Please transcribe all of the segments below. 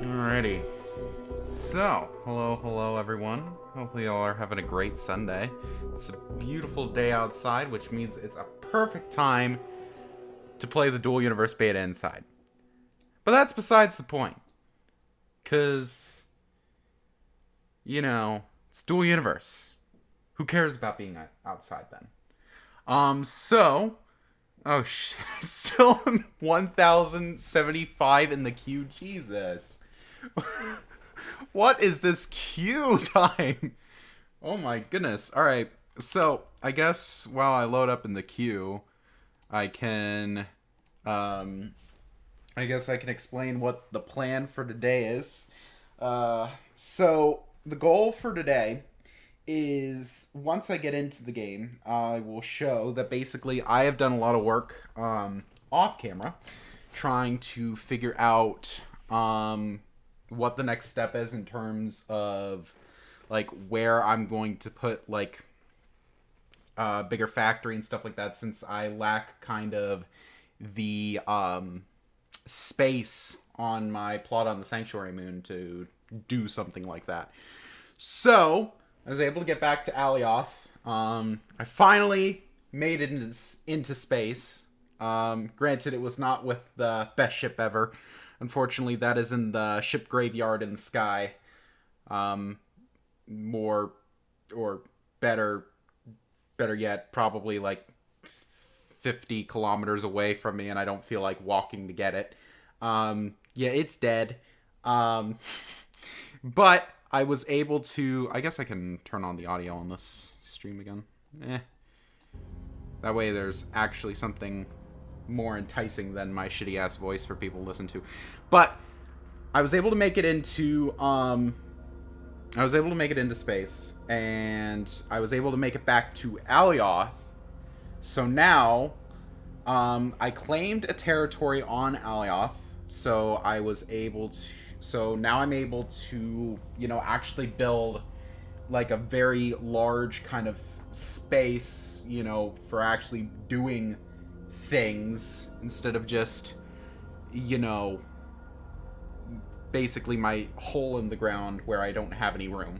Alrighty. So, hello everyone. Hopefully y'all are having a great Sunday. It's a beautiful day outside, which means it's a perfect time to play the Dual Universe beta inside. But that's besides the point. Because, you know, it's Dual Universe. Who cares about being outside then? Oh shit, still 1,075 in the queue, Jesus. What is this queue time? Oh my goodness. Alright, so I guess while I load up in the queue, I can explain what the plan for today is. So the goal for today is, once I get into the game, I will show that basically I have done a lot of work off camera trying to figure out what the next step is in terms of like where I'm going to put like bigger factory and stuff like that, since I lack kind of the space on my plot on the Sanctuary Moon to do something like that. So I was able to get back to Alioth. I finally made it into space. Granted, it was not with the best ship ever. Unfortunately, that is in the ship graveyard in the sky. More, or better yet, probably like 50 kilometers away from me, and I don't feel like walking to get it. Yeah, it's dead. But I was able to... I guess I can turn on the audio on this stream again. That way there's actually something more enticing than my shitty-ass voice for people to listen to. But I was able to make it into... space, and I was able to make it back to Alioth So now, I claimed a territory on Alioth, so I was able to. So now I'm able to, actually build like a very large kind of space, for actually doing things instead of just, basically my hole in the ground where I don't have any room.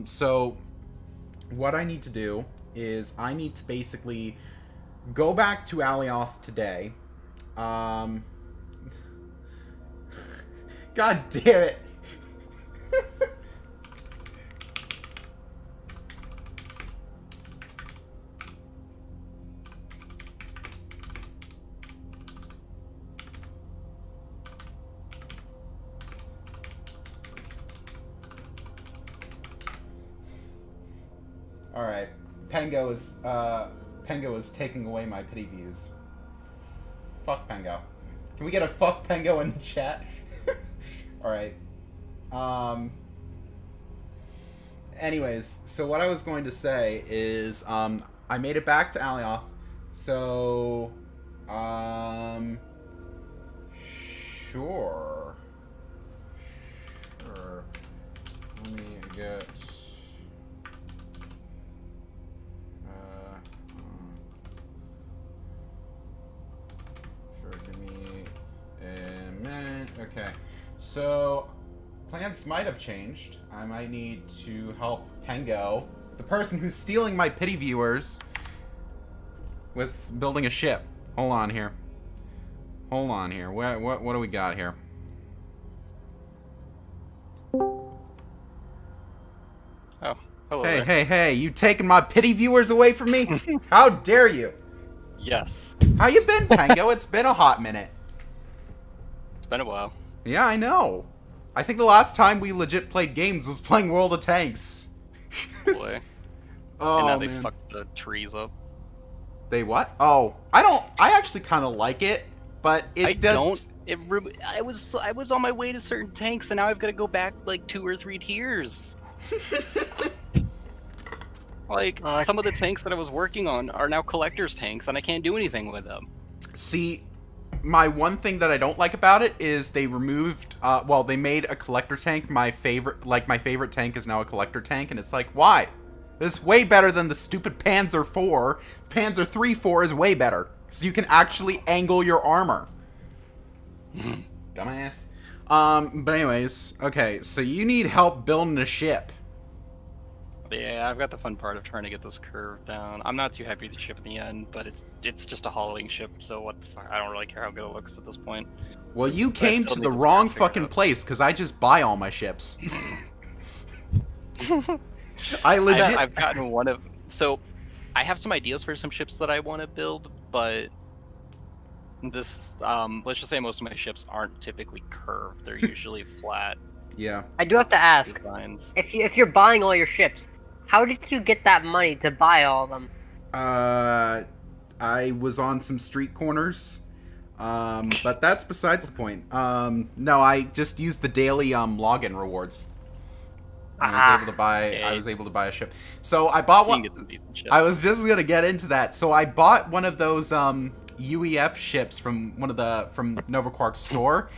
So what I need to do is I need to basically go back to Alioth today. God damn it. Alright. Pengo is taking away my pity views. Fuck Pengo. Can we get a fuck Pengo in the chat? Alright. Anyways, so what I was going to say is, I made it back to Alioth. So, sure. Let me get... give me a minute. Okay. So, plans might have changed. I might need to help Pengo, the person who's stealing my pity viewers, with building a ship. Hold on here. What do we got here? Oh, hello Hey, there. hey, you taking my pity viewers away from me? How dare you? Yes. How you been, Pengo? It's been a hot minute. It's been a while. Yeah, I know. I think the last time we legit played games was playing World of Tanks. Boy. Oh, And now they man. fucked the trees up. They what? Oh, I actually kind of like it, but it does. I was on my way to certain tanks, and now I've got to go back like 2 or 3 tiers. Like, some of the tanks that I was working on are now collector's tanks, and I can't do anything with them. See, my one thing that I don't like about it is they removed, they made a collector tank. My favorite tank is now a collector tank, and it's like, why? This is way better than the stupid Panzer IV. Panzer III-4 is way better, so you can actually angle your armor. Dumbass. But anyways, okay, so you need help building a ship. Yeah, I've got the fun part of trying to get this curve down. I'm not too happy with the ship in the end, but it's just a hollowing ship, so what the fuck? I don't really care how good it looks at this point. Well, you But I came still to need the this wrong curve figured fucking out. place, because I just buy all my ships. I legit... I've gotten one of... So, I have some ideas for some ships that I want to build, but... This, let's just say most of my ships aren't typically curved. They're usually flat Yeah. I do have to ask, designs. if you're buying all your ships, how did you get that money to buy all of them? I was on some street corners. But that's besides the point. No, I just used the daily login rewards. I was able to buy a ship. So I bought You can one. get some decent ships. I was just gonna get into that. So I bought one of those UEF ships from Nova Quark's store.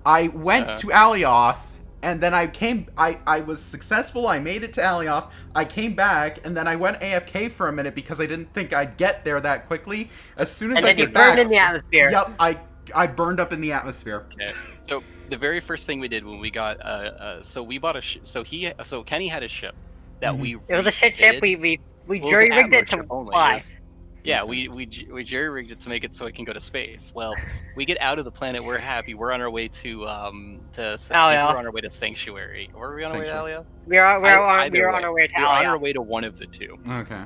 I went to Alioth, and then I was successful. I made it to Alioth. I came back, and then I went AFK for a minute because I didn't think I'd get there that quickly. As soon as And I then you get back, burned in the atmosphere. yep, I burned up in the atmosphere. Okay. So the very first thing we did when we got so we bought a so Kenny had a ship that we It was a shit ship. refitted. We Well, it was jury an rigged it Atmo to ship only. fly. Yeah, we jury rigged it to make it so it can go to space. Well, we get out of the planet. We're happy. We're on our way to I think Alia. we're on our way to Sanctuary. Were we on our way to Sanctuary. Alia? We're on Either our way to We're on Alia. our way to one of the two. Okay.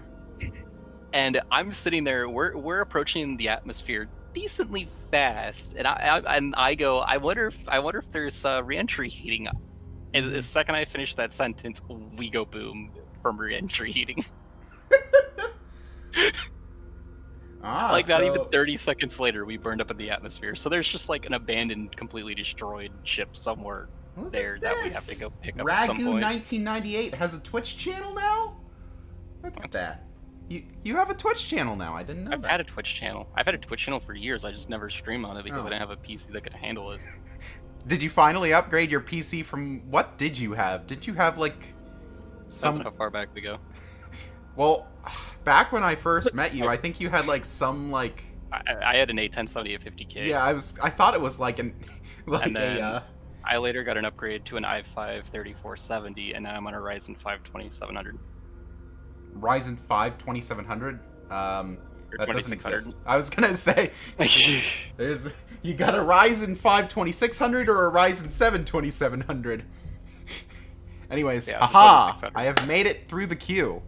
And I'm sitting there. We're approaching the atmosphere decently fast, and I go. I wonder if there's re-entry heating up. And the second I finish that sentence, we go boom from re-entry heating. Like not even 30 seconds later, we burned up in the atmosphere. So there's just like an abandoned, completely destroyed ship somewhere Look there at that we this. have to go pick up at some Ragu point. 1998 has a Twitch channel now. Look at that. You have a Twitch channel now. I didn't know I've that. had a Twitch channel. I've had a Twitch channel for years. I just never stream on it because Oh. I didn't have a PC that could handle it. Did you finally upgrade your PC from what did you have? Did you have like That's some? how far back we go. Well, back when I first met you, I think you had like some like I had an A1070 at 50K. yeah. I thought it was like an like And then- a. I later got an upgrade to an i5 3470, and now I'm on a Ryzen 5 2700. Ryzen 5 2700. Or That doesn't 2600. exist. I was gonna say there's you got a Ryzen 5 2600 or a Ryzen 7 2700. Anyways, Yeah, aha! 2600. I have made it through the queue.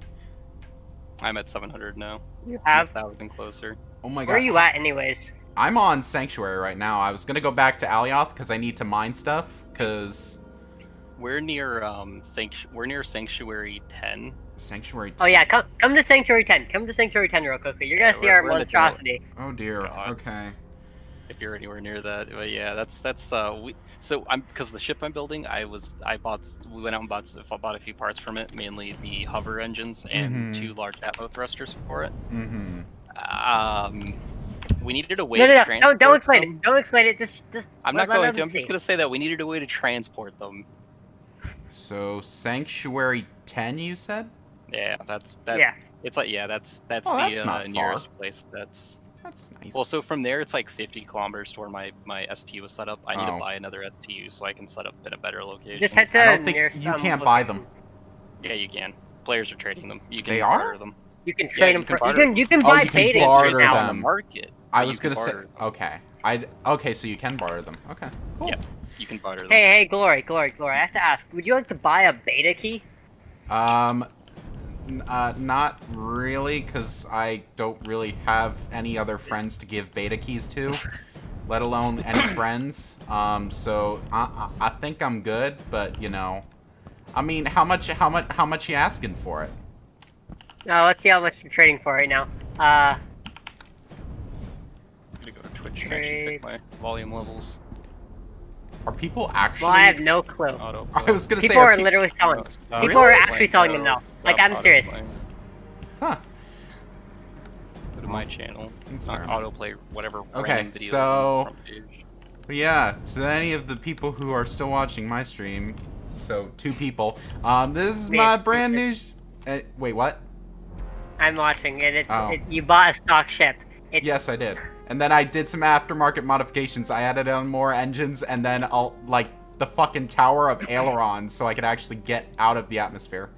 I'm at 700 now. You have. 1,000 closer. Oh my god! Where are you at, anyways? I'm on Sanctuary right now. I was gonna go back to Alioth because I need to mine stuff. Cause We're near we're near Sanctuary 10. Sanctuary. Oh yeah, come to Sanctuary 10. Come to Sanctuary 10 real quickly. You're gonna see we're our in the monstrosity. Oh dear. God. Okay. If you're anywhere near that, but yeah, that's so I'm because the ship I'm building, we went out and bought a few parts from it, mainly the hover engines and Mhm. 2 large atmo thrusters for it. Mm-hmm. We needed a way No, to no, no. transport Don't explain them. it. Don't explain it. Just. I'm let not going them to. I'm see. just going to say that we needed a way to transport them. So Sanctuary 10, you said? Yeah, that's. Yeah. It's like that's Oh, the that's not nearest far. place. That's That's nice. well. So from there, it's like 50 kilometers to where my STU was set up. I need Oh. to buy another STU so I can set up in a better location. Just head to I don't think near you some can't buy location. them. Yeah, you can. Players are trading them. You can They are? barter them. You can Yeah, trade you them can for. barter You can Oh, buy you can beta barter right now. them. on the market. I but was you can gonna say. barter them. Okay. Okay, so you can barter them. Okay. Cool. Yeah. You can barter them. Hey, Glory. I have to ask. Would you like to buy a beta key? Not really, because I don't really have any other friends to give beta keys to, let alone any friends. So I think I'm good, but you know, I mean, how much you asking for it? Let's see how much you're trading for right now. I'm gonna go to Twitch and actually pick my volume levels. Are people actually? Well, I have no clue. Auto. I was gonna say. People are pe- literally selling. Stop People are Really? actually selling them now. Like, I'm serious. autoplaying. Huh. Go to my channel. That's Not fair. autoplay whatever. Okay, random video so- front page. But yeah, to any of the people who are still watching my stream, so 2 people. This is Me. my brand new. Wait, what? I'm watching it. Oh. You bought a stock ship. Yes, I did. And then I did some aftermarket modifications. I added on more engines, and then like the fucking tower of ailerons, so I could actually get out of the atmosphere.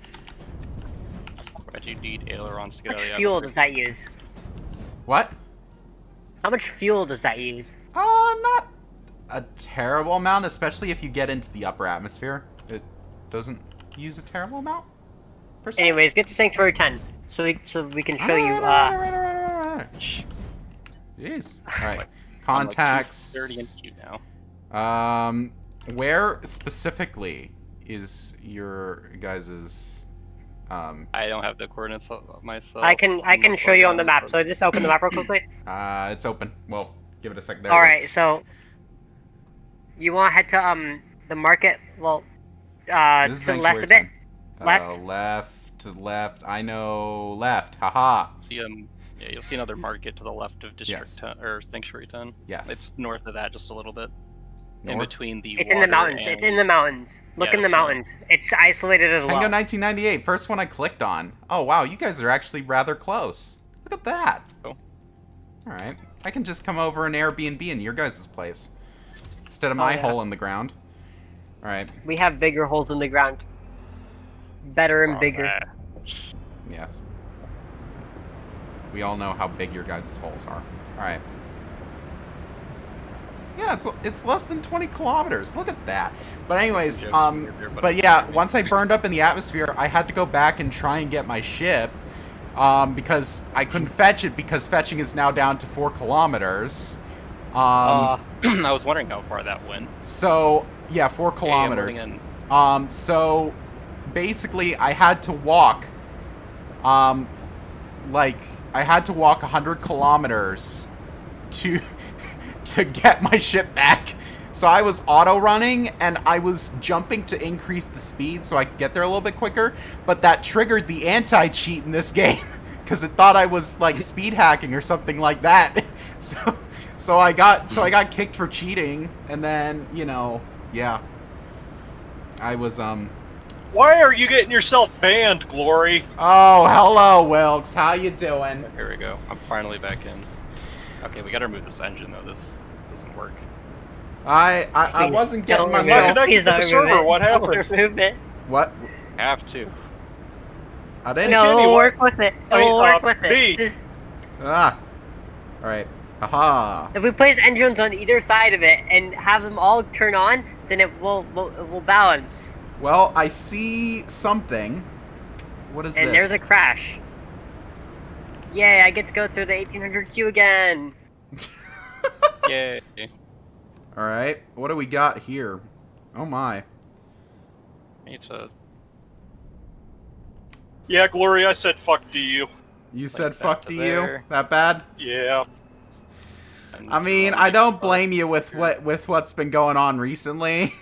But you need ailerons to How get out much of the fuel atmosphere. does that use? What? How much fuel does that use? Not a terrible amount, especially if you get into the upper atmosphere. It doesn't use a terrible amount. Per se. Anyways, get to Sanctuary 10, so we can show you. Alright. Jeez. All right. I'm like Contacts. 230 and cute now. Where specifically is your guys's I don't have the coordinates of myself. I can I'm show you on the uploading map. So just open the map real quickly. it's open. Well, give it a sec there. All right, so you want to head to the market? Well, This is to the left a Sanctuary bit. 10. Left? Left to left. I know left. Haha. See yeah, you'll see another market to the left of District Yes. 10 or Sanctuary 10. Yes. It's north of that just a little bit. In North? between the It's in the water mountains. and- It's in the mountains. Look Yeah, in the it's in the- mountains. It's isolated as well. Tango 1998. First one I clicked on. Oh wow, you guys are actually rather close. Look at that. Cool. All right. I can just come over and Airbnb in your guys' place instead of my yeah. hole in the ground. All right. We have bigger holes in the ground. Better and Oh, bigger. Yes. We all know how big your guys' holes are. All right. Yeah, it's less than 20 kilometers. Look at that. But anyways, but yeah, once I burned up in the atmosphere, I had to go back and try and get my ship, because I couldn't fetch it because fetching is now down to 4 kilometers. I was wondering how far that went. So yeah, 4 Hey, I'm kilometers. running in. So basically, I had to walk, like I had to walk 100 kilometers to to get my ship back. So I was auto running and I was jumping to increase the speed so I could get there a little bit quicker. But that triggered the anti-cheat in this game. because it thought I was like speed hacking or something like that. So I got kicked for cheating, and then yeah, I was Why are you getting yourself banned, Glory? Oh, hello, Wilkes. How you doing? Here we go. I'm finally back in. Okay, we gotta remove this engine though. This doesn't work. I wasn't getting Don't I'm not myself. connected to the server. What happened? Remove it. What? Have to. I didn't. No, Kenny, we'll what- work with it. We'll work with B. it. Just- Ah. All right. Aha. If we place engines on either side of it and have them all turn on, then it will balance. Well, I see something. What is And this? there's a crash. Yay! I get to go through the 1800 queue again. Yay. All right. What do we got here? Oh my. Need to. Yeah, Glory, I said fuck to you. You said that fuck to to you? there. That bad? Yeah. I mean, I don't blame you with what's been going on recently.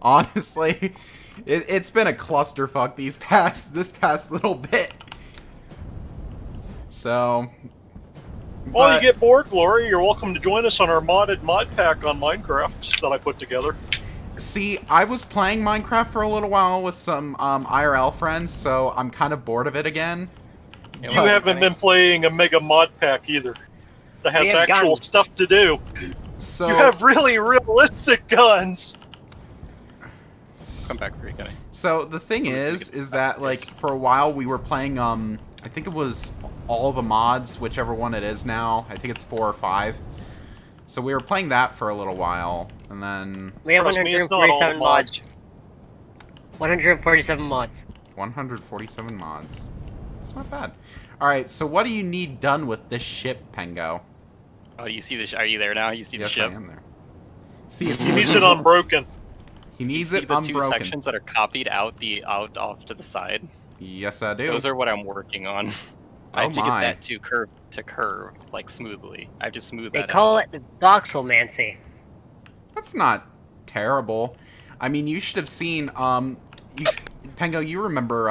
Honestly, it's been a clusterfuck this past little bit. So, Well, but- you get bored, Glory, you're welcome to join us on our modded mod pack on Minecraft that I put together. see, I was playing Minecraft for a little while with some IRL friends, so I'm kind of bored of it again. Yeah, You well, haven't been playing a mega mod pack either. That We has have actual guns. stuff to do. So You have really realistic guns. Come back for you, Kenny. So the thing is that like for a while we were playing I think it was all the mods, whichever one it is now. I think it's 4 or 5. So we were playing that for a little while, and then We have Trust me, it's not all 147 mods. 147 mods. 147 mods. It's not bad. All right, so what do you need done with this ship, Pengo? Oh, you see the? Are you there now? You see the Yes, ship? I am there. See if He needs it unbroken. He needs See it the two unbroken. sections that are copied out off to the side. Yes, I do. Those are what I'm working on. I Oh have to my. get that to curve like smoothly. I have to smooth They that call out. it voxelmancy. That's not terrible. I mean, you should have seen Pengo, you remember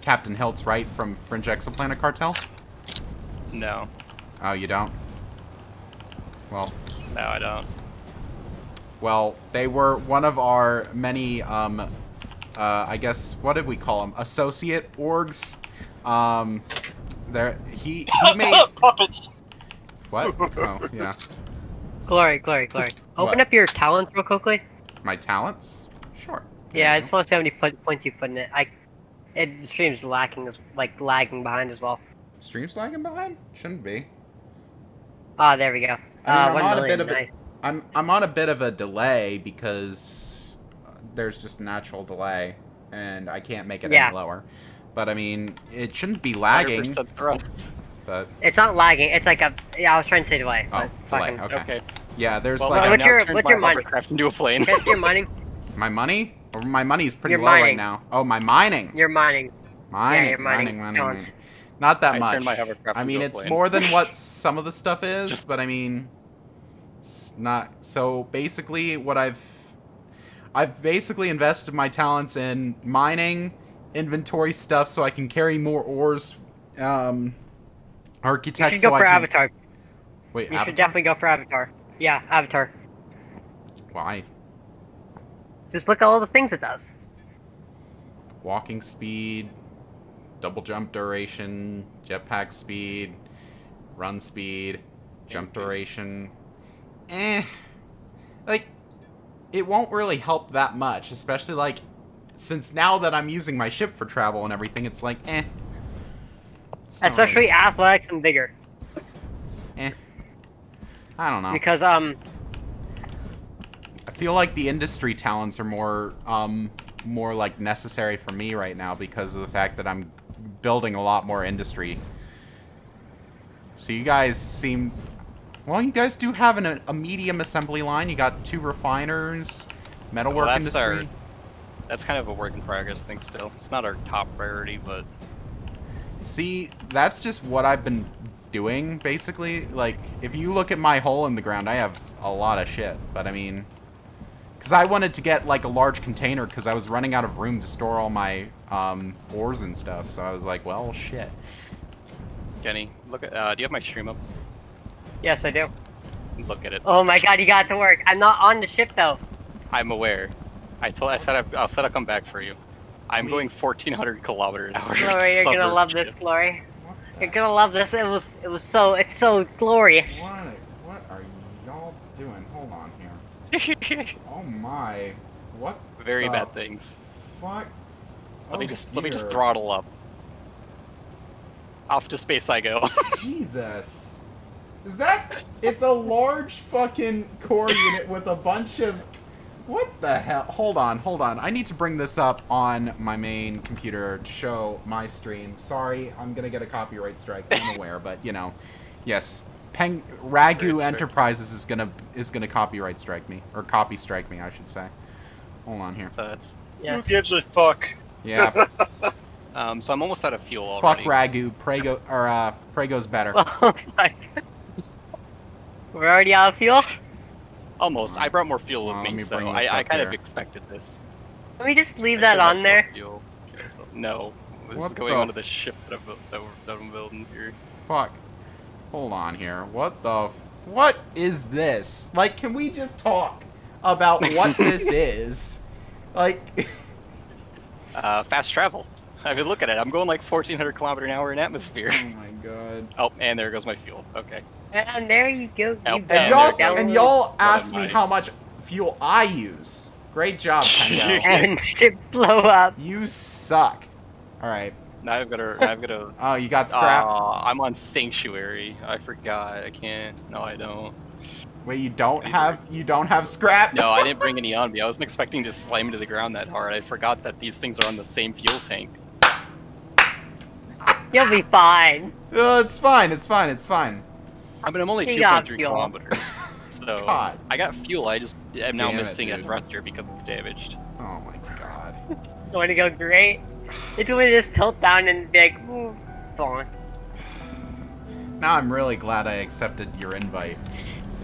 Captain Hiltz, right, from Fringe Exoplanet Cartel? No, Oh, you don't? Well, no, I don't. well, they were one of our many I guess, what did we call them? Associate orgs. There he made Puppets. what? Oh, yeah. Glory. Open What? up your talents real quickly. My talents? Sure. Yeah, I There you just want to see how many points you put in it. The stream's lagging, lagging behind as well. go. Stream's lagging behind? Shouldn't be. Ah, there we go. I mean, 1 I'm on a million, bit of nice. I'm on a bit of a delay because there's just a natural delay, and I can't make it Yeah. any lower. But I mean, it shouldn't be lagging. 100% thrust. But It's not lagging. It's like a. Yeah, I was trying to say delay. oh, but delay. fucking- Okay. Okay. Yeah, there's Well, like I've what's now your- turned what's my your money? hovercraft into a plane. Test your mining. my money. Or my money's pretty You're low right mining. now. Oh, my mining. You're mining. Mining, you're mining mining. talents. Not that I much. turned my hovercraft I mean, into a it's plane. more than what some of the stuff is, Just- but I mean, it's not. So basically, what I've basically invested my talents in mining, inventory stuff, so I can carry more ores. You Architect, should go so for I can. Avatar. Wait, You Avatar? should definitely go for Avatar. Yeah, Avatar. Why? Just look at all the things it does. Walking speed, double jump duration, jetpack speed, run speed, jump duration. Like, it won't really help that much, especially like, since now that I'm using my ship for travel and everything, it's like, It's not Especially athletics and vigor. really- I don't know. Because, I feel like the industry talents are more like necessary for me right now because of the fact that I'm building a lot more industry. So you guys seem, well, you guys do have a medium assembly line. You got 2 refiners, metalwork Well, that's industry. That's kind of a work in progress thing still. It's not our top priority, but See, that's just what I've been doing, basically. Like, if you look at my hole in the ground, I have a lot of shit. But, I mean, because I wanted to get, like, a large container because I was running out of room to store all my ores and stuff. So I was like, well, shit. Kenny, look at. Do you have my stream up? Yes, I do. Look at it. Oh my god, you got it to work. I'm not on the ship though. I'm aware. I said I'll come back for you. I'm going 1,400 kilometers an hour. Glory, you're gonna southern love this, shift. Glory. What You're gonna love this. It's so glorious. What are y'all doing? Hold on here. Oh my. What Very the bad things. fuck? Let me Oh, just dear. throttle up. Off to space I go. Jesus. Is that... It's a large fucking core unit with a bunch of... What the hell? Hold on. I need to bring this up on my main computer to show my stream. Sorry, I'm gonna get a copyright strike. I'm aware, but you know, yes. Ragu Strike. Enterprises is gonna copyright strike me, or copy strike me, I should say. Hold on here. So that's. Yeah. Who gives a fuck? Yeah. So I'm almost out of fuel Fuck already. Ragu. Prago's better. Oh my. We're already out of fuel? Almost. I brought more fuel with Let me me, so bring this I up kind of here. expected this. Let me just leave I that should have on more there. fuel. Okay, so, no. This What is going the onto the ship that I'm building here. Fuck. Hold on here. What is this? Like, can we just talk about what this is? Like, Fast travel. I mean, look at it. I'm going like 1,400 kilometers an hour in atmosphere. oh my god. Oh, and there goes my fuel. Okay. And there you go. Oh, You And there better goes- y'all download asked me am I? how much fuel I use. Great job, Tango. and ship blow up. You suck. Alright. Now I've got to. Oh, you got scrap? I'm on Sanctuary. I forgot. I can't. No, I don't. Wait, you don't have scrap? No, I didn't bring any on me. I wasn't expecting to slam into the ground that hard. I forgot that these things are on the same fuel tank. You'll be fine. It's fine. I mean, I'm only You got 2.3 fuel. kilometers. So God. I got fuel. I just am now Damn it, missing a dude. thruster because it's damaged. Oh my god. Want to go great? It's when you just tilt down and be like, ooh, fine. Now I'm really glad I accepted your invite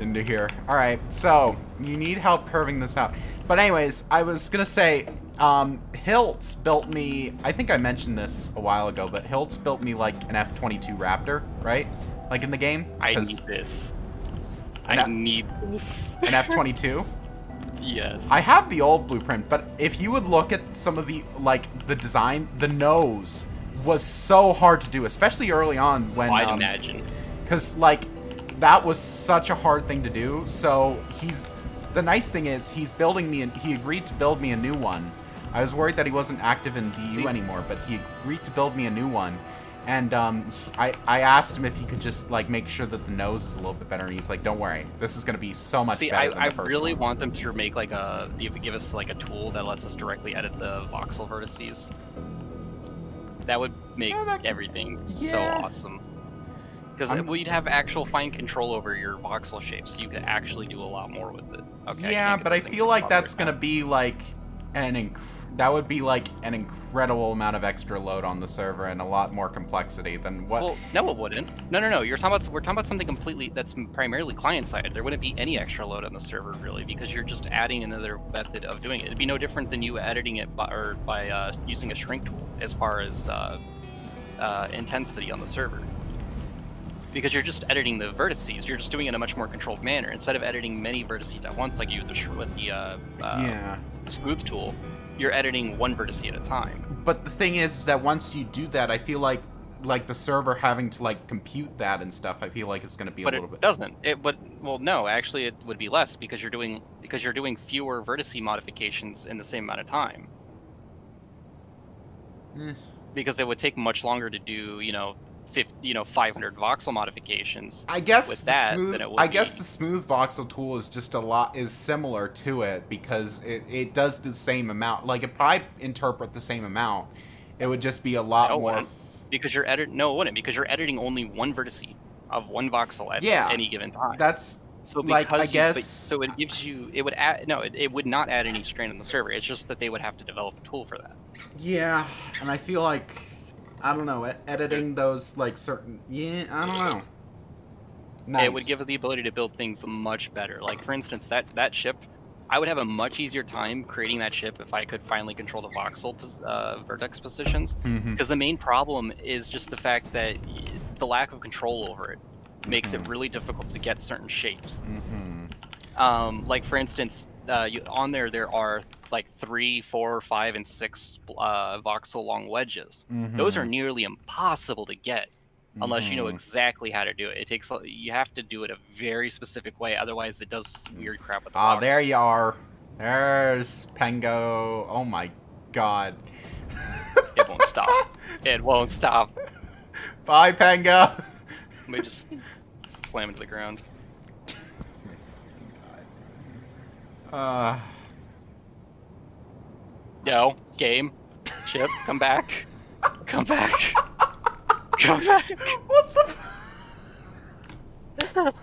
into here. Alright, so you need help curving this out. But anyways, I was gonna say, Hiltz built me, I think I mentioned this a while ago, but Hiltz built me like an F-22 Raptor, right? Like in the game? I 'Cause- need this. And I I- need this. An F-22? Yes. I have the old blueprint, but if you would look at some of the, like, the designs, the nose was so hard to do, especially early on when, I'd imagine. because, like, that was such a hard thing to do, so the nice thing is, he agreed to build me a new one. I was worried that he wasn't active in DU See? anymore, but he agreed to build me a new one. And I asked him if he could just like make sure that the nose is a little bit better, and he's like, "Don't worry, this is gonna be so much See, better than I the first really one." want them to make like give us like a tool that lets us directly edit the voxel vertices. That would make Yeah, that could- everything so yeah. awesome. Because I'm- we'd have actual fine control over your voxel shapes, so you could actually do a lot more with it. Okay. Yeah, can't get but I this thing feel to like cooperate that's now. gonna be like that would be like an incredible amount of extra load on the server and a lot more complexity than what. Well, no, it wouldn't. No. We're talking about something completely that's primarily client side. There wouldn't be any extra load on the server really, because you're just adding another method of doing it. It'd be no different than you editing it by using a shrink tool as far as intensity on the server. Because you're just editing the vertices, you're just doing it in a much more controlled manner. Instead of editing many vertices at once, like you do with the Yeah. smooth tool, you're editing one vertice at a time. But the thing is that once you do that, I feel like the server having to like compute that and stuff, I feel like it's gonna be But a little it bit. doesn't. Well, no, actually, it would be less because you're doing fewer vertice modifications in the same amount of time. Eh. Because it would take much longer to do, 500 voxel modifications. I guess with that, the smooth. then it would I guess be- the smooth voxel tool is just is similar to it because it does the same amount. Like it probably interpret the same amount. It would just be a lot No, it more. wouldn't. Because you're No, it wouldn't. Because you're editing only one vertice of one voxel at Yeah, any given time. That's So like, because I guess- so it gives you, it would add, no, it would not add any strain on the server. It's just that they would have to develop a tool for that. yeah, and I feel like I don't know editing those like certain. Yeah, I don't know. Nice. It would give us the ability to build things much better. Like for instance, that ship, I would have a much easier time creating that ship if I could finally control the voxel vertex positions. Mhm. Because the main problem is just the fact that the lack of control over it makes it really difficult to get certain shapes. Like for instance, on there are like 3, 4, 5, and 6 voxel long wedges. Those are nearly impossible to get unless you know exactly how to do it. You have to do it a very specific way, otherwise it does weird crap with the Ah, voxels. there you are. There's Pengo. Oh my god. It won't stop. It won't stop. Bye, Pengo. Let me just slam into the ground. No, game, Chip, come back, come back, come back. What the?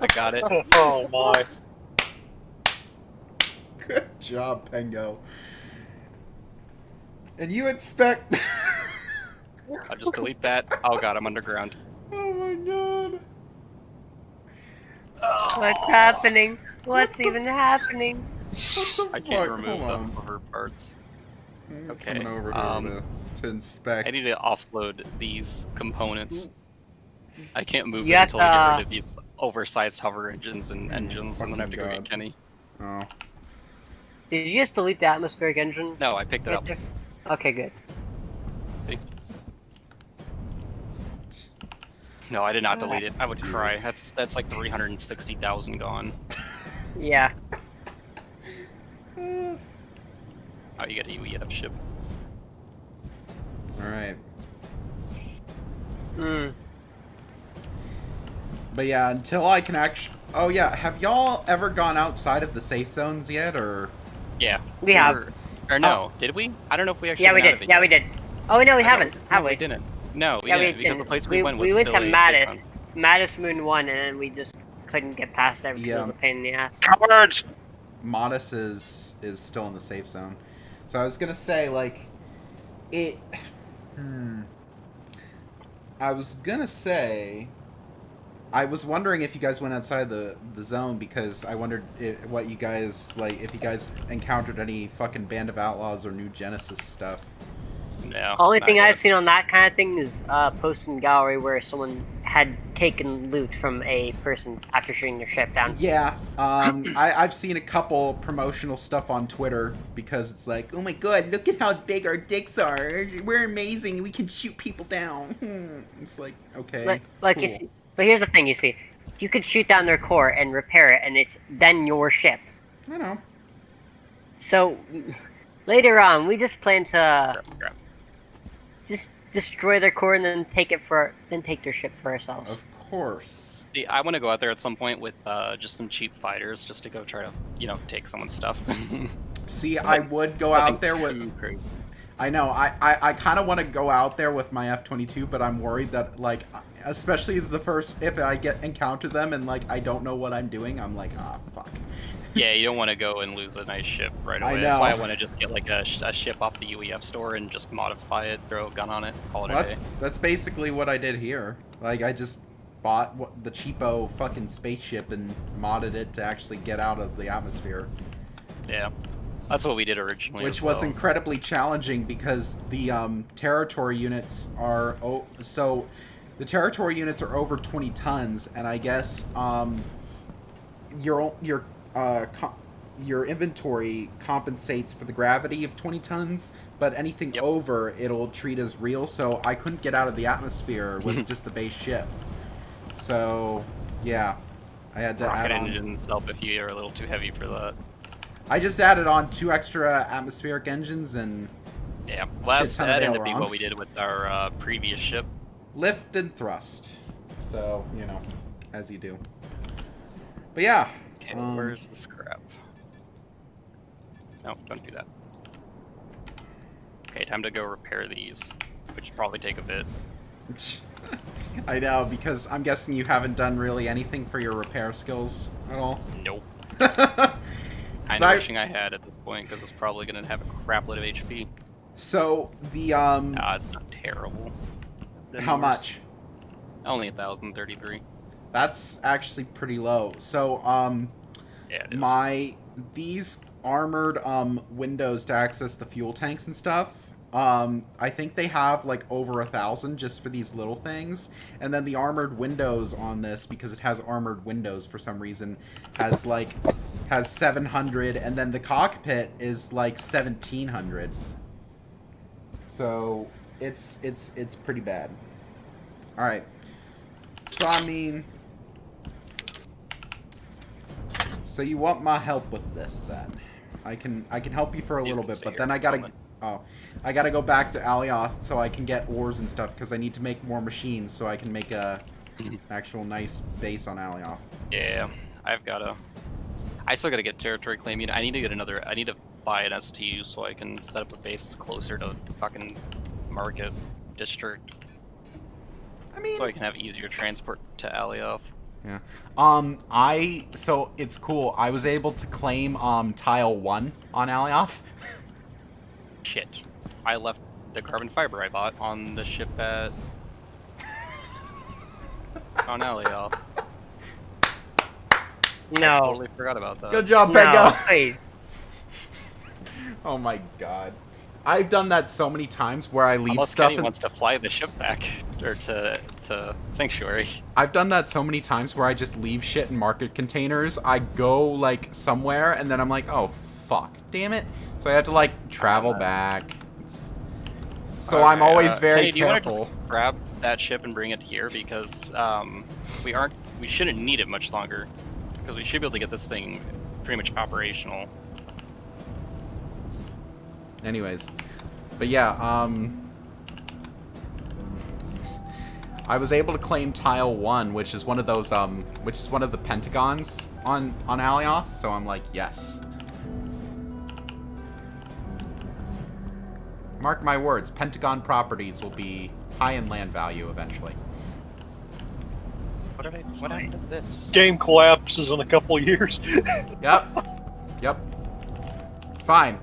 I got it. Oh my. Good job, Pengo. And you expect? I'll just delete that. Oh god, I'm underground. Oh my god. What's happening? What's even happening? What the I can't fuck? remove Hold the on. hover parts. I'm Okay, coming over here to inspect. I need to offload these components. I can't move You it have until I get to- rid of these oversized hover engines and engines, and then I have to go fucking get Kenny. Oh. Did you just delete the atmospheric engine? No, I picked it right up. there? Okay, good. No, I did not delete it. I would cry. That's like 360,000 gone. Yeah. Oh, you got a UEF ship. Alright. Hmm. But yeah, until I can actually... Oh yeah, have y'all ever gone outside of the safe zones yet, or... Yeah. We have. Or no, did we? I don't know if we actually Yeah, we went out did. of it Yeah, yet. we did. Oh, no, we No, haven't, have no, we? didn't. No, we Yeah, didn't, we because didn't. the place we went was we went still to a Mattis. Bitcoin. Mattis Moon 1, and then we just couldn't get past there because it was Yeah. a pain in the ass. Cowards! Modest is still in the safe zone. So I was gonna say, like, it... I was gonna say... I was wondering if you guys went outside the zone, because I wondered what you guys, like, if you guys encountered any fucking Band of Outlaws or New Genesis stuff. No. Only not thing yet. I've seen on that kind of thing is post in gallery where someone had taken loot from a person after shooting their ship down. Yeah, I've seen a couple promotional stuff on Twitter, because it's like, oh my god, look at how big our dicks are. We're amazing. We can shoot people down. It's like, okay, Like you cool. see, but here's the thing: you see, you could shoot down their core and repair it, and it's then your ship. I know. So later on, we just plan to Crap. just destroy their core and then take their ship for ourselves. Of course. See, I want to go out there at some point with just some cheap fighters, just to go try to, take someone's stuff. See, I would go out there with... Too crazy. I know, I kind of want to go out there with my F-22, but I'm worried that, like, especially the first... If I encounter them and, like, I don't know what I'm doing, I'm like, ah, fuck. Yeah, you don't want to go and lose a nice ship right I away. That's why I know. want to just get like a ship off the UEF store and just modify it, throw a gun on it, call it Well, a day. that's basically what I did here. Like, I just bought the cheapo fucking spaceship and modded it to actually get out of the atmosphere. Yeah, that's what we did originally. Which as was well. incredibly challenging because the territory units are... so the territory units are over 20 tons, and I guess your inventory compensates for the gravity of 20 tons, but anything Yep. over it'll treat as real, so I couldn't get out of the atmosphere with just the base ship. So, yeah. I had to rocket add on... engine itself if you are a little too heavy for that. I just added on 2 extra atmospheric engines and Yeah, well, Shit ton of that ended up being what we ailerons. did with our previous ship. lift and thrust. So, as you do. But yeah. Okay, where's the scrap? No, don't do that. Okay, time to go repair these, which probably take a bit. I know, because I'm guessing you haven't done really anything for your repair skills at all. Nope. So Kind of wishing I had at this point, because it's probably going to have a crap load of HP. So the It's not terrible. Then how yours- much? Only 1,033. That's actually pretty low. So Yeah, it is. these armored windows to access the fuel tanks and stuff I think they have like over 1,000 just for these little things, and then the armored windows on this, because it has armored windows for some reason, has 700, and then the cockpit is like 1,700. So it's pretty bad. All right. So I mean, so you want my help with this then? I can help you for a little bit, but then I gotta go back to Alioth so I can get ores and stuff, because I need to make more machines so I can make a actual nice base on Alioth. Yeah, I still gotta get territory claim. I need to buy an STU so I can set up a base closer to the fucking market district. I mean, so I can have easier transport to Alioth. Yeah. So it's cool. I was able to claim tile 1 on Alioth. Shit. I left the carbon fiber I bought on the ship at on Alioth. No. Totally forgot about that. Good job, No, Pego. wait. Oh my god. I've done that so many times where I leave Unless stuff Kenny wants to fly the ship back or to Sanctuary. I've done that so many times where I just leave shit in market containers. I go like somewhere and then I'm like, oh fuck, damn it. So I have to like travel back. So I'm always very hey, do you want careful. to grab that ship and bring it here, because we shouldn't need it much longer, because we should be able to get this thing pretty much operational. Anyways, but yeah, I was able to claim tile 1, which is one of those, which is one of the pentagons on Alioth. So I'm like, yes. Mark my words, Pentagon properties will be high in land value eventually. What happened to this? Game collapses in a couple years. Yep. It's fine.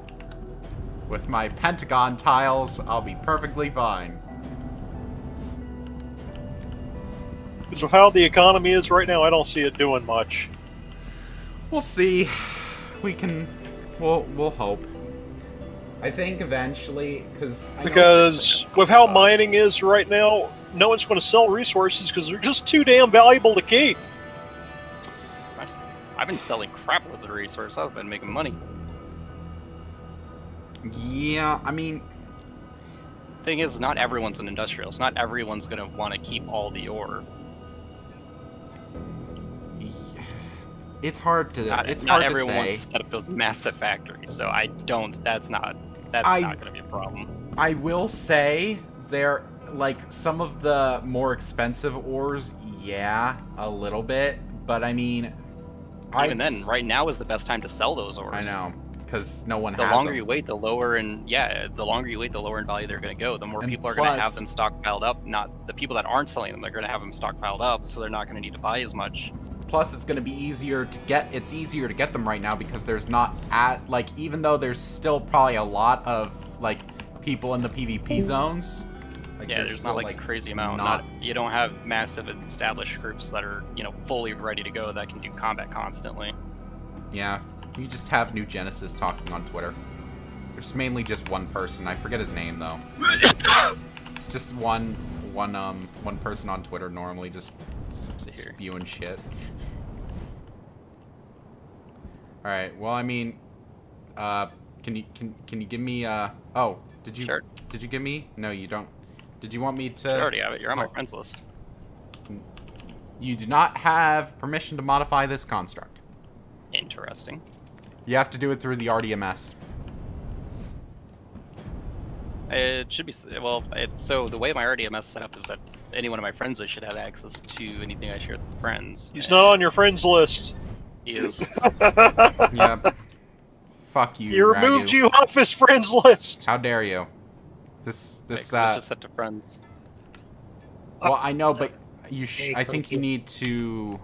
With my Pentagon tiles, I'll be perfectly fine. Because of how the economy is right now, I don't see it doing much. We'll see. We'll hope. I think eventually, Because with how mining is right now, no one's going to sell resources because they're just too damn valuable to keep. I've been selling crap with the resource. I've been making money. Yeah, I mean, Thing is, not everyone's an industrialist. Not everyone's gonna want to keep all the ore. it's hard to Not hard to everyone wants say. to set up those massive factories. So I don't. That's not gonna be a problem. I will say they're like some of the more expensive ores, yeah, a little bit, but I mean, Even then, right now is the best time to sell those ores. I know, because no one The has longer them. you wait, the lower in value they're going to go. The more And people are going to plus- have them stockpiled up. Not the people that aren't selling them, they're going to have them stockpiled up, so they're not going to need to buy as much. Plus, it's going to be easier to get. It's easier to get them right now because there's not even though there's still probably a lot of like people in the PvP zones. Like, Yeah, there's not like a crazy amount. You don't have massive established groups that are fully ready to go that can do combat constantly. Yeah, you just have New Genesis talking on Twitter. There's mainly just one person. I forget his name though. It's just one person on Twitter normally just Let's see here. spewing shit. All right. Well, I mean, can you give me oh, did you Sure. did you give me? No, you don't. Did you want me to? I already have it. You're on my friends list. You do not have permission to modify this construct. Interesting. You have to do it through the RDMS. It should be so the way my RDMS is set up is that any one of my friends list should have access to anything I share with friends. He's not on your friends list. He is. Yep. Fuck you. He removed Ragu. you off his friends list. How dare you? This It's just set to friends. well, I know, but Hey, I think you need to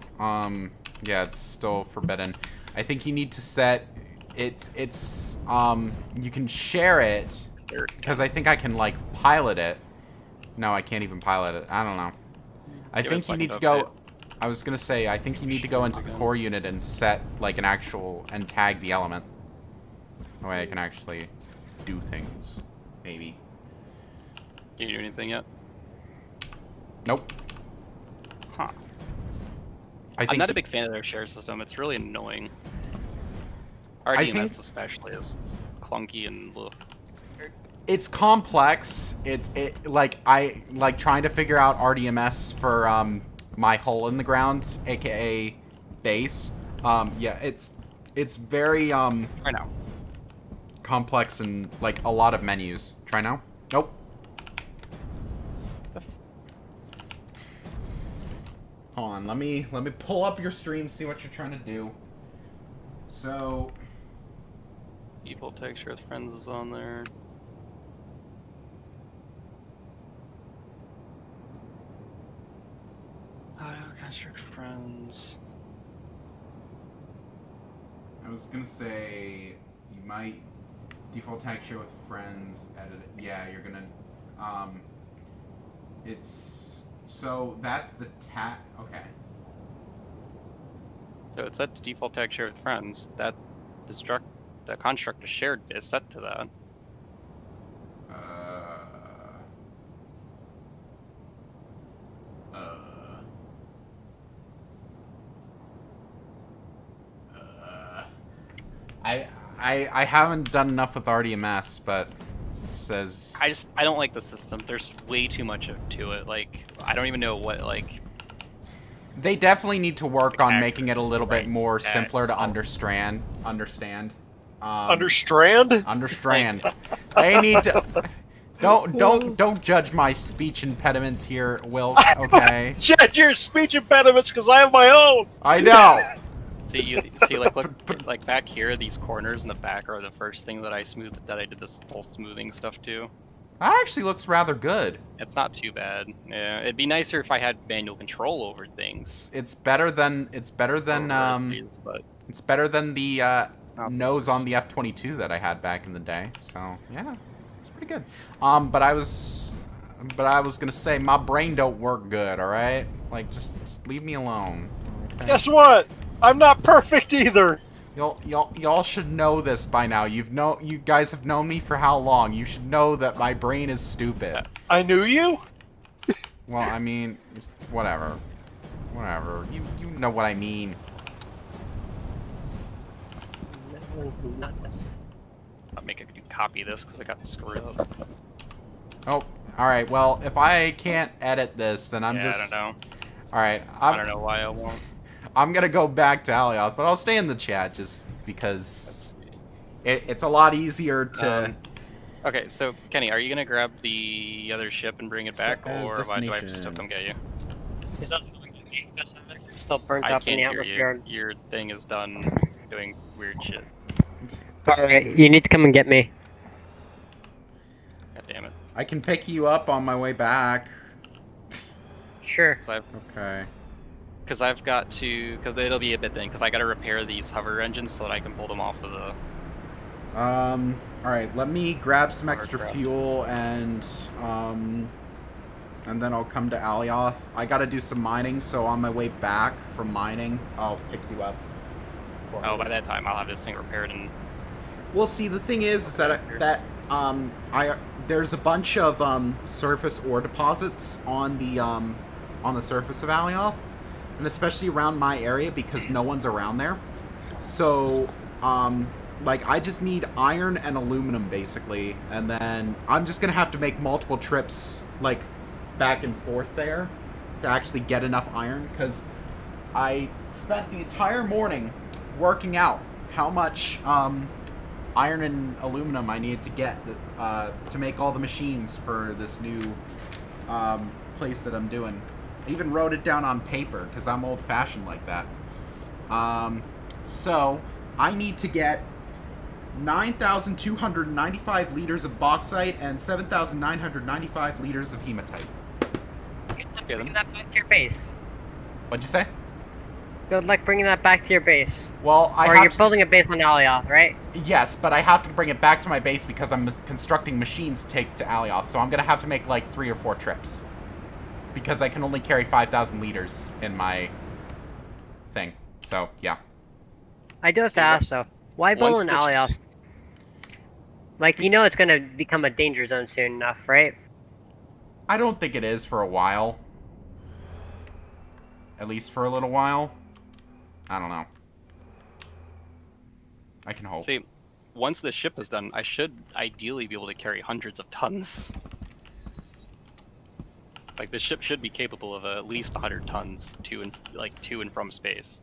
yeah, it's still forbidden. I think you need to set it's you can share it because I think I can like pilot it. No, I can't even pilot it. I don't know. I Give it a think you need to second to go I was going to say I think you need to go into the core unit and set like an actual and tag the element. That way I can actually do things. Maybe. Can you do anything yet? Nope. Huh. I I'm think not a big fan of their share system. It's really annoying. RDMS think- especially is clunky and ugh. it's complex. I like trying to figure out RDMS for my hole in the ground, aka base. Yeah, it's very Right now. complex and like a lot of menus. Try now? Nope. Hold on, let me pull up your stream, see what you're trying to do. So Default texture with friends is on there. Auto construct friends. I was gonna say you might default tag share with friends, edit it. Yeah, you're gonna it's so that's the okay. So it's set to default tag share with friends. That construct is shared is set to that. I haven't done enough with RDMS, but it says I don't like the system. There's way too much to it. Like I don't even know what like. they definitely need to work Like on making it a little bit right, more that, simpler to all. understand. Understrand? Understand. They need to. Don't judge my speech impediments here, Wilkes. Okay. Judge your speech impediments because I have my own. I know. See like look like back here. These corners in the back are the first thing that I did this whole smoothing stuff to. That actually looks rather good. It's not too bad. Yeah, it'd be nicer if I had manual control over things. It's better than or the nose on the F-22 that I had back in the day. So yeah, it's pretty good. But I was gonna say my brain don't work good. All right, like just leave me alone. Okay? Guess what? I'm not perfect either. Y'all should know this by now. You guys have known me for how long? You should know that my brain is stupid. I knew you. Well, I mean, whatever. You know what I mean. I'll make a copy of this because I got screwed up. Oh, all right. Well, if I can't edit this, then I'm yeah, just. I don't know. All right. I don't know why I won't. I'm gonna go back to Alioth, but I'll stay in the chat just because Let's see. it's a lot easier to. Okay, so Kenny, are you gonna grab the other ship and bring it back, Set as or why do I have to still destination. come get you? Is that something that you just still burnt I up in can't the hear atmosphere? you. Your thing is done doing weird shit. Alright, you need to come and get me. God damn it. I can pick you up on my way back. Sure. Okay. Because I've got to, because it'll be a bit then, because I got to repair these hover engines so that I can pull them off of the. All right. Let me grab some extra Crap. fuel and then I'll come to Alioth. I gotta do some mining, so on my way back from mining, I'll pick you up. Oh, by that time I'll have this thing repaired and. Well, see, the thing is that there's a bunch of surface ore deposits on the surface of Alioth, and especially around my area because no one's around there. So, like, I just need iron and aluminum basically, and then I'm just gonna have to make multiple trips, like, back and forth there to actually get enough iron because I spent the entire morning working out how much iron and aluminum I needed to get to make all the machines for this new place that I'm doing. I even wrote it down on paper because I'm old-fashioned like that. So I need to get 9,295 liters of bauxite and 7,995 liters of hematite. Bring that back to your base. What'd you say? Good luck bringing that back to your base. Well, Or you're building a base on Alioth, right? Yes, but I have to bring it back to my base because I'm constructing machines to take to Alioth, so I'm going to have to make like 3 or 4 trips. Because I can only carry 5,000 liters in my thing. So, yeah. I do have to ask though, why build Once an the- Alioth? Like, you know it's gonna become a danger zone soon enough, right? I don't think it is for a while. At least for a little while. I don't know. I can hope. See, once the ship is done, I should ideally be able to carry hundreds of tons. Like, the ship should be capable of at least 100 tons to and from space.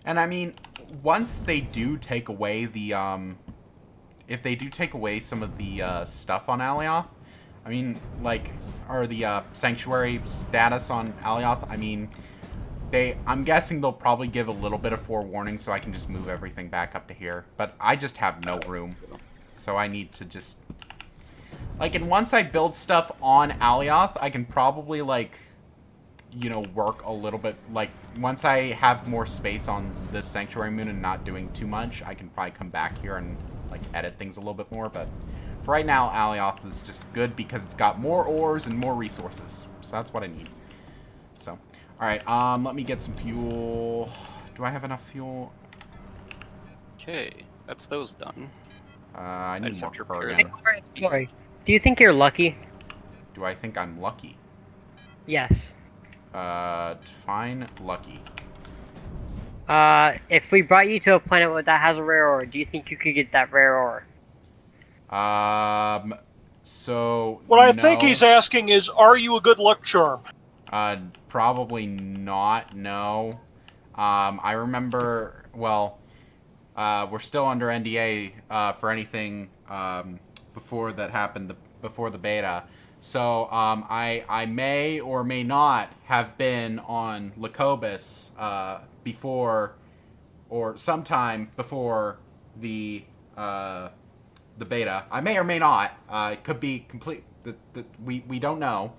And I mean, once they do take away the, if they do take away some of the, stuff on Alioth, I mean, like, or the, sanctuary status on Alioth, I mean, I'm guessing they'll probably give a little bit of forewarning so I can just move everything back up to here. But I just have no room. So I need to just... Like, and once I build stuff on Alioth, I can probably, like, you know, work a little bit. Like, once I have more space on this Sanctuary Moon and not doing too much, I can probably come back here and, like, edit things a little bit more. But for right now, Alioth is just good because it's got more ores and more resources. So that's what I need. So... Alright, let me get some fuel. Do I have enough fuel? Okay, that's those done. I need just more have to repair Kurgan. them. Sorry. Do you think you're lucky? Do I think I'm lucky? Yes. Define lucky. If we brought you to a planet that has a rare ore, do you think you could get that rare ore? So... What I no. think he's asking is, are you a good luck charm? Probably not, no. I remember, well, we're still under NDA, for anything, before that happened, before the beta. So, I may or may not have been on Lacobus, before, or sometime before the beta. I may or may not. It could be complete, we don't know.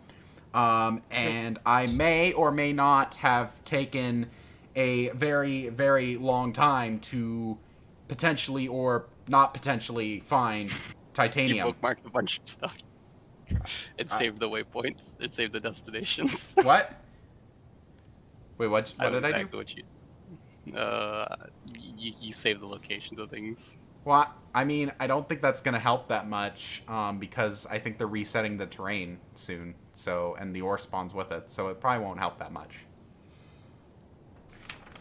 And I may or may not have taken a very, very long time to potentially or not potentially find You titanium. bookmarked a bunch of stuff. It saved the waypoints. It saved the destinations. What? Wait, what did I do? Exactly what you saved the locations of things. Well, I mean, I don't think that's going to help that much, because I think they're resetting the terrain soon, so, and the ore spawns with it, so it probably won't help that much.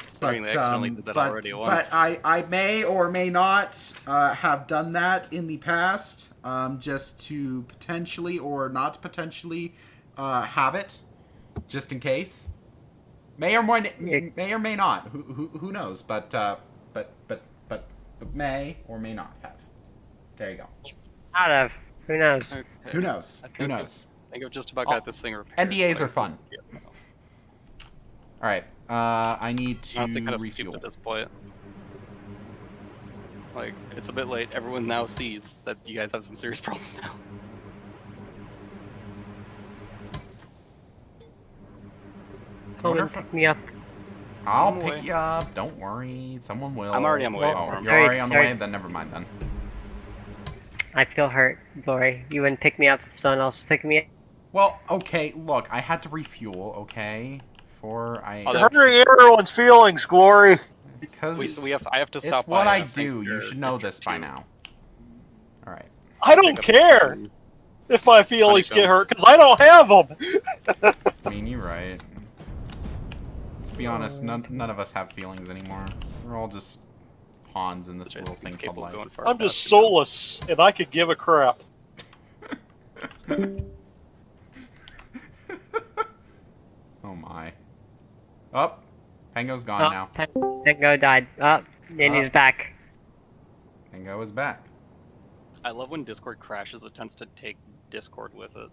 Considering they accidentally did that already once. But I may or may not have done that in the past, just to potentially or not potentially have it, just in case. May or may not. Who knows? But may or may not have. There you go. Out of. Who knows? Okay. Who knows? Who knows? I think I've just about got this thing repaired. NDAs are fun. Yeah. All right. I need to Honestly, kind of refuel. stupid at this point. Like, it's a bit late. Everyone now sees that you guys have some serious problems now. Come and pick me up. I'll I'm pick away. you up. Don't worry. Someone will. I'm already on my way. Oh, Norm. you're already on the Sorry. way? Then never mind then. I feel hurt, Glory. You wouldn't pick me up if someone else picked me up. Well, okay. Look, I had to refuel, okay? Oh, You're that- hurting everyone's feelings, Glory. Because I have to stop. it's what by, I St. do. You Pierre should know District this by 2. now. All right. I don't Pick up care some- if my feelings Honeycomb. get hurt, because I don't have them. I mean, you're right. Let's be honest. None of us have feelings anymore. We're all just pawns in this Just little thing capable called of life. going far I'm just faster now. soulless, and I could give a crap. Oh my. Up. Pango's gone now. Tango died. Oh, and he's back. Pango is back. I love when Discord crashes. It tends to take Discord with it.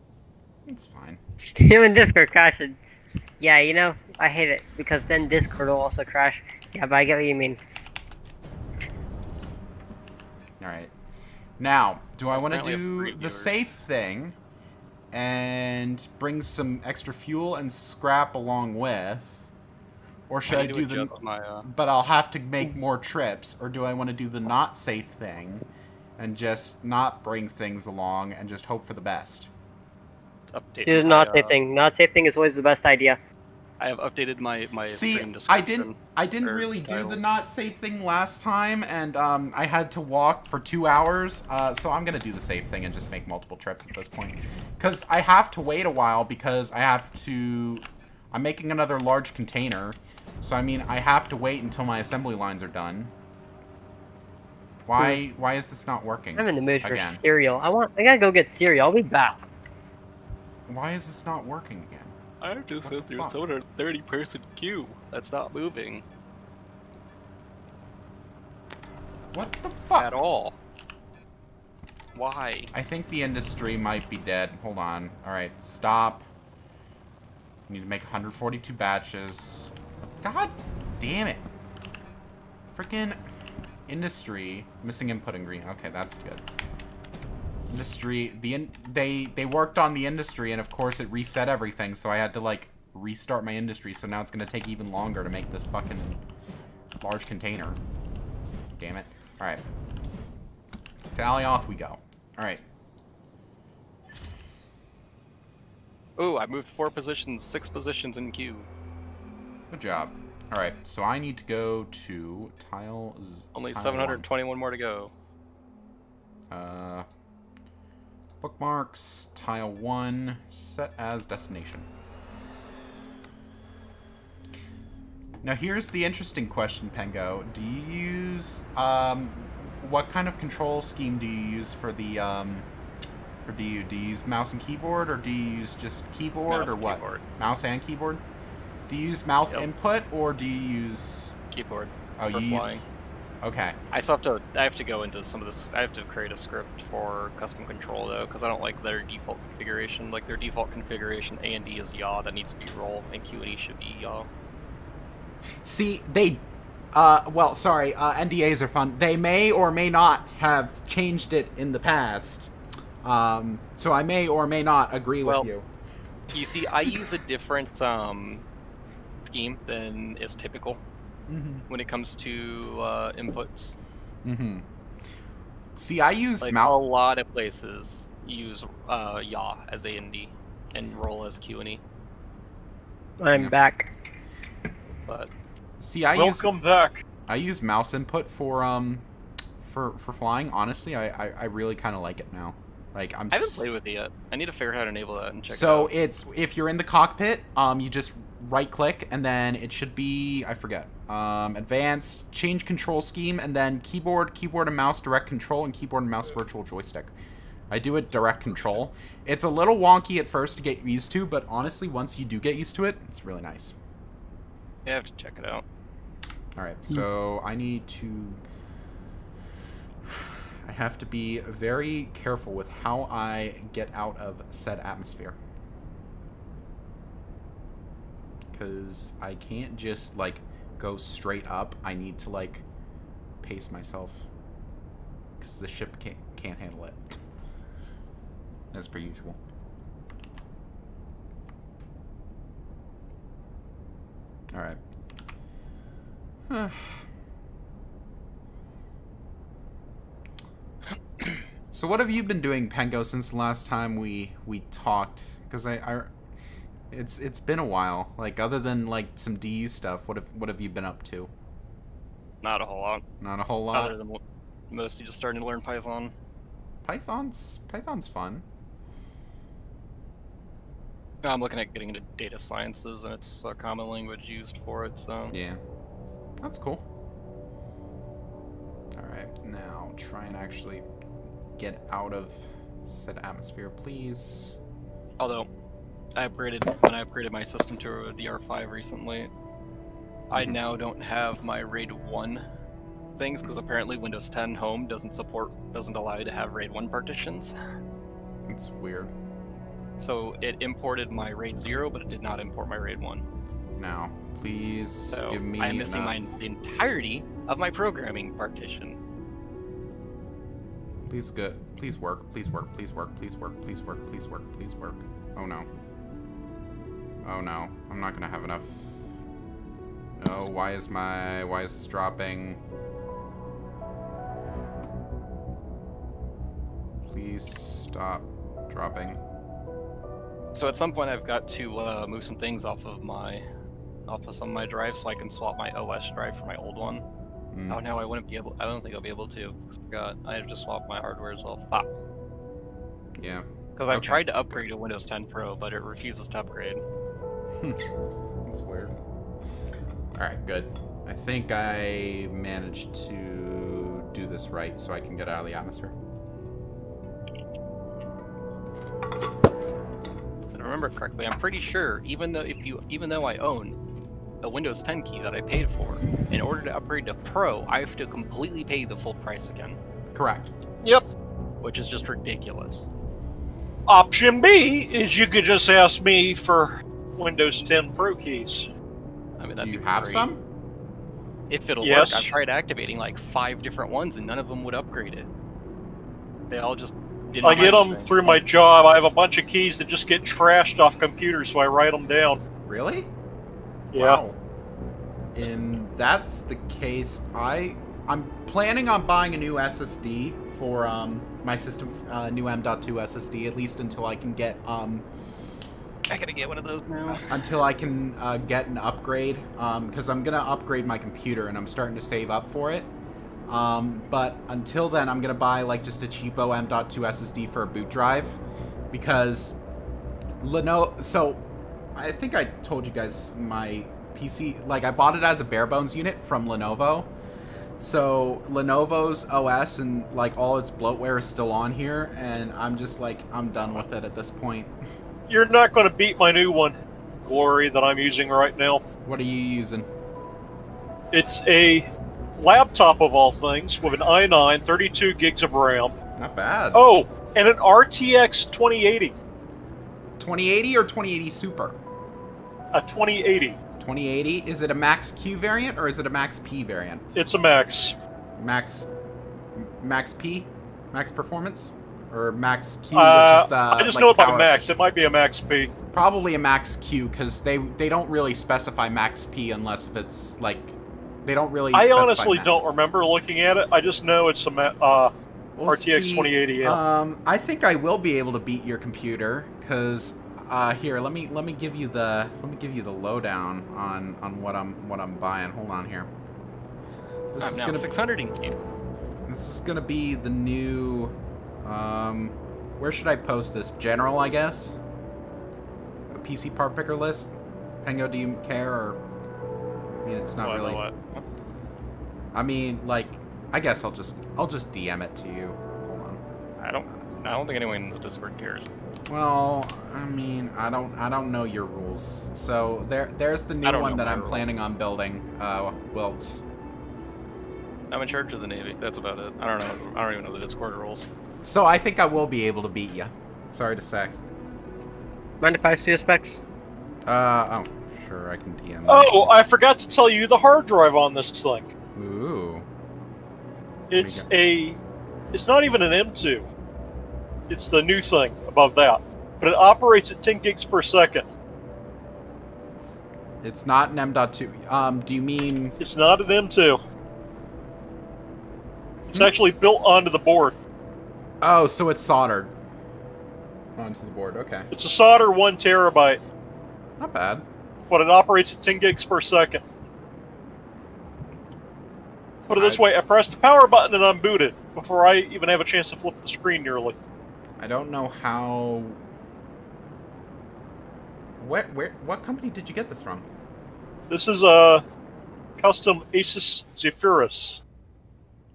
It's fine. You and Discord crashing. Yeah, you know, I hate it, because then Discord will also crash. Yeah, but I get what you mean. Alright. Now, do I want to Apparently I have do three the viewers. safe thing and bring some extra fuel and scrap along with? Or should I need to do the... adjust my, But I'll have to make more trips. Or do I want to do the not safe thing and just not bring things along and just hope for the best? update Do the my, not safe thing. Not safe thing is always the best idea. I have updated my See, stream I description. didn't or really do title. the not safe thing last time, and I had to walk for 2 hours. So I'm gonna do the safe thing and just make multiple trips at this point, because I have to wait a while because I have to. I'm making another large container, so I mean I have to wait until my assembly lines are done. Why is this not working? I'm in the mood for again? cereal. I gotta go get cereal. I'll be back. Why is this not working again? I have to What sit the through fuck? 730-person queue. That's not moving What the fuck? at all. Why? I think the industry might be dead. Hold on. Alright, stop. Need to make 142 batches. God damn it. Freaking industry. Missing input in green. Okay, that's good. Industry. They worked on the industry, and of course it reset everything, so I had to, like, restart my industry, so now it's gonna take even longer to make this fucking large container. Damn it. Alright. To Alioth we go. Alright. Oh, I moved 4 positions, 6 positions in queue. Good job. Alright, so I need to go to tile... Only tile 721 more to go. 1. Bookmarks, tile 1, set as destination. Now here's the interesting question, Pengo. Do you use... what kind of control scheme do you use for the... or do you use mouse and keyboard, or do you use just keyboard, Mouse, or what? keyboard. Mouse and keyboard? Do you use mouse Yep. input, or do you use... Keyboard. Oh, for you use... flying. Okay. I have to go into some of this. I have to create a script for custom control though, because I don't like their default configuration. Like their default configuration, A and D is yaw. That needs to be roll, and Q and E should be yaw. See, they... NDAs are fun. They may or may not have changed it in the past. So I may or may not agree with you. You see, I use a different scheme than is typical when it comes to inputs. Mm-hmm. See, I use Like a mouse... lot of places use yaw as A and D and roll as Q and E. I'm Yeah. back. But See, I Welcome back. use mouse input for flying. Honestly, I really kind of like it now. Like I haven't played with it yet. I need to figure out how to enable that and check it So out. it's if you're in the cockpit, you just right click and then it should be, I forget, advanced, change control scheme, and then keyboard and mouse direct control, and keyboard and mouse virtual joystick. I do it direct control. It's a little wonky at first to get used to, but honestly, once you do get used to it, it's really nice. Yeah, I have to check it out. Alright, so I have to be very careful with how I get out of said atmosphere. Because I can't just, like, go straight up. I need to, like, pace myself. Because the ship can't handle it. As per usual. Alright. So what have you been doing, Pengo, since the last time we talked? Because it's been a while. Like, other than like some DU stuff, what have you been up to? Not a whole lot. Not a whole lot. Other than mostly just starting to learn Python. Python's fun. I'm looking at getting into data sciences, and it's a common language used for it. So Yeah, that's cool. All right, now try and actually get out of said atmosphere, please. although when I upgraded my system to the R5 recently, I now don't have my RAID 1 things because apparently Windows 10 Home doesn't allow you to have RAID 1 partitions. It's weird. So it imported my RAID 0, but it did not import my RAID 1. Now, please So give me I'm missing enough. the entirety of my programming partition. Please good. Please work. Please work. Please work. Please work. Please work. Please work. Please work. Oh no. Oh no. I'm not gonna have enough. No. Why is this dropping? Please stop dropping. So at some point I've got to move some things off of my off of some of my drives so I can swap my OS drive for my old one. Mm. Oh no, I wouldn't be able. I don't think I'll be able to. 'Cause I forgot. I have to swap my hardware as well. Fuck. Yeah. Because I've Okay. tried to upgrade to Windows 10 Pro, but it refuses to upgrade. That's weird. Alright, good. I think I managed to do this right so I can get out of the atmosphere. If I remember correctly, I'm pretty sure even though I own a Windows 10 key that I paid for, in order to upgrade to Pro, I have to completely pay the full price again, Correct. Yep. which is just ridiculous. Option B is you could just ask me for Windows 10 Pro keys. I mean, Do that'd you be have great. some? If it'll Yes. work, I've tried activating like 5 different ones and none of them would upgrade it. They all just didn't. I get match. them through my job. I have a bunch of keys that just get trashed off computers, so I write them down. Really? Yeah. Wow. And that's the case. I'm planning on buying a new SSD for my system, new M.2 SSD, at least until I can get I gotta get one of those now. get an upgrade, because I'm gonna upgrade my computer and I'm starting to save up for it. But until then, I'm gonna buy like just a cheapo M.2 SSD for a boot drive, because Lenovo. So I think I told you guys my PC, like I bought it as a bare bones unit from Lenovo. So Lenovo's OS and like all its bloatware is still on here, and I'm just like, I'm done with it at this point. You're not going to beat my new one, Glory, that I'm using right now. What are you using? It's a laptop of all things with an i9, 32 gigs of RAM. Not bad. Oh, and an RTX 2080. 2080 or 2080 Super? A 2080. 2080. Is it a Max Q variant or is it a Max P variant? It's a Max. Max P? Max Performance? Or Max Q, which is the I just like, know about power Max. It might be a Max P. Probably a Max Q, because they don't really specify Max P unless if it's like they don't really. I specify honestly Max. don't remember looking at it. I just know it's a We'll RTX see. 2080. Yeah. I think I will be able to beat your computer, because here, let me give you the lowdown on what I'm buying. Hold on here. I'm now 600 in queue. This is gonna be the new. Where should I post this? General, I guess. A PC part picker list. Pengo, do you care, or? I mean, it's not really. What? I mean, like, I guess I'll just DM it to you. Hold on. I don't think anyone in the Discord cares. Well, I mean, I don't know your rules. So there's the new I don't one know that my I'm rules. planning on building. Wilts. I'm in charge of the Navy. That's about it. I don't know. I don't even know the Discord rules. So I think I will be able to beat you. Sorry to say. Mind if I see the specs? Oh, sure, I can DM. Oh, I forgot to tell you the hard drive on this thing. Ooh. It's not even an M2. It's the new thing above that. But it operates at 10 gigs per second. It's not an M.2. Do you mean? It's not an M2. It's actually built onto the board. Oh, so it's soldered onto the board. Okay, It's a solder 1 terabyte, not bad. but it operates at 10 gigs per second. Put it this way, I press the power button and I'm booted before I even have a chance to flip the screen nearly. I don't know how. What company did you get this from? This is a custom Asus Zephyrus.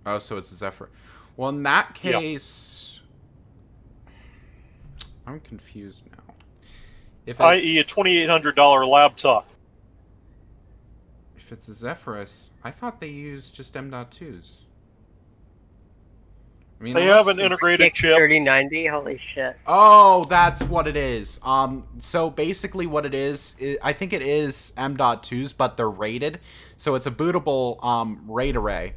Oh, so it's a Zephyr. Well, in that Yeah. case, I'm confused now. If it's, I.e. a $2,800 laptop. if it's a Zephyrus, I thought they used just M.2s. I mean, They unless have an it's- integrated chip. 3090, holy shit. Oh, that's what it is. So basically what it is, I think it is M.2s, but they're rated. So it's a bootable RAID array.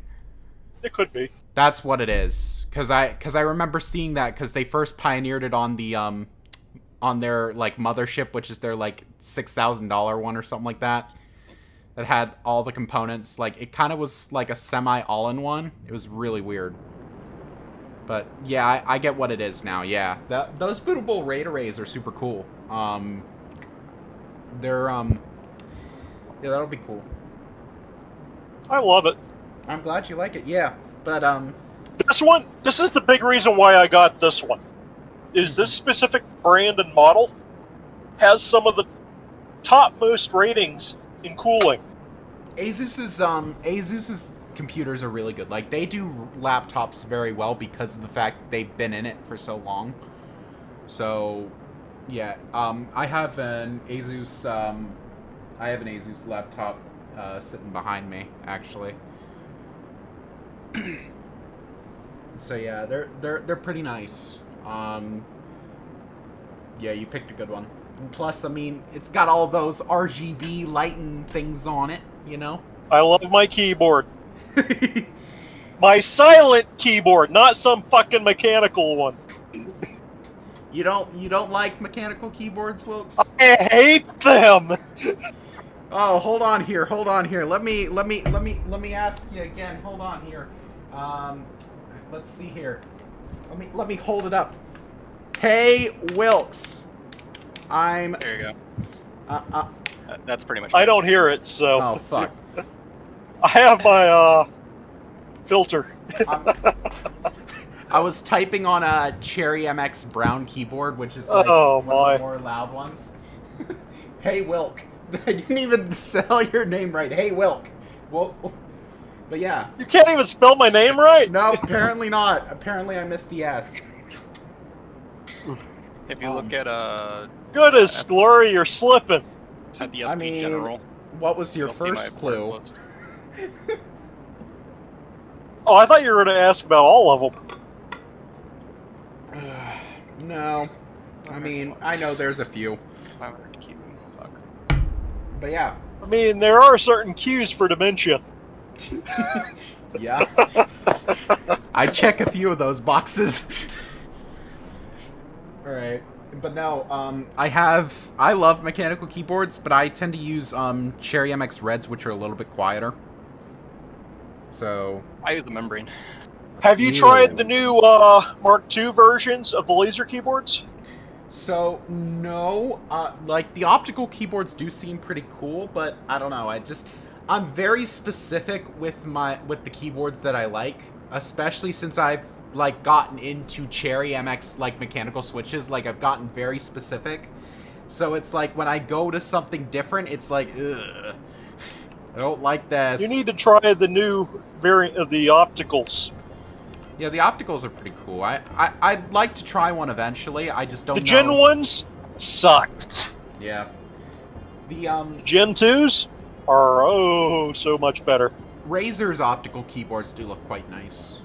It could be. That's what it is. Cause I remember seeing that because they first pioneered it on the on their like mothership, which is their like $6,000 one or something like that. That had all the components. Like it kind of was like a semi all-in-one. It was really weird. But yeah, I get what it is now. Yeah, those bootable RAID arrays are super cool. They're Yeah, that'll be cool. I love it. I'm glad you like it. Yeah, but This is the big reason why I got this one. Is this specific brand and model has some of the topmost ratings in cooling. Asus's computers are really good. Like, they do laptops very well because of the fact they've been in it for so long. So, yeah. I have an Asus laptop sitting behind me, actually. So yeah, they're pretty nice. Yeah, you picked a good one. And plus, I mean, it's got all those RGB lighting things on it, you know? I love my keyboard. My silent keyboard, not some fucking mechanical one. You don't like mechanical keyboards, Wilkes? I hate them. Oh, hold on here. Let me ask you again. Hold on here. Let's see here. Let me hold it up. Hey, Wilkes. There you go. That's pretty much. I don't hear it, so. Oh, fuck. I have my filter. I was typing on a Cherry MX Brown keyboard, which is like one of the more loud ones. Hey, Wilk. I didn't even spell your name right. Hey, Wilk. Well, but yeah. You can't even spell my name right? No, apparently not. Apparently I missed the S. If you look at Goodness glory, you're slipping. at the SP I mean, General, what was your you'll see my first clue? list. Oh, I thought you were going to ask about all of them. No. I mean, I know there's a few. 500 Q. Fuck. But yeah. I mean, there are certain cues for dementia. Yeah. I check a few of those boxes. Alright. But no, I love mechanical keyboards, but I tend to use Cherry MX Reds, which are a little bit quieter. So I use the membrane. Have you tried the new Mark II versions of the laser keyboards? So no, like the optical keyboards do seem pretty cool, but I don't know. I'm very specific with the keyboards that I like, especially since I've like gotten into Cherry MX like mechanical switches. Like I've gotten very specific. So it's like when I go to something different, it's like, ugh, I don't like this. You need to try the new variant of the opticals. Yeah, the opticals are pretty cool. I'd like to try one eventually. I just don't know. The Gen 1s sucked. Yeah. The Gen 2s are so much better. Razer's optical keyboards do look quite nice.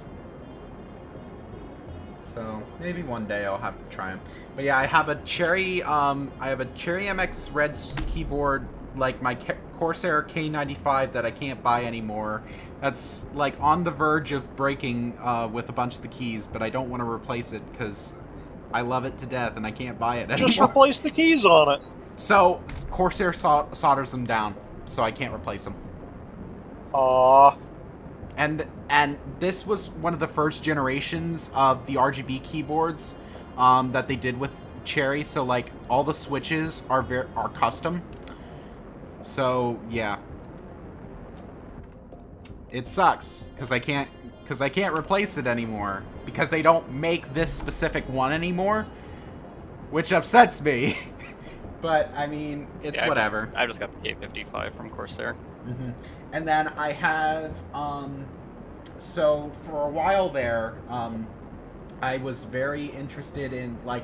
So maybe one day I'll have to try them. But yeah, I have a Cherry MX Reds keyboard, like my Corsair K95 that I can't buy anymore. That's like on the verge of breaking with a bunch of the keys, but I don't want to replace it because I love it to death and I can't buy it anymore. Just replace the keys on it. So Corsair solders them down, so I can't replace them. Aww. And this was one of the first generations of the RGB keyboards that they did with Cherry. So like all the switches are custom. So yeah, it sucks because I can't replace it anymore because they don't make this specific one anymore, which upsets me. But I mean, it's whatever. I just got the K55 from Corsair. Mm-hmm. And then I have, so for a while there, I was very interested in, like,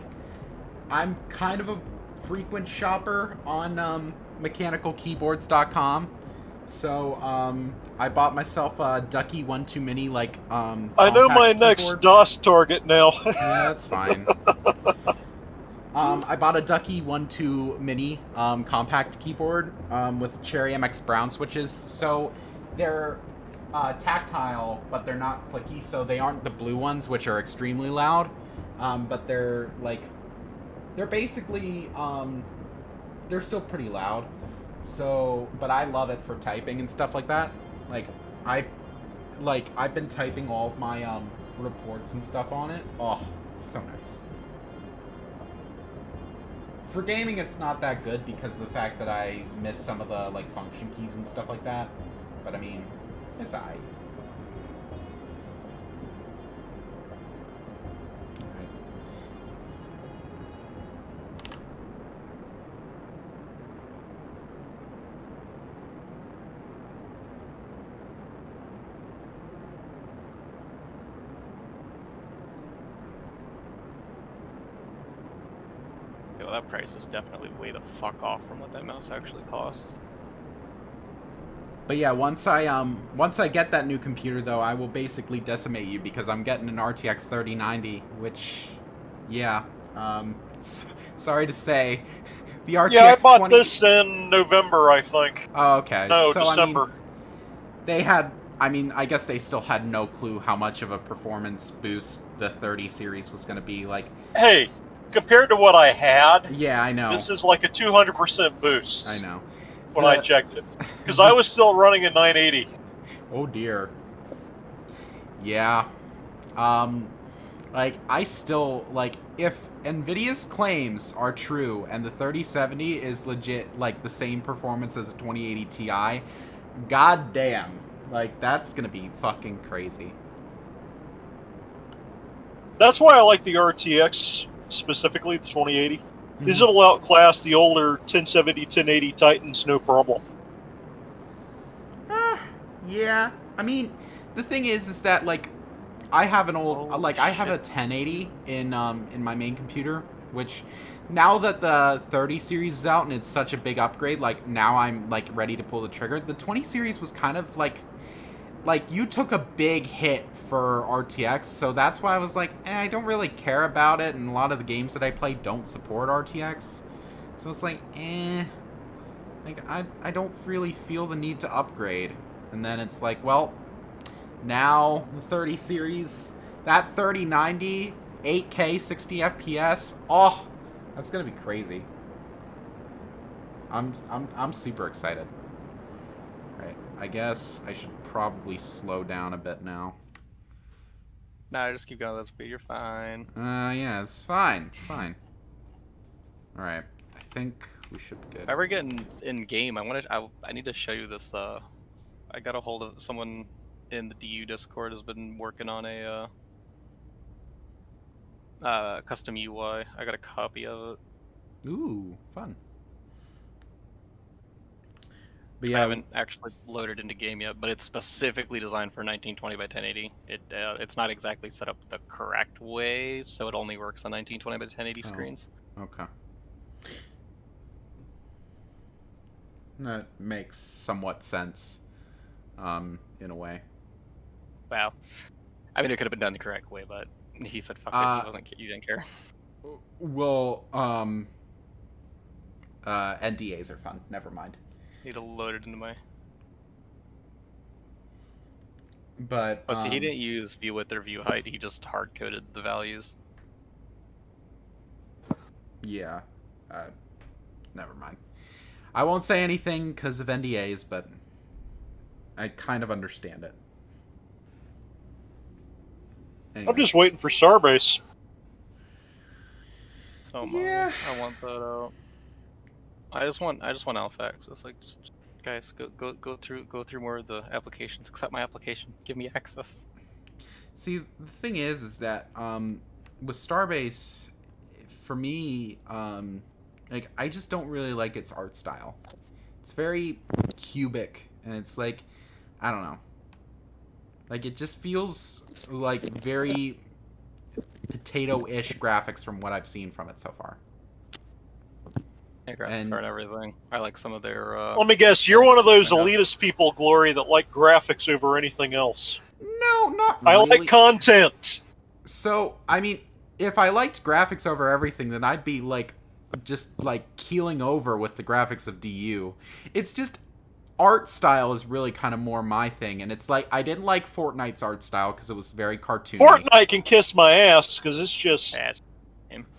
I'm kind of a frequent shopper on mechanicalkeyboards.com. So, I bought myself a Ducky 1-2 Mini, like, I know my next keyboard. DOS target now. Yeah, that's fine. I bought a Ducky 1-2 Mini compact keyboard with Cherry MX Brown switches. So they're tactile, but they're not clicky. So they aren't the blue ones, which are extremely loud. But they're like, they're basically, they're still pretty loud. So, but I love it for typing and stuff like that. Like I've been typing all of my reports and stuff on it. Oh, so nice. For gaming, it's not that good because of the fact that I miss some of the like function keys and stuff like that. But I mean, it's alright. Well, that price is definitely way the fuck off from what that mouse actually costs. But yeah, once I get that new computer though, I will basically decimate you because I'm getting an RTX 3090, which, yeah, sorry to say, the RTX. Yeah, I bought this in November, I think. Oh, okay. No, so, December. I mean, they had. I mean, I guess they still had no clue how much of a performance boost the 30 series was going to be. Like, hey, compared to what I had, yeah, I know. this is like a 200% boost. I know. When I checked it, because I was still running a 980. Oh dear. Yeah. Like, I still, like, if NVIDIA's claims are true and the 3070 is legit, like, the same performance as a 2080 Ti, goddamn. Like, that's gonna be fucking crazy. That's why I like the RTX, specifically the 2080. These will outclass the older 1070, 1080 Titans, no problem. Yeah. I mean, the thing is that, like, I have an old, I have a 1080 in my main computer, which now that the 30 series is out and it's such a big upgrade, like, now I'm, like, ready to pull the trigger. The 20 series was kind of, like, you took a big hit for RTX, so that's why I was like, I don't really care about it, and a lot of the games that I play don't support RTX. So it's like, like, I don't really feel the need to upgrade. And then it's like, well, now the 30 series, that 3090, 8K, 60 FPS, oh, that's gonna be crazy. I'm super excited. Right, I guess I should probably slow down a bit now. Nah, just keep going. That's speed. You're fine. Yeah, it's fine. It's fine. All right, I think we should be good. If I ever get in game, I need to show you this. I got a hold of someone in the DU Discord has been working on a custom UI. I got a copy of it. Ooh, fun. But I yeah, haven't actually loaded into game yet, but it's specifically designed for 1920 by 1080. It's not exactly set up the correct way, so it only works on 1920 by 1080 screens. Okay. That makes somewhat sense, in a way. Wow. I mean, it could have been done the correct way, but he said fuck it. You didn't care. Well, NDAs are fun. Never mind. Need to load it into my. But see, he didn't use view width or view height. He just hard coded the values. Yeah. Never mind. I won't say anything because of NDAs, but I kind of understand it. Anyway. I'm just waiting for Starbase. So Yeah. I want that out. I just want alpha access. Like, just guys, go through more of the applications. Accept my application. Give me access. See, the thing is that with Starbase, for me, like, I just don't really like its art style. It's very cubic, and it's like, I don't know. Like, it just feels like very potato-ish graphics from what I've seen from it so far. Yeah, graphics aren't everything. I like some of their. Let me guess, you're one of those elitist people, Glory, that like graphics over anything else. No, not really. I like content. So, I mean, if I liked graphics over everything, then I'd be, like, just, like, keeling over with the graphics of DU. It's just, art style is really kind of more my thing, and it's like, I didn't like Fortnite's art style because it was very cartoony. Fortnite can kiss my ass, because it's just...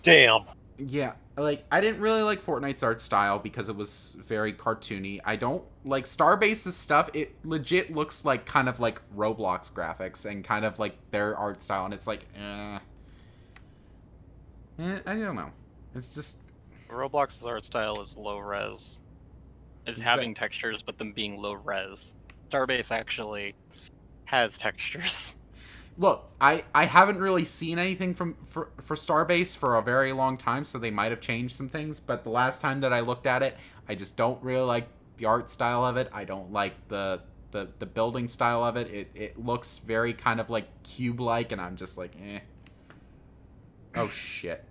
Damn. Yeah, like, I didn't really like Fortnite's art style because it was very cartoony. I don't like Starbase's stuff. It legit looks like kind of like Roblox graphics and kind of like their art style, and it's like, I don't know. It's just, Roblox's art style is low res. Is having textures, but them being low res. Starbase actually has textures. Look, I haven't really seen anything for Starbase for a very long time, so they might have changed some things. But the last time that I looked at it, I just don't really like the art style of it. I don't like the building style of it. It looks very kind of like cube-like, and I'm just like, eh. Oh shit.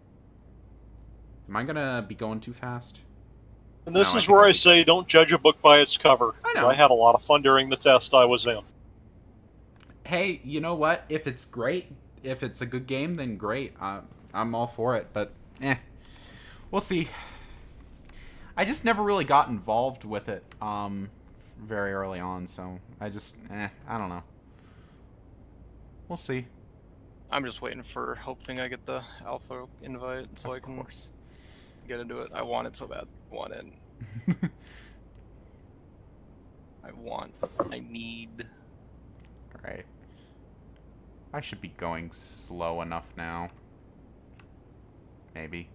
Am I gonna be going too fast? And this No, is think where I'll I be say don't judge a book by its cover. I know. I had a lot of fun during the test I was in. Hey, you know what? If it's great, if it's a good game, then great. I'm all for it, but we'll see. I just never really got involved with it very early on, so I just I don't know. We'll see. I'm just hoping I get the alpha invite so I can get into it. I want it so bad. I want it. I need. Alright. I should be going slow enough now. Maybe.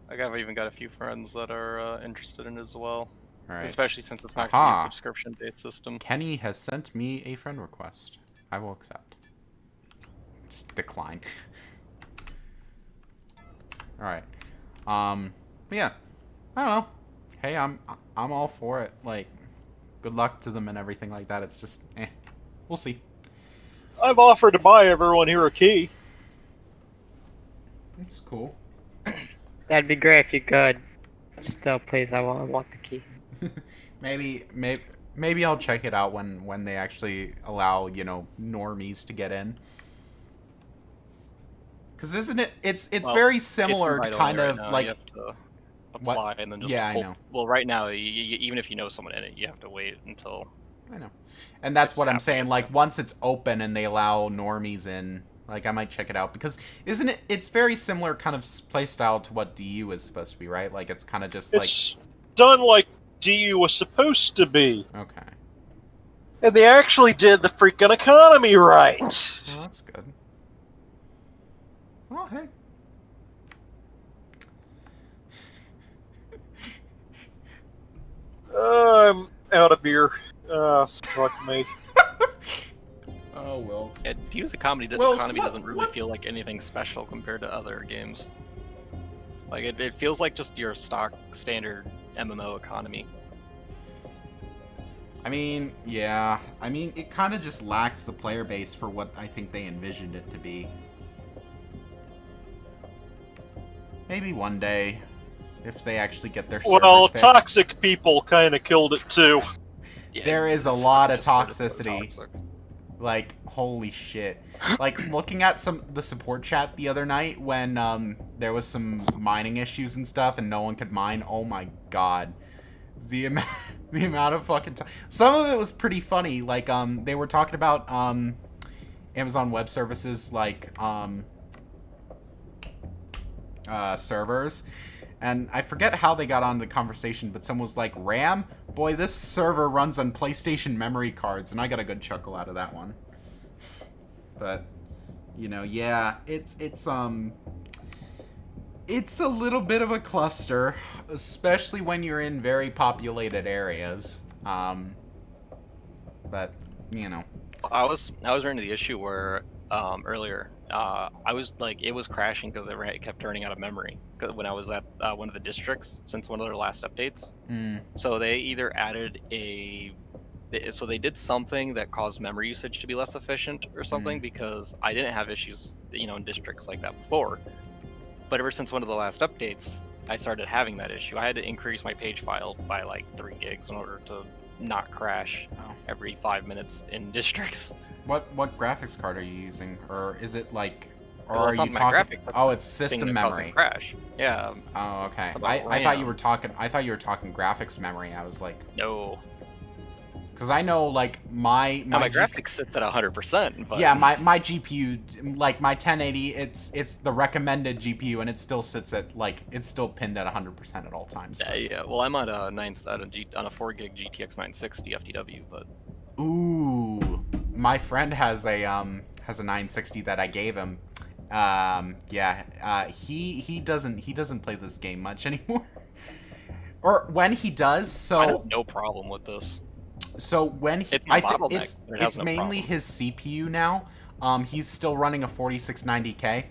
Like, I've even got a few friends that are interested in it as well. Alright. Especially since it's not going to be a Aha. subscription-based system. Kenny has sent me a friend request. I will accept. Just decline. Alright. Yeah. I don't know. Hey, I'm all for it. Like, good luck to them and everything like that. It's just, we'll see. I've offered to buy everyone here a key. It's cool. That'd be great if you could. Still, please, I want the key. Maybe I'll check it out when they actually allow, you know, normies to get in. Because isn't it? It's Well, very similar it's to invite kind only of right now. like. You have to apply and then just Yeah, I pull. know. Well, right now, even if you know someone in it, you have to wait until. I know. And that's It's what I'm happening, saying. Like, yeah. once it's open and they allow normies in, like, I might check it out. Because, isn't it? It's very similar kind of play style to what DU is supposed to be, right? Like, it's kind of just It's done like DU was supposed to be. like. Okay. And they actually did the freaking economy right. Well, that's good. Well, hey. I'm out of beer. Fuck me. Oh, well. Yeah, Du's economy Well, economy it's doesn't really feel like anything special compared to other games. Like it feels like just your stock standard MMO economy. I mean, yeah. I mean, it kind of just lacks the player base for what I think they envisioned it to be. Maybe one day, if they actually get their servers Well, fixed. toxic people kind of killed it too. Yeah, There is a it's lot of it's pretty toxicity. toxic. Like, holy shit. Like, looking at the support chat the other night when there was some mining issues and stuff and no one could mine, oh my god. The amount of fucking time. Some of it was pretty funny. Like, they were talking about Amazon Web Services, like, servers. And I forget how they got on the conversation, but someone was like, RAM? Boy, this server runs on PlayStation memory cards, and I got a good chuckle out of that one. But, you know, yeah, it's a little bit of a cluster, especially when you're in very populated areas. But, you know. I was running into the issue where earlier I was like it was crashing because it kept turning out of memory when I was at one of the districts since one of their last updates. So they either added so they did something that caused memory usage to be less efficient or something because I didn't have issues, you know, in districts like that before. But ever since one of the last updates, I started having that issue. I had to increase my page file by like 3 gigs in order to not crash every 5 minutes in districts. What graphics card are you using? Or is it like... Or Well, are it's you not my talking... graphics, that's Oh, the it's thing system that caused the memory. crash. Yeah. Oh, okay. About I thought you RAM. were talking... I thought you were talking graphics memory. I was like... No. Because I know, like, my graphics sits at 100%. But Yeah, my GPU, like my 1080, it's the recommended GPU, and it still sits at like it's still pinned at 100% at all times. Yeah. Well, I'm on a 4 gig GTX 960 FTW, but Ooh, my friend has a 960 that I gave him, He doesn't play this game much anymore. Or when he does, I have no problem with this. so when he, It's my bottleneck. It has it's no mainly problem. his CPU now. He's still running a 4690K.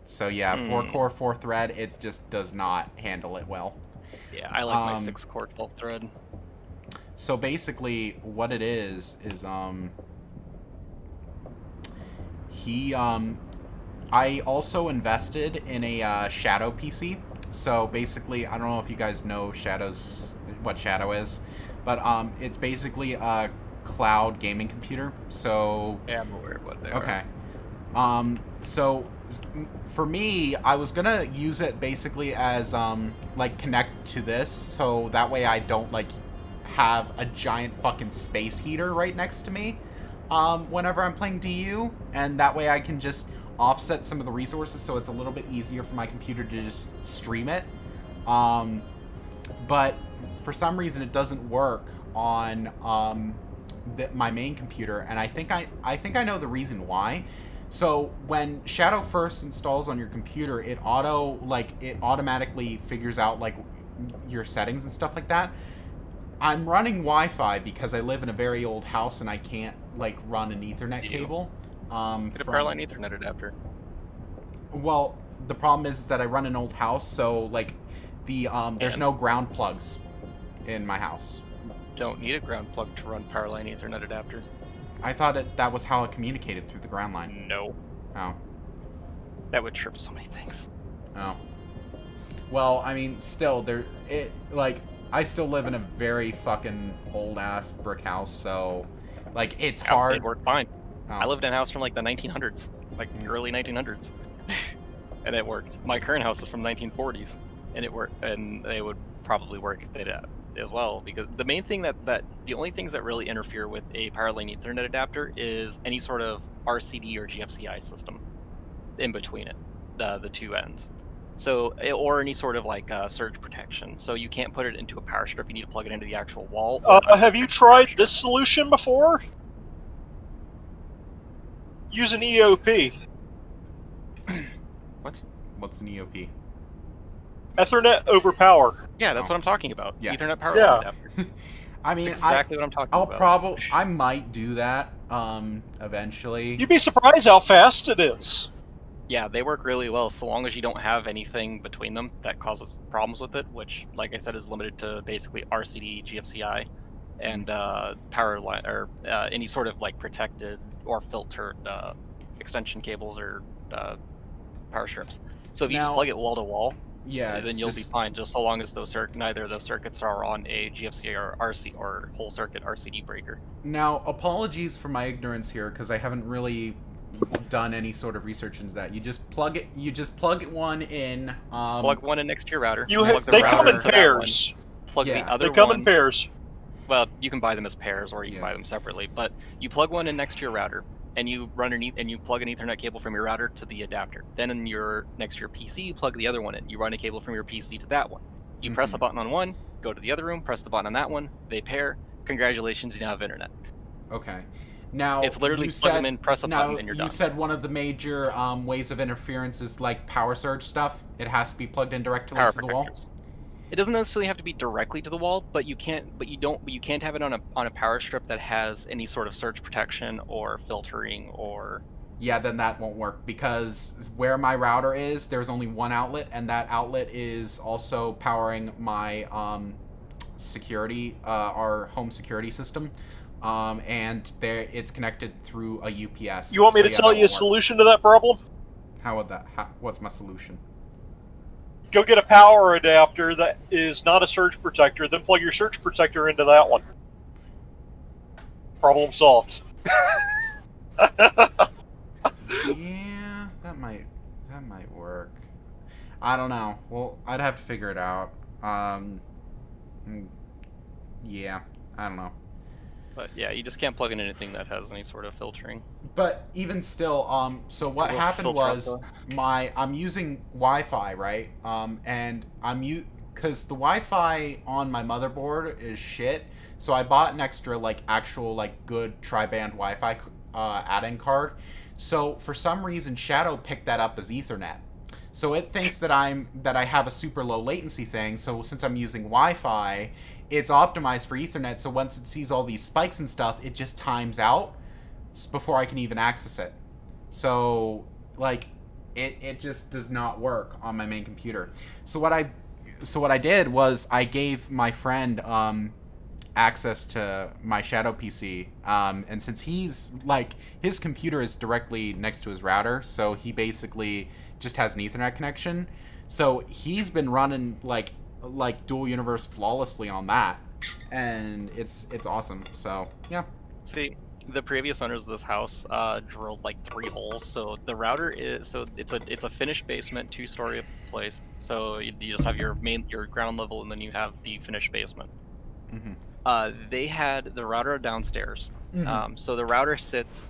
So yeah, 4-core, 4-thread. It just does not handle it well. Yeah, I like my 6-core 12-thread. So basically, what it is he I also invested in a Shadow PC. So basically, I don't know if you guys know what Shadow is, but it's basically a cloud gaming computer. So Yeah, I'm aware of what they okay. are. So for me, I was gonna use it basically as like connect to this, so that way I don't like have a giant fucking space heater right next to me whenever I'm playing DU, and that way I can just offset some of the resources so it's a little bit easier for my computer to just stream it. But for some reason it doesn't work on my main computer, and I think I know the reason why. So when Shadow first installs on your computer, it automatically figures out like your settings and stuff like that. I'm running Wi-Fi because I live in a very old house and I can't like run an Ethernet cable. Get a Powerline Ethernet adapter. Well, the problem is that I run an old house, so like there's no ground plugs in my house. Don't need a ground plug to run Powerline Ethernet adapter. I thought that was how it communicated through the ground line. No. Oh. That would trip so many things. Oh. Well, I mean, still, I still live in a very fucking old-ass brick house, so, like, it's hard. It worked fine. Oh. I lived in a house from, like, the 1900s. Like, early 1900s. And it worked. My current house is from 1940s. And it worked. And they would probably work if they'd as well, because the main thing the only things that really interfere with a Powerline Ethernet adapter is any sort of RCD or GFCI system in between it, the two ends. So, or any sort of like surge protection. So you can't put it into a power strip. You need to plug it into the actual wall. Have you tried this solution before? Use an EOP. What? What's an EOP? Ethernet over power. Yeah, that's Oh. what I'm talking about. Yeah. Ethernet power Yeah. adapter. I mean, That's exactly what I'm talking about. I might do that eventually. You'd be surprised how fast it is. Yeah, they work really well so long as you don't have anything between them that causes problems with it, which, like I said, is limited to basically RCD, GFCI, and power line, or any sort of like protected or filtered extension cables or power strips. So if you just Now- plug it wall to wall, Yeah, then you'll be fine, just so long as neither of those circuits are on a GFCI or RC or whole circuit RCD breaker. Now, apologies for my ignorance here, because I haven't really done any sort of research into that. You just plug one in. Plug one in next to your router. You plug the they router come in to that pairs. one, plug Yeah. the other They come one. in pairs. Well, you can buy them as pairs, or you can Yeah. buy them separately. But you plug one in next to your router, and you run and you plug an Ethernet cable from your router to the adapter. Then next to your PC, you plug the other one in. You run a cable from your PC to that one. You press a button on one, go to the other room, press the button on that one. They pair. Congratulations, you now have internet. Okay. Now It's literally you plug said, them in, press a now, button, and you're you done. said one of the major ways of interference is like power surge stuff. It has to be plugged in directly Power to the wall. protectors. It doesn't necessarily have to be directly to the wall, but you can't have it on a power strip that has any sort of surge protection or filtering or. Yeah, then that won't work, because where my router is, there's only one outlet, and that outlet is also powering my security, our home security system, and it's connected through a UPS. You want me So to yeah, tell that you a won't work. solution to that problem? How would that? What's my solution? Go get a power adapter that is not a surge protector, then plug your surge protector into that one. Problem solved. Yeah, that might work. I don't know. Well, I'd have to figure it out. Yeah, I don't know. But yeah, you just can't plug in anything that has any sort of filtering. But even still, so what It'll happened filter out was I'm using Wi-Fi, right? And because the Wi-Fi on my motherboard is shit, so I bought an extra like actual like good tri-band Wi-Fi add-in card. So for some reason, Shadow picked that up as Ethernet. So it thinks that I have a super low latency thing. So since I'm using Wi-Fi, it's optimized for Ethernet. So once it sees all these spikes and stuff, it just times out before I can even access it. So like it just does not work on my main computer. So what I did was I gave my friend access to my Shadow PC, and since he's like, his computer is directly next to his router, so he basically just has an Ethernet connection. So he's been running like Dual Universe flawlessly on that, and it's awesome. So yeah. See, the previous owners of this house drilled like 3 holes. So the router is it's a finished basement, 2-story place. So you just have your ground level, and then you have the finished basement. Mm-hmm. They had the router downstairs. Mm-hmm. So the router sits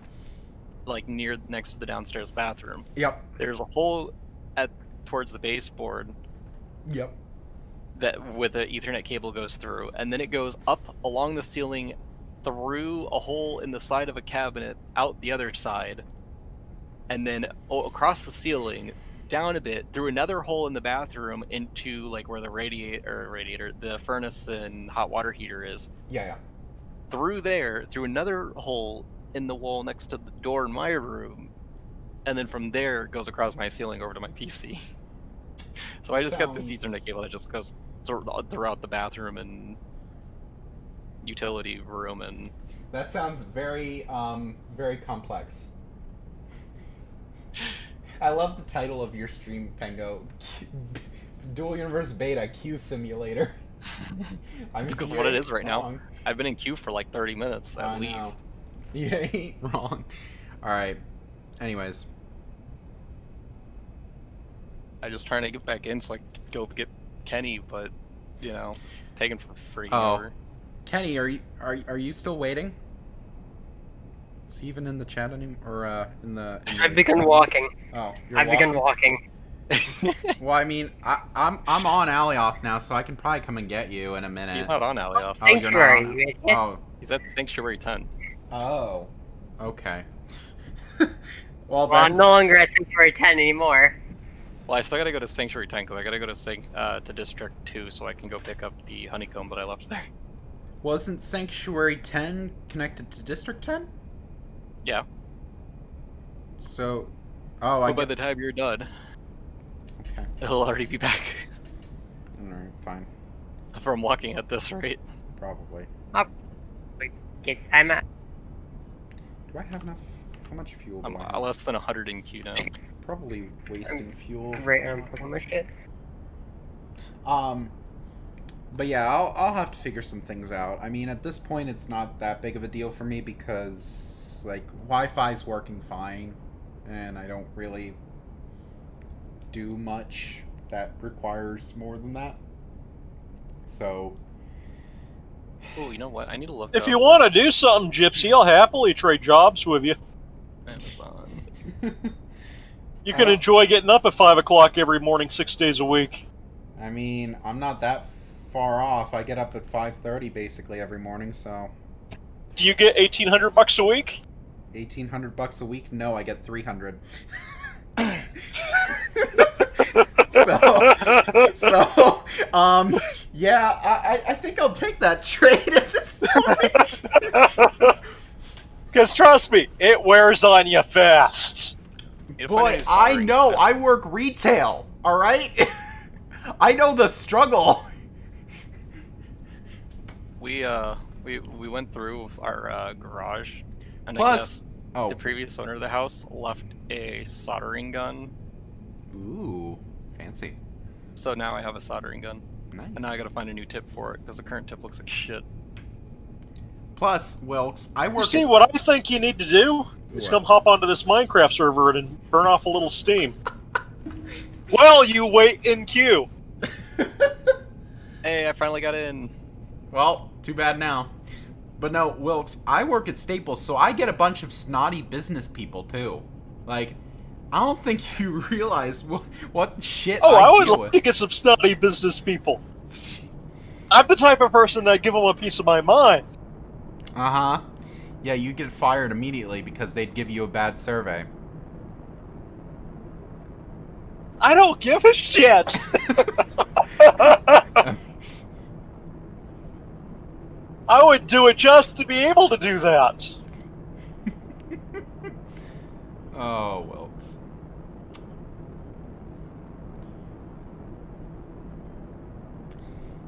like next to the downstairs bathroom. Yep. There's a hole towards the baseboard Yep. that with the Ethernet cable goes through, and then it goes up along the ceiling, through a hole in the side of a cabinet, out the other side, and then across the ceiling, down a bit, through another hole in the bathroom into like where the radiator, the furnace and hot water heater is. Yeah. Through there, through another hole in the wall next to the door in my room, and then from there it goes across my ceiling over to my PC. So I just got this Ethernet cable that just goes throughout the bathroom and utility room, and That sounds very very complex. I love the title of your stream, Pengo. Dual Universe Beta Q Simulator. it's because what it is right now. I've been in queue for like 30 minutes at least. Know. You ain't wrong. Alright. Anyways. I'm just trying to get back in so I can go get Kenny, but you know, taken for free. Oh. Kenny, are you still waiting? Is he even in the chat anymore? Or in the I've begun walking. Oh, I've begun walking. Well, I mean, I'm on Alioth now, so I can probably come and get you in a minute. He's not on Alioth. Oh, you're not Sanctuary, on- you idiot. Oh, He's at Sanctuary 10. oh, okay. Well, I'm no longer at Sanctuary 10 anymore. Well, I still gotta go to Sanctuary 10 because I gotta go to District 2 so I can go pick up the honeycomb that I left there. Wasn't Sanctuary 10 connected to District 10? Yeah. So, oh, I But by get... the time you're done, Okay, it'll already be back. alright, fine. From walking at this rate. Probably. I'm at. Do I have enough? How much fuel do I'm I have? less than 100 in queue now. Probably wasting fuel. Right on my shit. But yeah, I'll have to figure some things out. I mean, at this point, it's not that big of a deal for me because, like, Wi-Fi's working fine, and I don't really do much that requires more than that. So... Oh, you know what? I need to look If up you want to do something, Gypsy, I'll happily trade jobs with you. Amazon. You can enjoy getting up at 5 o'clock every morning, 6 days a week. I mean, I'm not that far off. I get up at 5:30 basically every morning, so... Do you get $1,800 a week? $1,800 a week? No, I get 300. Yeah, I think I'll take that trade at this point. Because trust me, it wears on you fast. Boy, I know. I work retail, alright? I know the struggle. We went through our garage, and Plus- I guess Oh. the previous owner of the house left a soldering gun. Ooh, fancy. So now I have a soldering gun, Nice. and now I gotta find a new tip for it because the current tip looks like shit. Plus, Wilkes, I You work see, at... what I think you need to do is What? come hop onto this Minecraft server and burn off a little steam. Well, you wait in queue. Hey, I finally got in. Well, too bad now. But no, Wilkes, I work at Staples, so I get a bunch of snotty business people, too. Like, I don't think you realize what shit Oh, I would deal like to get some snotty business people. I'm the type of person that give them a piece of my mind. Uh-huh. Yeah, you get fired immediately because they'd give you a bad survey. I don't give a shit. I would do it just to be able to do that. Oh, Wilkes.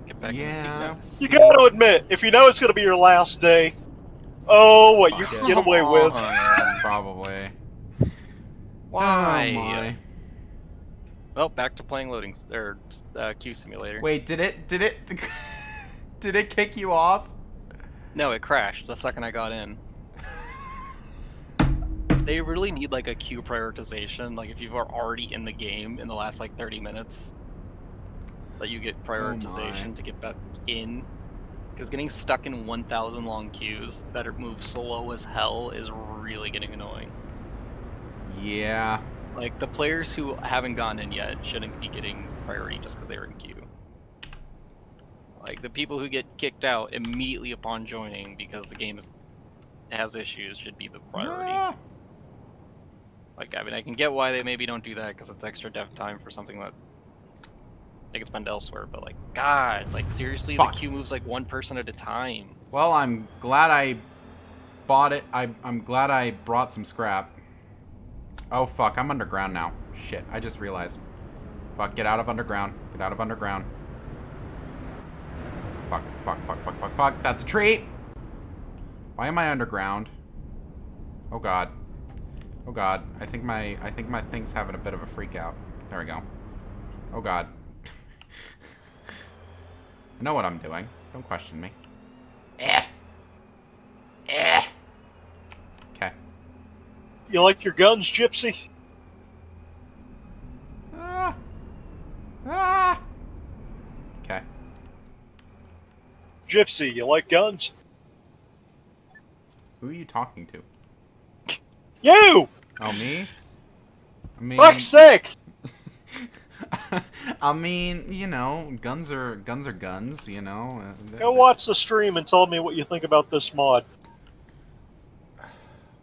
Get back in the seat Yeah. now. You gotta admit, if you know it's gonna be your last day, oh, what you Fuck can it. get away with. Probably. Why? Oh my. Well, back to playing loading or queue simulator. Wait, did it did it kick you off? No, it crashed the second I got in. They really need like a queue prioritization. Like if you are already in the game in the last like 30 minutes, that you get prioritization to get back in. Because getting stuck in 1,000 long queues that are move slow as hell is really getting annoying. Yeah. Like the players who haven't gotten in yet shouldn't be getting priority just because they're in queue. Like the people who get kicked out immediately upon joining because the game has issues should be the priority. Ah. Like I mean, I can get why they maybe don't do that because it's extra dev time for something that they can spend elsewhere. But like, God, like seriously, Fuck. the queue moves like one person at a time. Well, I'm glad I bought it. I'm glad I brought some scrap. Oh fuck, I'm underground now. Shit, I just realized. Fuck, get out of underground. Get out of underground. Fuck, fuck, fuck, fuck, fuck, fuck. That's a tree! Why am I underground? Oh god. Oh god. I think my thing's having a bit of a freak out. There we go. Oh god. I know what I'm doing. Don't question me. Eh. Eh. Okay. You like your guns, Gypsy? Ah. Ah. Okay. Gypsy, you like guns? Who are you talking to? You! Oh, me? I mean, Fuck's sake! I mean, you know, guns are guns, you know. Go watch the stream and tell me what you think about this mod.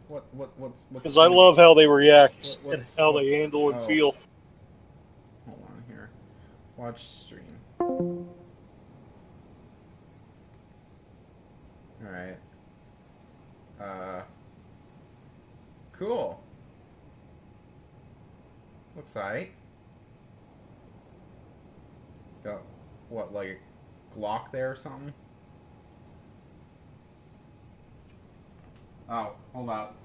What's Because I love how they react and What's- how they handle and oh. feel. Hold on here. Watch stream. Alright. Cool. Looks alright. Got, what, like a Glock there or something? Oh, hold up.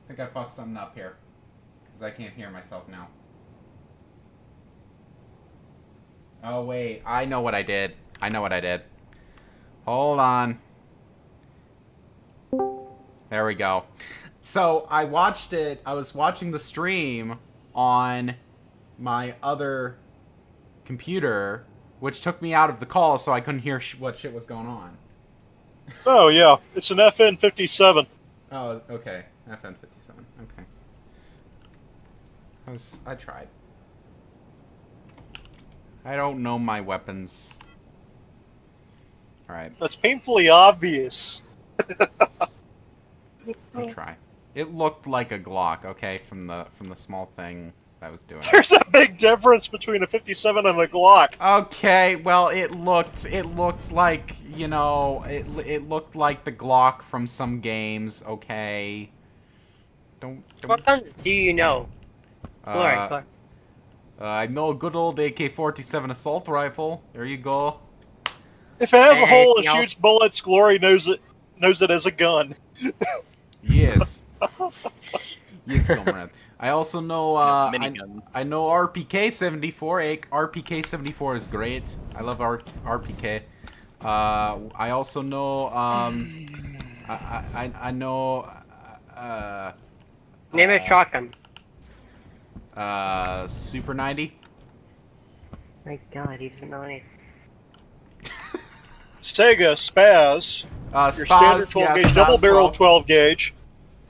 I think I fucked something up here. Because I can't hear myself now. Oh, wait. I know what I did. I know what I did. Hold on. There we go. So, I watched it. I was watching the stream on my other computer, which took me out of the call so I couldn't hear what shit was going on. Oh, yeah. It's an FN-57. Oh, okay. FN-57. Okay. I tried. I don't know my weapons. Alright, That's painfully obvious. I'll try. It looked like a Glock, okay, from the small thing that I was doing. There's a big difference between a 57 and a Glock. Okay, well, it looked like, you know, it looked like the Glock from some games, okay? Don't What guns do you know? Glory, uh, Glory. I know a good old AK-47 assault rifle. There you go. If it has a hole and Anything else? shoots bullets, Glory knows it as a gun. Yes. Yes, comrade. I also know Minigun. I know RPK-74. RPK-74 is great. I love RPK. I also know I know Name a shotgun. Super 90. My God, he's annoying. Sega Spaz, your Spaz, standard 12 yeah, gauge, Spaz double barrel 12. 12 gauge,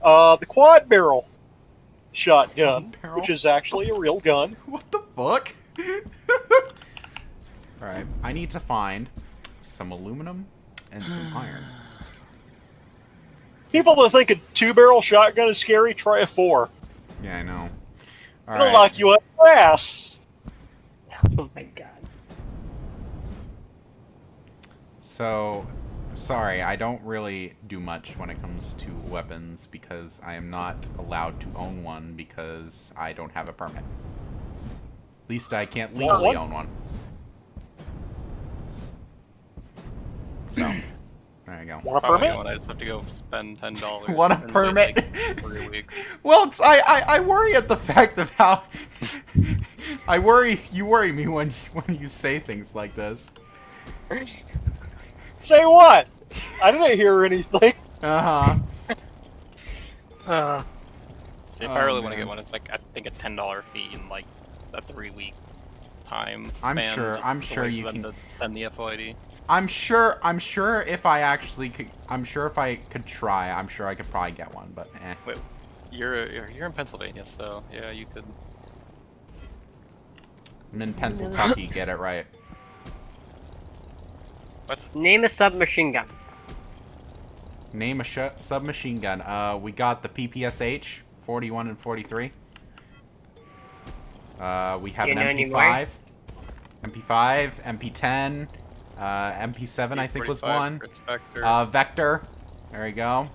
the quad barrel shotgun, Quad barrel? which is actually a real gun. What the fuck? Alright, I need to find some aluminum and some iron. People that think a 2-barrel shotgun is scary, try a 4. Yeah, I know. All It'll right. knock you out of your ass. Oh my god. So, sorry, I don't really do much when it comes to weapons because I am not allowed to own one because I don't have a permit. At least I can't legally what? own one. So, there you go. Want a Probably permit? one, I just have to go spend $10. Want a and wait, permit? like, 3 weeks. Well, I worry at the fact of how you worry me when you say things like this. Say what? I didn't hear anything. Uh-huh. See, if Oh, I really want to man. get one, it's like, I think a $10 fee in like a 3-week time I'm span. sure- just I'm to sure wait you for them can- to send the FOID. I'm sure if I actually could, I'm sure if I could try, I'm sure I could probably get one, but eh. Wait, you're in Pennsylvania, so yeah, you could. I'm in Pennsylvania, get it right. What? Name a submachine gun. Name a submachine gun. We got the PPSH, 41 and 43. We have You an know any MP5. MP5, MP10, MP7 I think was P45, one. Fritz Vector. Vector. There you go.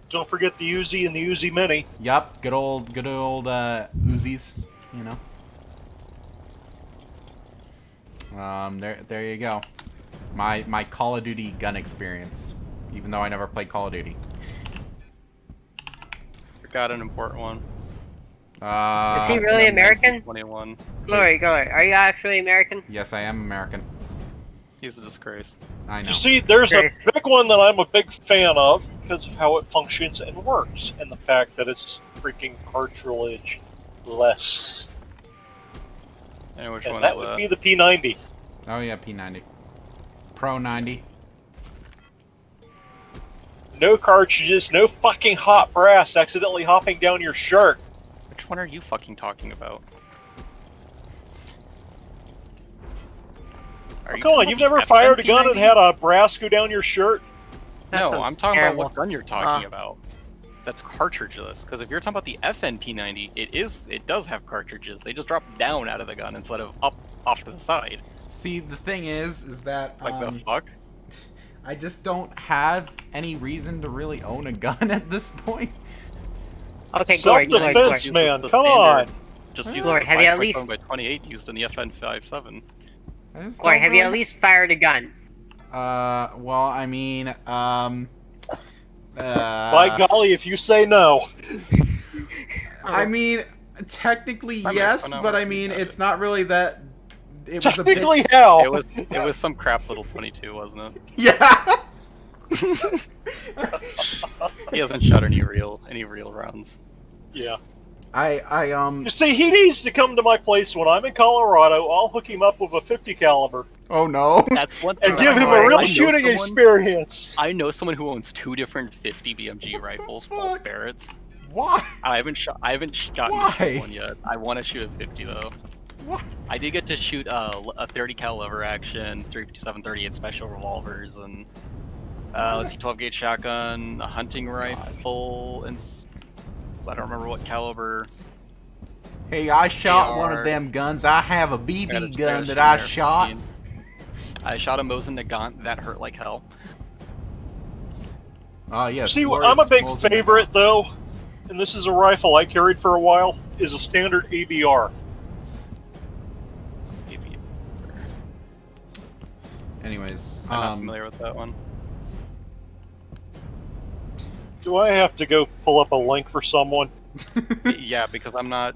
Don't forget the Uzi and the Uzi Mini. Yup, good old Uzis, you know. There you go. My Call of Duty gun experience, even though I never played Call of Duty. Forgot an important one. Is he really American? 21. Glory, are you actually American? Yes, I am American. He's a disgrace. I know. You see, there's a Great. big one that I'm a big fan of because of how it functions and works, and the fact that it's freaking cartridge less. And which And one? that would be the P90. Oh yeah, P90. Pro 90. No cartridges, no fucking hot brass accidentally hopping down your shirt. Which one are you fucking talking about? Are you Come on, talking you've about never the fired a gun and FNP90? had a brass go down your shirt? That No, sounds I'm talking terrible. about what gun you're talking about. That's cartridgeless. Because if you're talking about the FNP90, it does have cartridges. They just drop down out of the gun instead of up off to the side. See, the thing is that Like the fuck? I just don't have any reason to really own a gun at this point. Okay, Glory, Self-defense, Use man, the come standard- on. Just use Lord, the have you at 5.7 by 28 used in the FN57. I just Glory, don't have you really- at least fired a gun? Well, I mean, By golly, if you say no. I mean, technically I mean, yes, I know but what I you mean, said. it's not really that. It was a Technically, bit. how? It was some crap little 22, wasn't it? Yeah. He hasn't shot any real rounds. Yeah. I You see, he needs to come to my place when I'm in Colorado. I'll hook him up with a 50 caliber Oh no. That's one thing. and that give I him know. a real I know shooting someone- experience. I know someone who owns 2 different 50 BMG rifles, full fuck? Barretts. Why? I haven't shot to Why? shoot one yet. I want to shoot a 50 though. What? I did get to shoot a 30 cal lever action, 357, 38 special revolvers, and let's see, 12 gauge shotgun, a hunting rifle, and I don't remember what caliber. Hey, I shot AR. one of them guns. I have a I got BB a gun that Spanish I Air shot. 15. I shot a Mosin Nagant that hurt like hell. Oh yes. See, glorious I'm a big Mosin favorite Nagant. though, and this is a rifle I carried for a while, is a standard ABR. Maybe. Anyways, I'm not familiar with that one. Do I have to go pull up a link for someone? Yeah, because I'm not.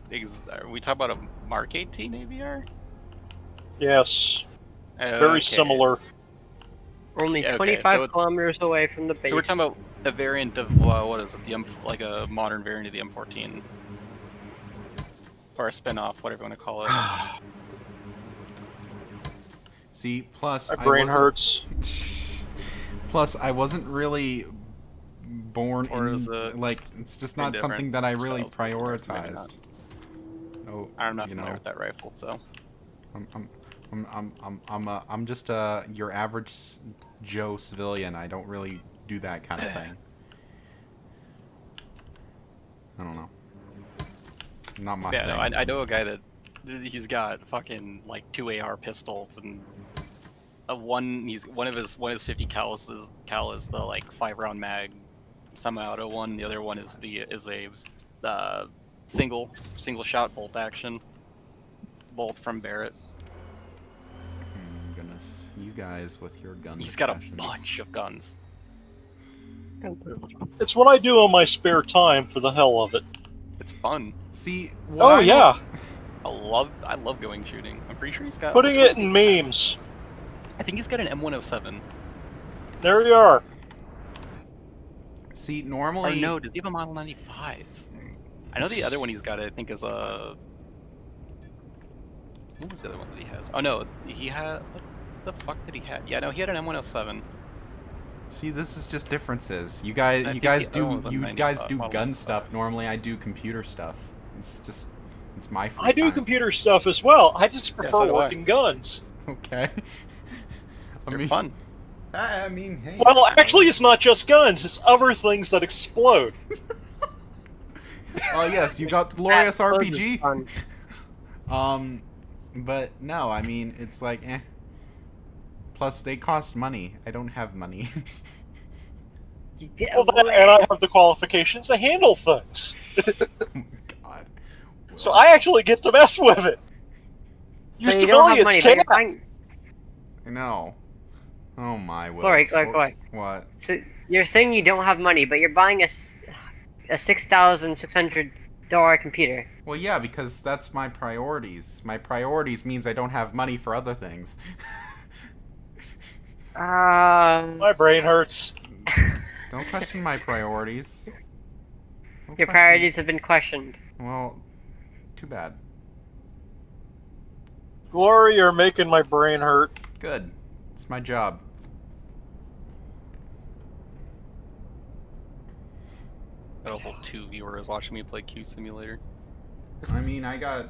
Are we talk about a Mark 18 ABR? Yes, Okay. very similar. Only Yeah, okay, 25 so it's- kilometers away from the base. So we're talking about a variant of what is it? The like a modern variant of the M14, or a spin-off, whatever you want to call it. See, plus My brain wasn't- hurts. Plus, I wasn't really born Or in is it like it's just not different something that I really styles, maybe not. prioritized. Oh, I'm not you familiar know, with that rifle, so I'm just your average Joe civilian. I don't really do that kind of thing. I don't know. Not my Yeah, thing. no, I know a guy that he's got fucking like 2 AR pistols and one of his 50 cal is the like 5-round mag semi-auto one. The other one is a single shot bolt action, both from Barrett. Goodness, you guys with your gun He's got a discussions. bunch of guns. It's what I do on my spare time for the hell of it. It's fun. See, Oh yeah, I love going shooting. I'm pretty sure he's got. putting it in memes. I think he's got an M107. There you are. See, Or normally. no, does he have a Model 95? I know the other one he's got, I think, is a. What was the other one that he has? Oh no, he had. What the fuck did he have? Yeah, no, he had an M107. See, this is just differences. You I guys think the other do one was a you 95 guys do Model gun 95. stuff. Normally, I do computer stuff. It's my free I do time. computer stuff as well. I just prefer so do I. working guns. Okay. They're fun. I mean, hey. Well, actually, it's not just guns. It's other things that explode. Oh yes, you got glorious That close is RPG. fun. But no, I mean, it's like, eh. Plus, they cost money. I don't have money. Yeah, Well, and I have the qualifications to handle things. Oh my god. So I actually get to mess with it. You so you don't have civilians money, but can't. you're buying. I know. Oh my Will. Glory. What? So you're saying you don't have money, but you're buying a $6,600 computer. Well, yeah, because that's my priorities. My priorities means I don't have money for other things. My brain hurts. Don't question my priorities. Don't Your question- priorities have been questioned. Well, too bad. Glory, you're making my brain hurt. Good. It's my job. Got a whole 2 viewers watching me play Q Simulator. I mean, I got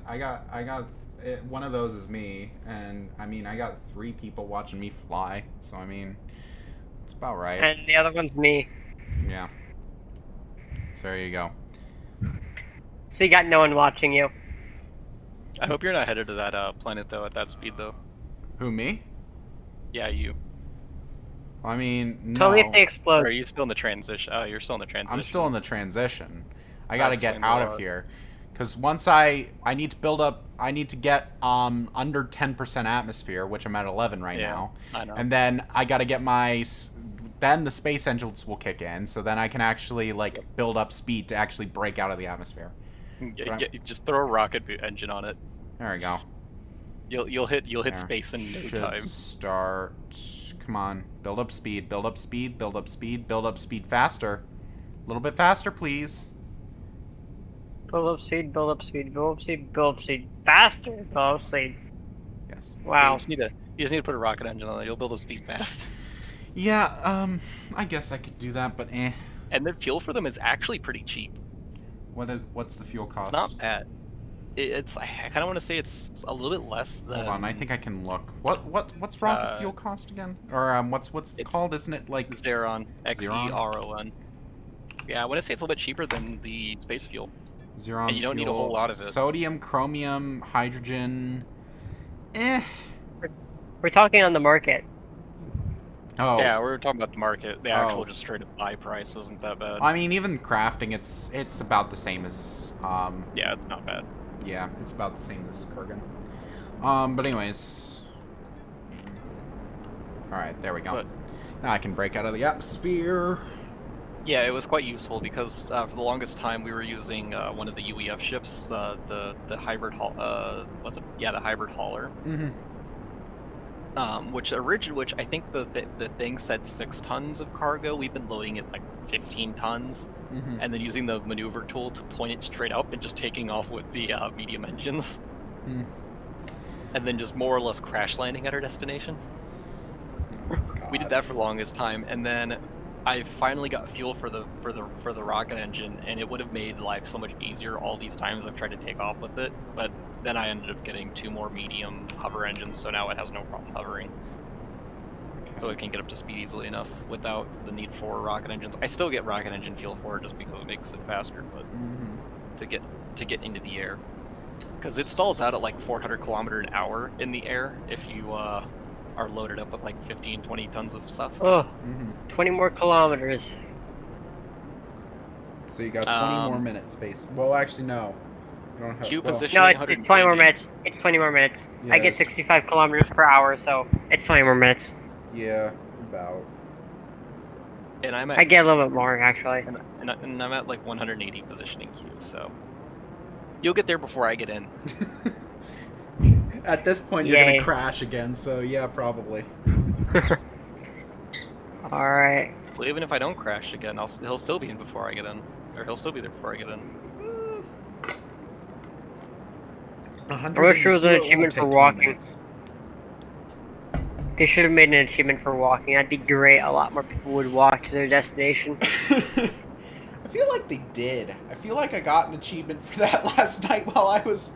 one of those is me, and I mean, I got 3 people watching me fly. So I mean, it's about right. And the other one's me. Yeah. So there you go. So you got no one watching you. I hope you're not headed to that planet though at that speed though. Who, me? Yeah, you. I mean, no. Totally if they Or explode. are you still in the transition? Oh, you're still in the transition. I'm still in the transition. I gotta get explains a out of lot. here. Because once I need to build up, I need to get under 10% atmosphere, which I'm at 11 right Yeah, now. I know. And then I gotta get then the space engines will kick in, so then I can actually like build up speed to actually break out of the atmosphere. Just throw a rocket engine on it. There we go. You'll hit There. space in no Should time. start. Come on, build up speed, build up speed, build up speed, build up speed faster. A little bit faster, please. Build up speed, build up speed, build up speed, build up speed. Faster, build up speed. Yes. Wow. You just need to put a rocket engine on it. You'll build up speed fast. Yeah. I guess I could do that, but eh. And the fuel for them is actually pretty cheap. What's the fuel cost? It's not bad. I kind of want to say it's a little bit less than. Hold on, I think I can look. What's rocket fuel cost again? Or what's it it's- called? Isn't it like Xeron. Xeron? Xeron. Yeah, I want to say it's a little bit cheaper than the space fuel. Xeron? and you don't need a fuel, whole lot of it. Sodium, chromium, hydrogen. Eh. We're talking on the market. Oh. Yeah, we were talking about the market. The actual Oh. just straight up buy price wasn't that bad. I mean, even crafting, it's about the same as Yeah, it's not bad. yeah, it's about the same as Kurgan. But anyways. Alright, there we go. But- Now I can break out of the atmosphere. Yeah, it was quite useful because for the longest time we were using one of the UEF ships, the hybrid was it? Yeah, the hybrid hauler. Mm-hmm. Which I think the thing said 6 tons of cargo. We've been loading it like 15 tons, Mm-hmm. and then using the maneuver tool to point it straight up and just taking off with the medium engines, Hmm. and then just more or less crash landing at our destination. We did that for the longest time, and then I finally got fuel for the rocket engine, and it would have made life so much easier all these times I've tried to take off with it. But then I ended up getting 2 more medium hover engines, so now it has no problem hovering. so it can get up to speed easily enough without the need for rocket engines. I still get rocket engine fuel for it just because it makes it faster, but to get into the air, because it stalls out at like 400 km an hour in the air if you are loaded up with like 15-20 tons of stuff. Oh, 20 more kilometers. So you got 20 more minutes, space. Well, actually, no. You don't have. Queue well, position. No, it's 20 more minutes. It's 20 more minutes. Yeah, I get it's- 65 kilometers per hour, so it's 20 more minutes. Yeah, about. And I'm I at get a little bit more, actually. and I'm at like 180 positioning queue, so you'll get there before I get in. At this point, you're Yay. gonna crash again. So yeah, probably. Alright. Well, even if I don't crash again, he'll still be in before I get in, or he'll still be there before I get in. I wish there was an achievement for walking. They should have made an achievement for walking. That'd be great. A lot more people would walk to their destination. I feel like they did. I feel like I got an achievement for that last night while I was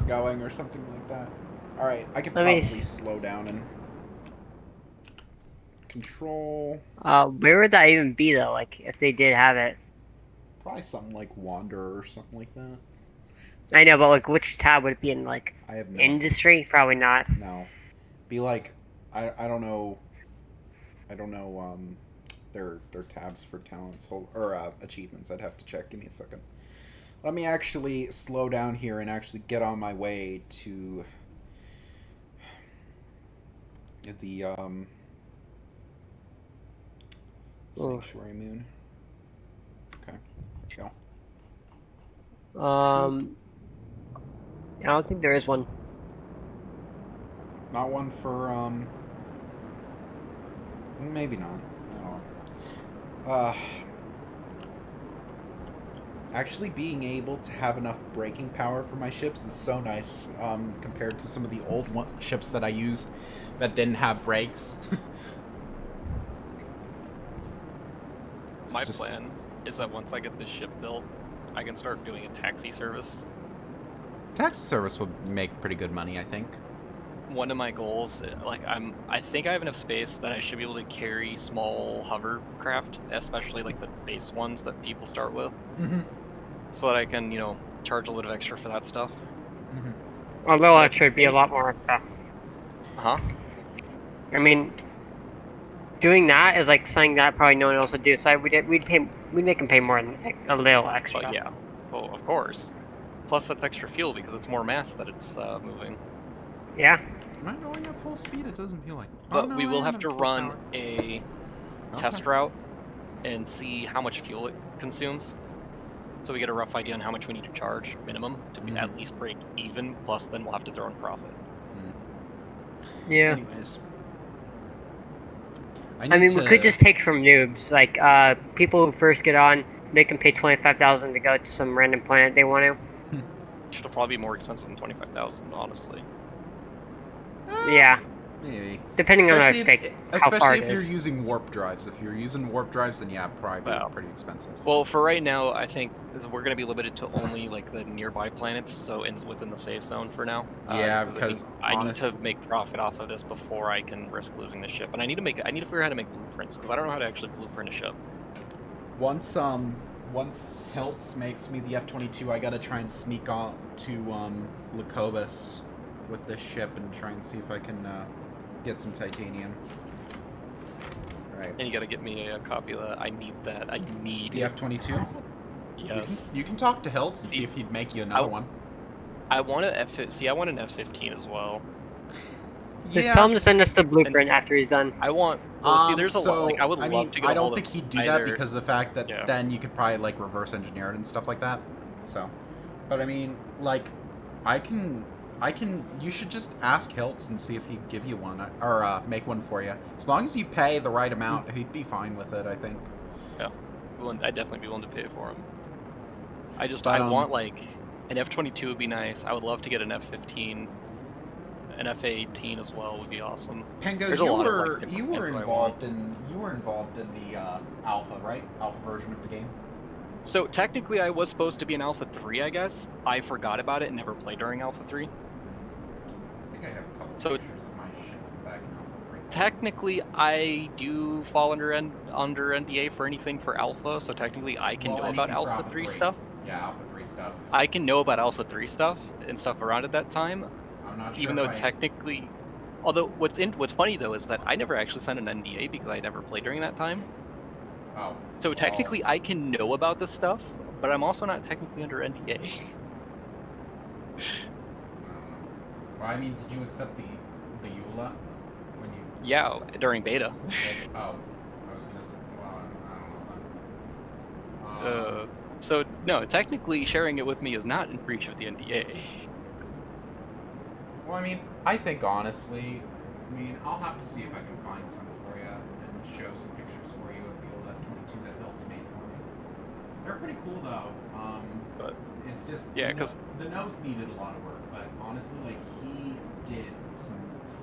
going or something like that. All right, I could Let me probably slow down and control. Where would that even be, though? Like, if they did have it. Probably something like Wander or something like that. I know, but like, which tab would it be in? Like, I have no. industry? Probably not. No. Be like, I don't know. I don't know. Their tabs for talents or achievements. I'd have to check. Give me a second. Let me actually slow down here and actually get on my way to the Sanctuary Moon. Okay, go. I don't think there is one. Not one for maybe not. No. Actually being able to have enough braking power for my ships is so nice compared to some of the old ships that I used that didn't have brakes. My plan is that once I get this ship built, I can start doing a taxi service. Taxi service would make pretty good money, I think. One of my goals, like I think I have enough space that I should be able to carry small hovercraft, especially like the base ones that people start with, so that I can, charge a little extra for that stuff. Although it should be a lot more. Huh? I mean, doing that is like something that probably no one else would do. So we'd make them pay more than a little extra. But yeah, well, of course. Plus that's extra fuel because it's more mass that it's moving. Yeah. Am I going at full speed? It doesn't feel like. But we will have to run a test route and see how much fuel it consumes, so we get a rough idea on how much we need to charge minimum to be at least break even. Plus, then we'll have to throw in profit. Yeah. Anyways, I mean, we could just take from noobs, like people who first get on, make them pay 25,000 to go to some random planet they want to. It'll probably be more expensive than 25,000, honestly. Yeah. Maybe. Depending on how Especially far if it you're is. using warp drives. If you're using warp drives, then yeah, probably Wow. pretty expensive. Well, for right now, I think we're going to be limited to only like the nearby planets, so within the safe zone for now. Yeah, just because I need to make profit off of this before I can risk losing the ship, and I need to figure out how to make blueprints because I don't know how to actually blueprint a ship. Once Hiltz makes me the F-22, I gotta try and sneak on to Lacobus with this ship and try and see if I can get some titanium. Right. And you got to get me a copy of that. I need that. I need The F-22. Yes. You can talk to Hiltz and see if he'd make you another one. I want an F-15 as well. Just tell him to send us the blueprint after he's done. I want. Well, see, there's a lot. Like, I would love mean, to get. I don't think he'd do that because of the fact that Yeah. then you could probably like reverse engineer it and stuff like that. So, but I mean, like, I can. You should just ask Hiltz and see if he'd give you one or make one for you. As long as you pay the right amount, he'd be fine with it, I think. Yeah, I'd definitely be willing to pay for him. But, I want like an F-22 would be nice. I would love to get an F-15. An F-18 as well would be awesome. Pengo, There's a lot of, like, you were involved in the alpha, right? Alpha version of the game. So technically, I was supposed to be an Alpha 3, I guess. I forgot about it and never played during Alpha 3. I think I have a couple So- pictures of my ship from back in Alpha 3. technically, I do fall under NDA for anything for Alpha, so technically I can know about anything for Alpha 3 3. stuff. Yeah, Alpha 3 stuff. I can know about Alpha 3 stuff and stuff around at that time, I'm not sure even though technically... Although, what's funny, though, is that I never actually signed an NDA because I never played during that time. Oh. So technically, I can know about this stuff, but I'm also not technically under NDA. Well, I mean, did you accept the EULA when you? Yeah, during beta. Oh, I was gonna say. Well, I don't know. So no, technically sharing it with me is not in breach of the NDA. Well, I mean, I think honestly, I'll have to see if I can find some for you and show some pictures for you of the old F-22 that Hiltz made for me. They're pretty cool though. But it's just yeah, because the nose needed a lot of work, but honestly, like he did some,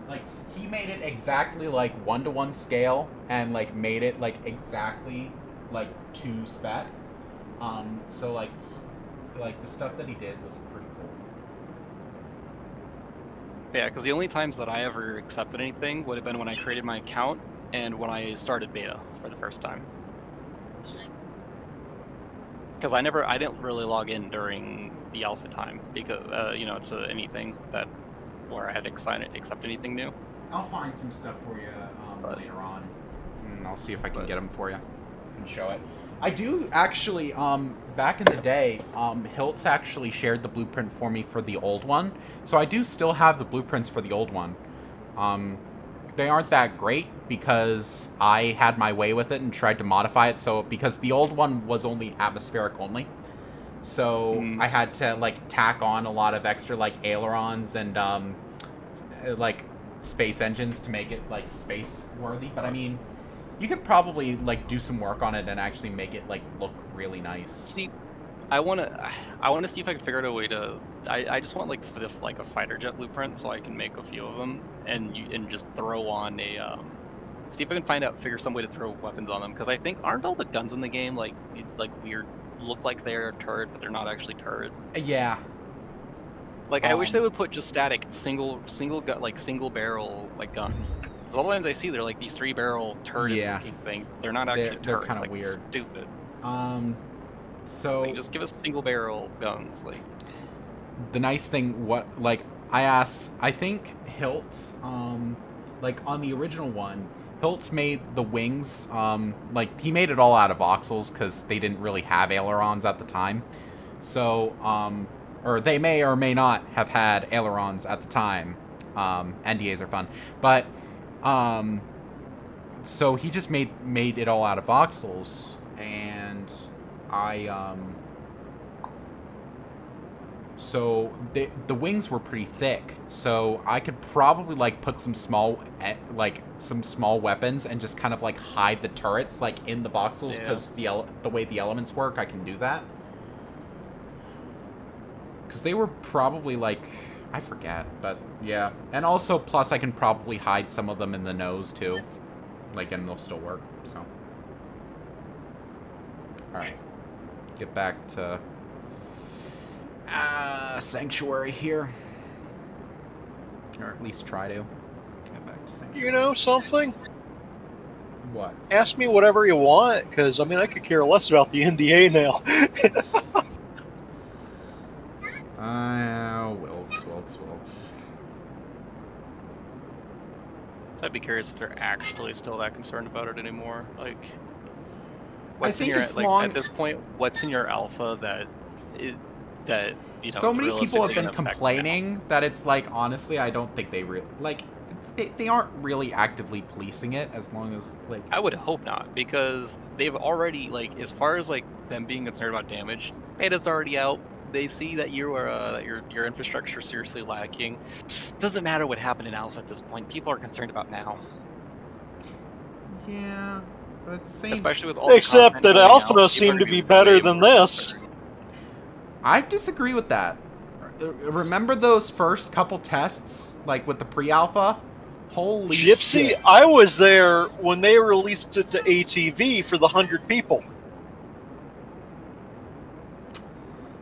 like he made it exactly like 1-to-1 scale and like made it like exactly like to spec. So like the stuff that he did was pretty cool. yeah, because the only times that I ever accepted anything would have been when I created my account and when I started beta for the first time. Because I didn't really log in during the alpha time because it's anything that where I had to accept anything new. I'll find some stuff for you later on, and I'll see if I can get them for you and show it. I do actually. Back in the day, Hiltz actually shared the blueprint for me for the old one, so I do still have the blueprints for the old one. They aren't that great because I had my way with it and tried to modify it. So because the old one was only atmospheric only, so I had to like tack on a lot of extra like ailerons and like space engines to make it like space worthy. But I mean, you could probably like do some work on it and actually make it like look really nice. See, I wanna see if I can figure out a way to. I just want like a fighter jet blueprint so I can make a few of them and just throw on a see if I can figure some way to throw weapons on them, because I think aren't all the guns in the game like weird, look like they're turret but they're not actually turret. Yeah. Like I wish they would put just static single gun, like single barrel like guns. Because all the ones I see they're like these 3-barrel turret looking thing. They're not actually turrets. They're kind of like, weird. Stupid. So like, just give us single barrel guns, like. The nice thing, I think Hiltz, like on the original one, Hiltz made the wings, like he made it all out of voxels because they didn't really have ailerons at the time. So, or they may or may not have had ailerons at the time. NDAs are fun, but so he just made it all out of voxels, and so the wings were pretty thick, so I could probably like put some small weapons and just kind of like hide the turrets like in the voxels, because the way the elements work, I can do that. Because they were probably like, I forget, but yeah. And also, plus I can probably hide some of them in the nose too, like, and they'll still work. So, all right, get back to Sanctuary here, or at least try to get back to Sanctuary. You know something? What? Ask me whatever you want, because I mean I could care less about the NDA now. Wilkes. So I'd be curious if they're actually still that concerned about it anymore. Like, I think it's long. At this point, what's in your alpha that so many people have been complaining that it's like, honestly, I don't think they really like. They aren't really actively policing it, as long as like. I would hope not, because they've already, like, as far as like them being concerned about damage, beta's already out. They see that you are that your infrastructure is seriously lacking. Doesn't matter what happened in alpha at this point. People are concerned about now. Yeah, but at the same. Especially with all. Except that alpha seemed to be better than this. I disagree with that. Remember those first couple tests, like with the pre-alpha? Holy Gypsy, shit. I was there when they released it to ATV for the 100 people.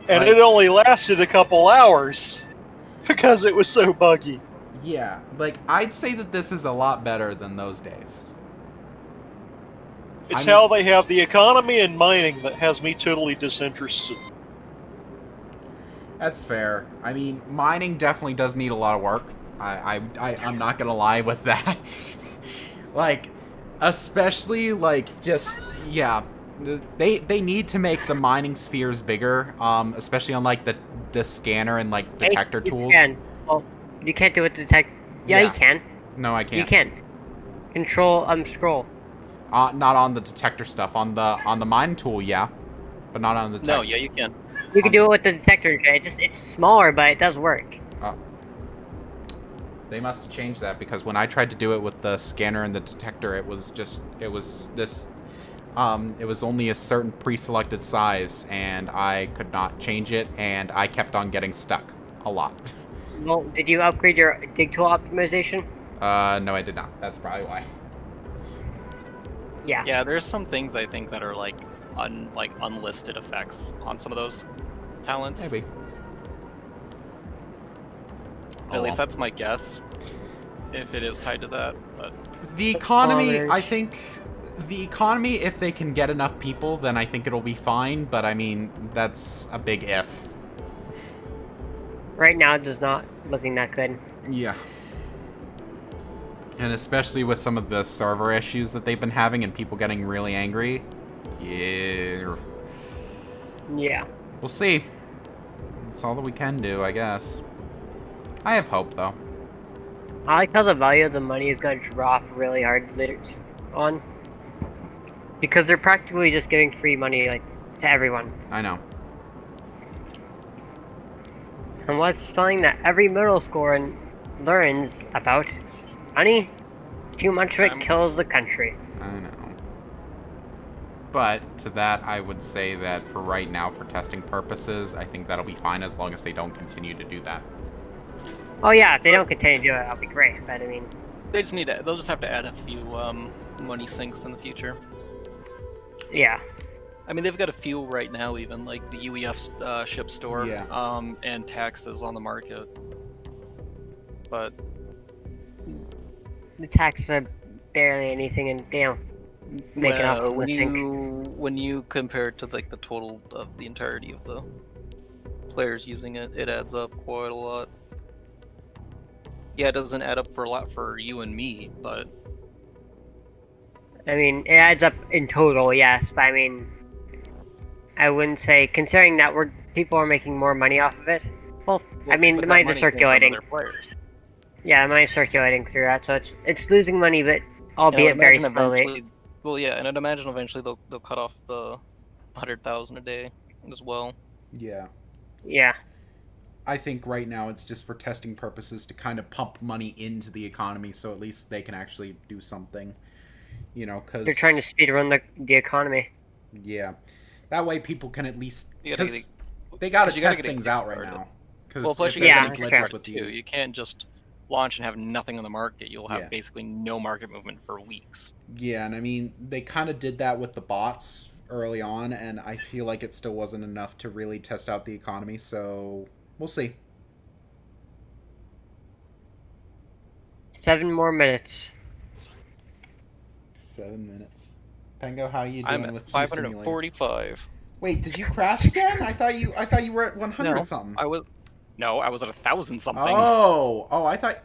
And like, it only lasted a couple hours because it was so buggy. Yeah, like, I'd say that this is a lot better than those days. It's I mean- how they have the economy and mining that has me totally disinterested. That's fair. I mean, mining definitely does need a lot of work. I'm not gonna lie with that. Like, especially, like, just, yeah. They need to make the mining spheres bigger, especially on, like, the scanner and, like, detector You tools. can. Well, you can't do it to detect. Yeah, Yeah. you can. No, I can't. You can. Control scroll. Not on the detector stuff. On the mine tool, yeah. But not on the detector. No, yeah, you can. You can do it with the detector. It's smaller, but it does work. They must have changed that, because when I tried to do it with the scanner and the detector, it was only a certain pre-selected size, and I could not change it, and I kept on getting stuck a lot. Well, did you upgrade your dig tool optimization? No, I did not. That's probably why. Yeah. Yeah, there's some things I think that are like unlisted effects on some of those talents. Maybe. At Oh, least well. that's my guess. If it is tied to that, but The economy, College. I think, if they can get enough people, then I think it'll be fine, but I mean, that's a big if. Right now, it does not looking that good. Yeah. And especially with some of the server issues that they've been having and people getting really angry. Yeah. Yeah. We'll see. That's all that we can do, I guess. I have hope, though. I like how the value of the money is going to drop really hard later on. Because they're practically just giving free money like to everyone. I know. And what's something that every middle schooler learns about money? Too much of it kills the country. I know. But to that, I would say that for right now, for testing purposes, I think that'll be fine as long as they don't continue to do that. Oh yeah, if they don't continue to do it, that'll be great. But I mean, they just need to. They'll just have to add a few money sinks in the future. yeah. I mean, they've got a few right now, even like the UEF ship store, Yeah. and taxes on the market. But The taxes are barely anything, and they don't make it up from when the sink. you compare it to like the total of the entirety of the players using it, it adds up quite a lot. Yeah, it doesn't add up for a lot for you and me, but I mean, it adds up in total, yes. But I mean, I wouldn't say, considering that people are making more money off of it. Well, I mean, the but that money's money just came from circulating. other players. Yeah, the money's circulating through that, so it's losing money, but And albeit I'd very imagine slowly. eventually- Well, yeah, and I'd imagine eventually they'll cut off the 100,000 a day as well. Yeah. Yeah. I think right now it's just for testing purposes to kind of pump money into the economy, so at least they can actually do something. You know, because They're trying to speed run the economy. Yeah, that way people can at least, You gotta because get they got to 'cause you gotta test get it things out right kickstarted. now. Because Well, plus if you there's gotta any get glitches it with too. the You can't just launch and have nothing on the market. You'll have Yeah. basically no market movement for weeks. Yeah, and I mean, they kind of did that with the bots early on, and I feel like it still wasn't enough to really test out the economy, so we'll see. 7 more minutes. 7 minutes. Pengo, how you doing I'm at with Q Simulator? 545. Wait, did you crash again? I thought you were at 100 No, something. I was at 1,000 something. Oh,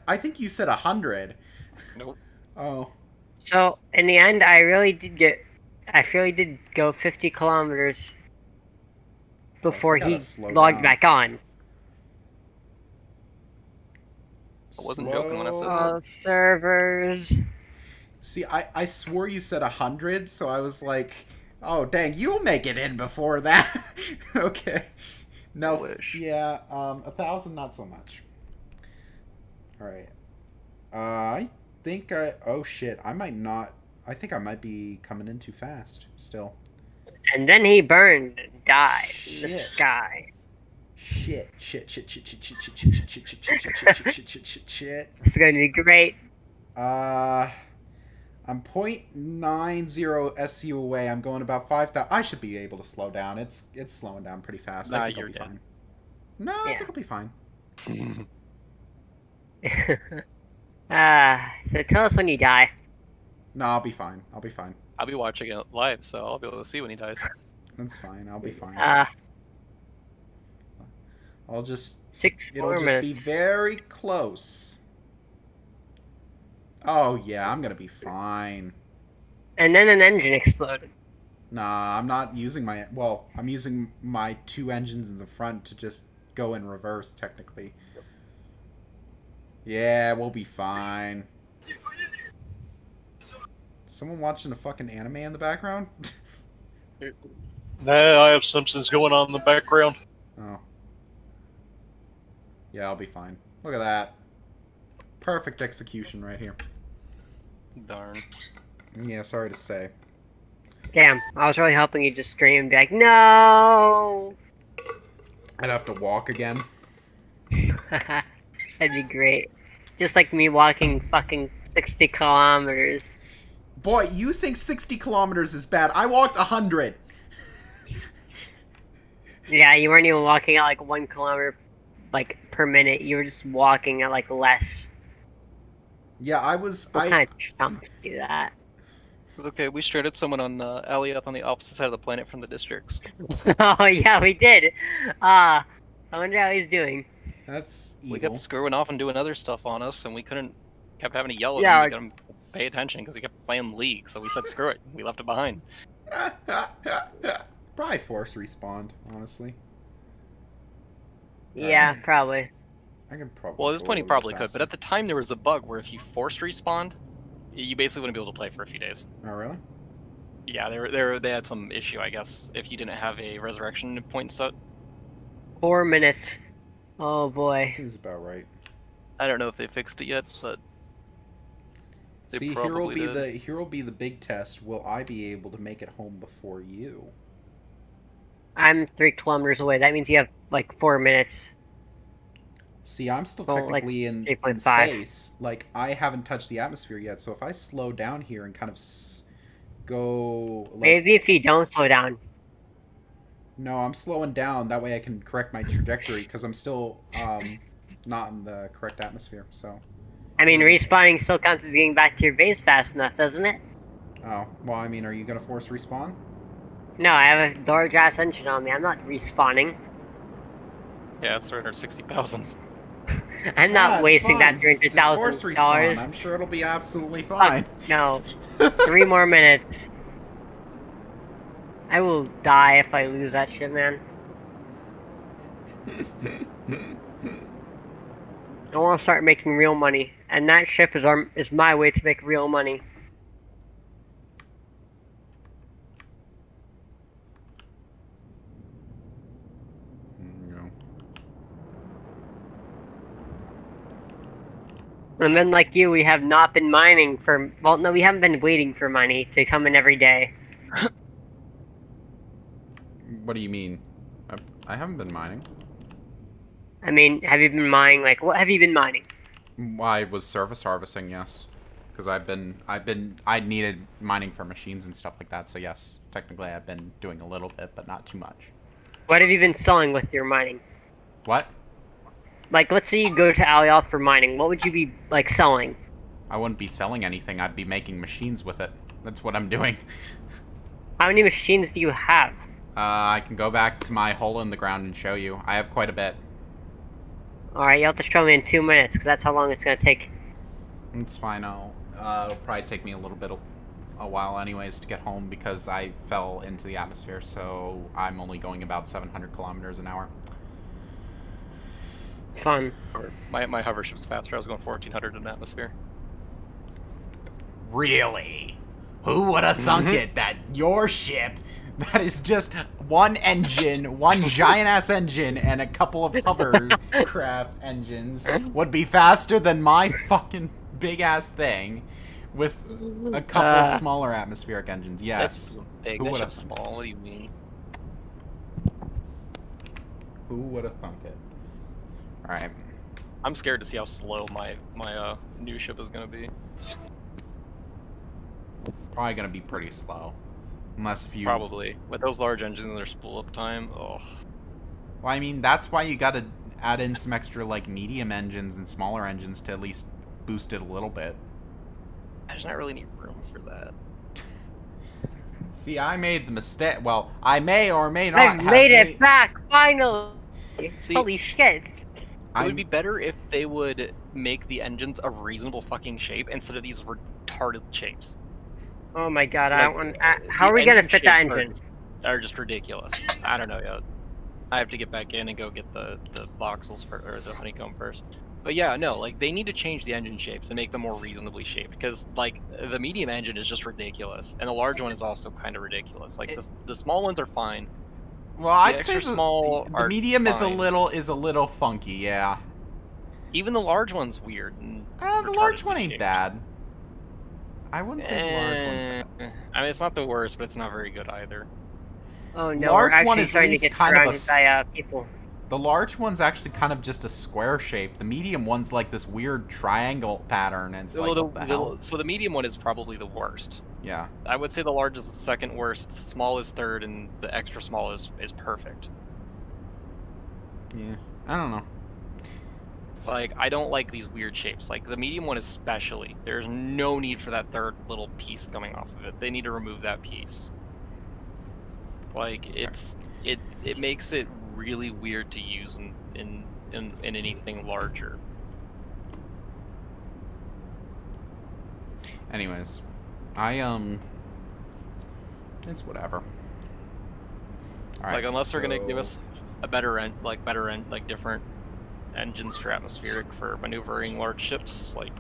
I think you said 100. Nope. Oh, So, in the end, I really did go 50 kilometers before I gotta he slow logged down. back on. I wasn't joking when I said Slow- that. Servers. See, I swore you said 100, so I was like, oh, dang, you'll make it in before that. Okay. No, I wish. yeah, 1,000, not so much. All right. I think oh shit, I think I might be coming in too fast still. And then he burned and died in the Shit. sky. Shit. Shit. It's going to be great. I'm 0.90 SU away. I'm going about 5,000. I should be able to slow down. It's slowing down pretty fast. Nah, I think I'll you're be dead. fine. No, I Yeah. think I'll be fine. So tell us when you die. No, I'll be fine. I'll be fine. I'll be watching it live, so I'll be able to see when he dies. That's fine. I'll be fine. I'll just... Six It'll more just minutes. be very close. Oh, yeah, I'm gonna be fine. And then an engine exploded. Nah, I'm not using my... Well, I'm using my 2 engines in the front to just go in reverse, technically. Yeah, we'll be fine. Someone watching a fucking anime in the background? Nah, I have Simpsons going on in the background. Oh. Yeah, I'll be fine. Look at that. Perfect execution right here. Darn. Yeah, sorry to say. Damn, I was really hoping you'd just scream and be like, no! I'd have to walk again. That'd be great. Just like me walking fucking 60 kilometers. Boy, you think 60 kilometers is bad. I walked 100. Yeah, you weren't even walking at like 1 kilometer like per minute. You were just walking at like less. Yeah, I was... What kind of chump do that? Okay, we stranded someone on Alioth on the opposite side of the planet from the districts. Oh yeah, we did. I wonder how he's doing. That's evil. We kept screwing off and doing other stuff on us, and we kept having to yell at Yeah, him to get him to pay attention because he kept playing League. So we said, screw it. We left it behind. Probably force respawned, honestly. Yeah, probably. I can probably... Well, at this go a point he little probably bit could, but faster. at the time there was a bug where if you forced respawned, you basically wouldn't be able to play for a few days. Oh, really? Yeah, they had some issue, I guess, if you didn't have a resurrection point set. 4 minutes. Oh boy. Seems about right. I don't know if they fixed it yet, but they See, probably did. here will be the big test. Will I be able to make it home before you? I'm 3 kilometers away. That means you have like 4 minutes. See, I'm still Well, like, technically in 3.5. space. Like, I haven't touched the atmosphere yet, so if I slow down here and kind of go... Like, Maybe if you don't slow down. No, I'm slowing down. That way I can correct my trajectory, because I'm still not in the correct atmosphere, so... I mean, respawning still counts as getting back to your base fast enough, doesn't it? Oh, well, I mean, are you going to force respawn? No, I have a large ass engine on me. I'm not respawning. Yeah, it's 360,000. I'm Yeah, not it's wasting fine. that Just force $300,000. respawn. I'm sure it'll be absolutely fine. No. 3 more minutes. I will die if I lose that shit, man. I want to start making real money, and that ship is my way to make real money. No. And then, like you, we have not been mining for... Well, no, we haven't been waiting for money to come in every day. What do you mean? I haven't been mining. I mean, have you been mining? Like, what have you been mining? I was surface harvesting, yes. Because I needed mining for machines and stuff like that, so yes. Technically I've been doing a little bit, but not too much. What have you been selling with your mining? What? Like, let's say you go to Alioth for mining. What would you be, like, selling? I wouldn't be selling anything, I'd be making machines with it. That's what I'm doing. How many machines do you have? I can go back to my hole in the ground and show you. I have quite a bit. Alright, you'll have to show me in 2 minutes, because that's how long it's gonna take. It's fine, it'll probably take me a while anyways to get home because I fell into the atmosphere, so I'm only going about 700 kilometers an hour. Fun. My hover ship's faster. I was going 1,400 in the atmosphere. Really? Who would have thunk it that your ship, that is just one engine, one giant-ass engine, and a couple of hovercraft engines, would be faster than my fucking big-ass thing with a couple of smaller atmospheric engines? Yes. That's big. Who That would've ship's small. What do you mean? Who would have thunk it? Alright. I'm scared to see how slow my new ship is gonna be. Probably gonna be pretty slow. Unless if you... Probably with those large engines and their spool up time. Oh, Well, I mean, that's why you gotta add in some extra like medium engines and smaller engines to at least boost it a little bit. There's not really any room for that. See, I made the mistake. Well, I may or may not I have made it back finally. See, Holy shit! It would be better if they would make the engines a reasonable fucking shape instead of these retarded shapes. Oh my god! Like, I want. How are we gonna fit the engine? Are just ridiculous. I don't know yet. I have to get back in and go get the voxels or the honeycomb first. But yeah, no, like they need to change the engine shapes and make them more reasonably shaped because like the medium engine is just ridiculous and the large one is also kind of ridiculous. Like the small ones are fine. Well, I'd say extra small the medium is a fine. little funky, yeah. Even the large one's weird. And The large one retardedly ain't shaped. bad. I wouldn't say the large one's bad. I mean, it's not the worst, but it's not very good either. Oh no! Large we're one actually is at starting to least get kind of a surrounded by people. The large one's actually kind of just a square shape. The medium one's like this weird triangle pattern, and it's like, what the hell? So the medium one is probably the worst. Yeah. I would say the large is the second worst, small is third, and the extra small is perfect. Yeah. I don't know. Like, I don't like these weird shapes. Like, the medium one especially. There's no need for that third little piece coming off of it. They need to remove that piece. Like, it makes it really weird to use in anything larger. Anyways, it's whatever. All right, Like, unless they're gonna give us a better different engines for atmospheric for maneuvering large ships, like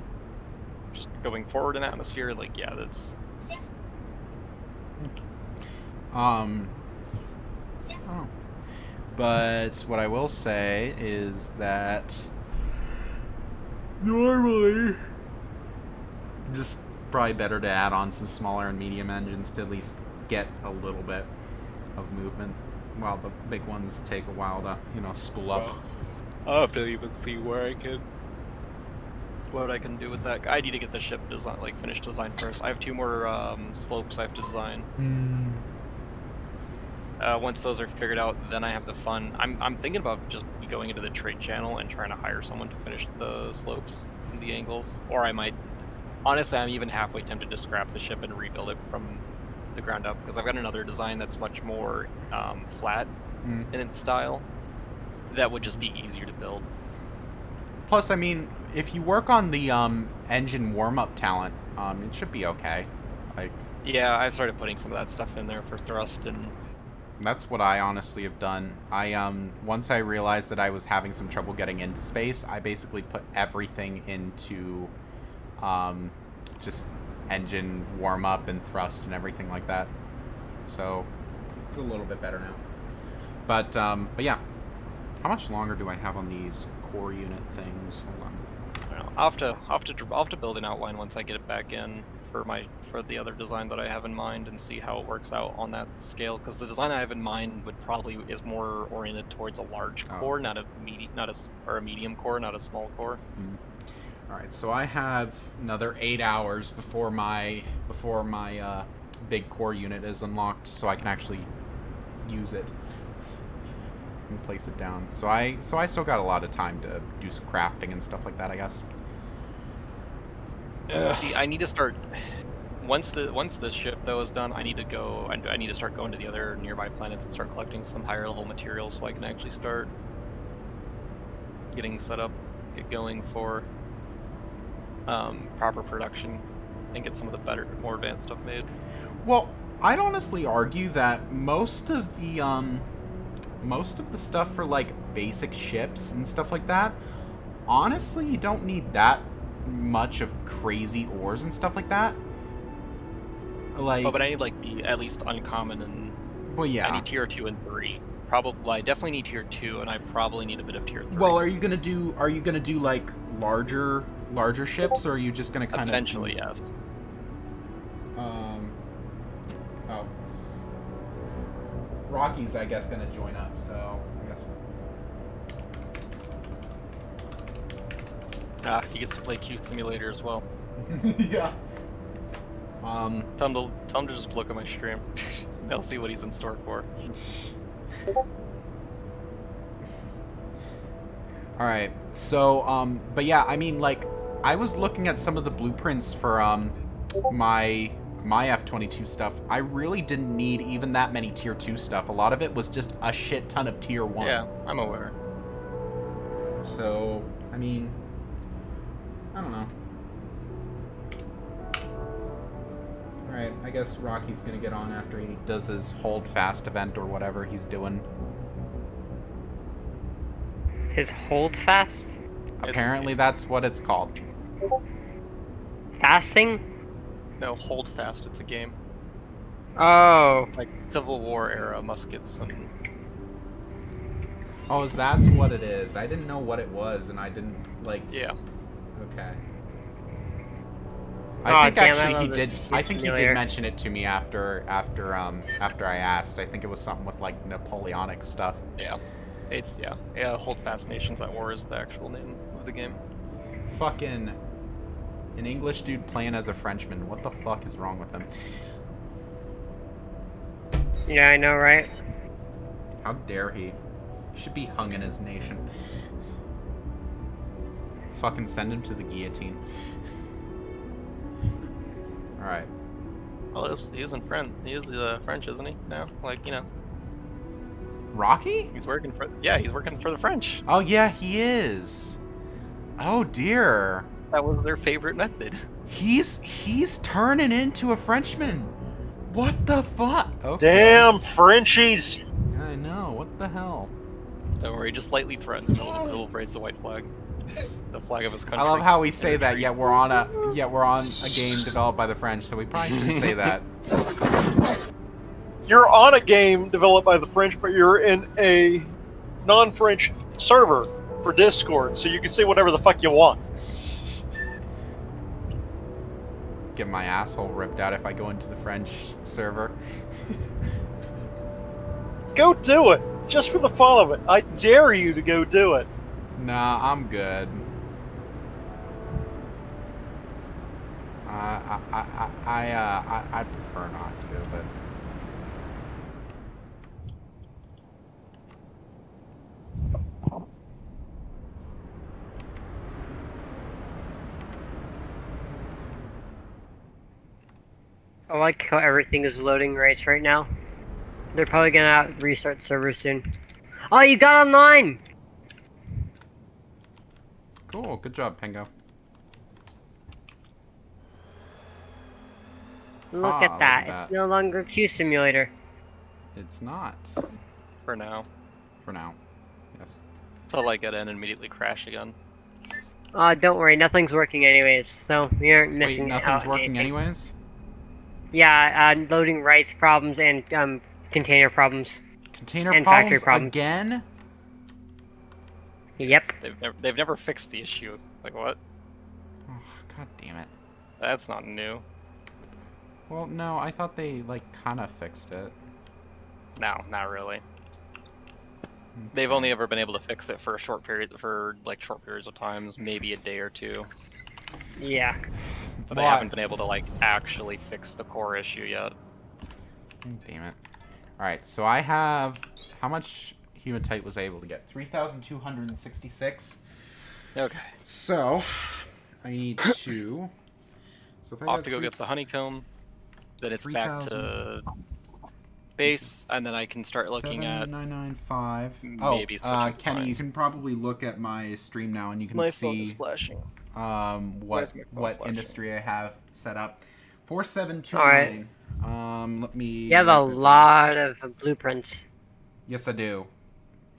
just going forward in atmosphere, like yeah, that's. Oh. But what I will say is that normally just probably better to add on some smaller and medium engines to at least get a little bit of movement while the big ones take a while to, spool up. Well, I'll have to even see what I can do with that. I need to get the ship design, like finished design first. I have 2 more slopes I have to design. Once those are figured out, then I have the fun. I'm thinking about just going into the trade channel and trying to hire someone to finish the slopes and the angles. Or I might, honestly, I'm even halfway tempted to scrap the ship and rebuild it from the ground up because I've got another design that's much more flat in its style. That would just be easier to build. Plus, I mean, if you work on the engine warm-up talent, it should be okay. Like, yeah, I started putting some of that stuff in there for thrust and. That's what I honestly have done. Once I realized that I was having some trouble getting into space, I basically put everything into just engine warm up and thrust and everything like that. So it's a little bit better now. But yeah, how much longer do I have on these core unit things? Hold on. I don't know. I'll have to build an outline once I get it back in for the other design that I have in mind and see how it works out on that scale. Because the design I have in mind is more oriented towards a large core, not a medium core, not a small core. All right, so I have another 8 hours before my big core unit is unlocked, so I can actually use it and place it down. So I still got a lot of time to do some crafting and stuff like that, I guess. See, I need to start once this ship though is done. I need to start going to the other nearby planets and start collecting some higher level materials so I can actually start getting set up, get going for proper production and get some of the more advanced stuff made. Well, I'd honestly argue that most of the stuff for like basic ships and stuff like that, honestly, you don't need that much of crazy ores and stuff like that. Like, but I need like at least uncommon and well, yeah. I need tier 2 and 3. Probably, I definitely need tier 2, and I probably need a bit of tier 3. Well, are you gonna do like larger ships, or are you just gonna kind eventually, yes. Oh. Rocky's, I guess, gonna join up, so I guess. He gets to play Q Simulator as well. Yeah. Tell him to just look at my stream. They'll see what he's in store for. All right. So, but yeah, I mean, like, I was looking at some of the blueprints for my F-22 stuff. I really didn't need even that many tier 2 stuff. A lot of it was just a shit ton of tier 1. Yeah, I'm aware. So, I mean, I don't know. Alright, I guess Rocky's gonna get on after he does his hold fast event or whatever he's doing. His hold fast? Apparently that's what it's called. Fasting? No, hold fast. It's a game Oh. like Civil War era muskets and. Oh, that's what it is. I didn't know what it was, and I didn't, like... Yeah. Okay. Aw, I think damn, I actually love he did. this I think he familiar. did mention it to me after I asked. I think it was something with like Napoleonic stuff. Yeah. It's yeah. Hold fast. Nations at War is the actual name of the game. Fucking an English dude playing as a Frenchman. What the fuck is wrong with him? Yeah, I know, right? How dare he? He should be hung in his nation. Fucking send him to the guillotine. All right. Well, he is in French. He is French, isn't he? Now, like Rocky? he's working for. Yeah, he's working for the French. Oh yeah, he is. Oh dear. That was their favorite method. He's turning into a Frenchman. What the fuck? Okay. Damn Frenchies! I know. What the hell? Don't worry, just lightly threaten. He'll raise the white flag, the flag of his country. I love how we say that. Yet we're on a game developed by the French, so we probably shouldn't say that. You're on a game developed by the French, but you're in a non-French server for Discord, so you can say whatever the fuck you want. Get my asshole ripped out if I go into the French server. Go do it! Just for the fun of it. I dare you to go do it. Nah, I'm good. I prefer not to, but. I like how everything is loading right now. They're probably gonna restart servers soon. Oh, you got online! Cool, good job, Pingo. Look Ah, at look that. at that. It's no longer Q Simulator. It's not. For now. For now. Yes. Until I get in and immediately crash again. Don't worry, nothing's working anyways, so we aren't Wait, missing out nothing's on working anything. anyways? Yeah, loading rights problems and container problems. Container And factory problems problems. again? Yep. They've never fixed the issue. Like what? Oh, God damn it. That's not new. Well, no, I thought they, like, kind of fixed it. No, not really. They've only ever been able to fix it for a short period, for like short periods of times, maybe a day or two. Yeah. But they Why? haven't been able to like actually fix the core issue yet. Damn it. Alright, so I have... How much hematite was I able to get? 3,266. Okay. So, I need to... So if I I'll have got to go three- get the honeycomb. Then it's back 3,000. to base, and then I can start looking at 7995. maybe switching Kenny, you lines. can probably look at my stream now and you can my phone is see flashing. what Why is my phone what flashing? industry I have set up. 4729. Let me. You have a write that down. lot of blueprints. Yes, I do.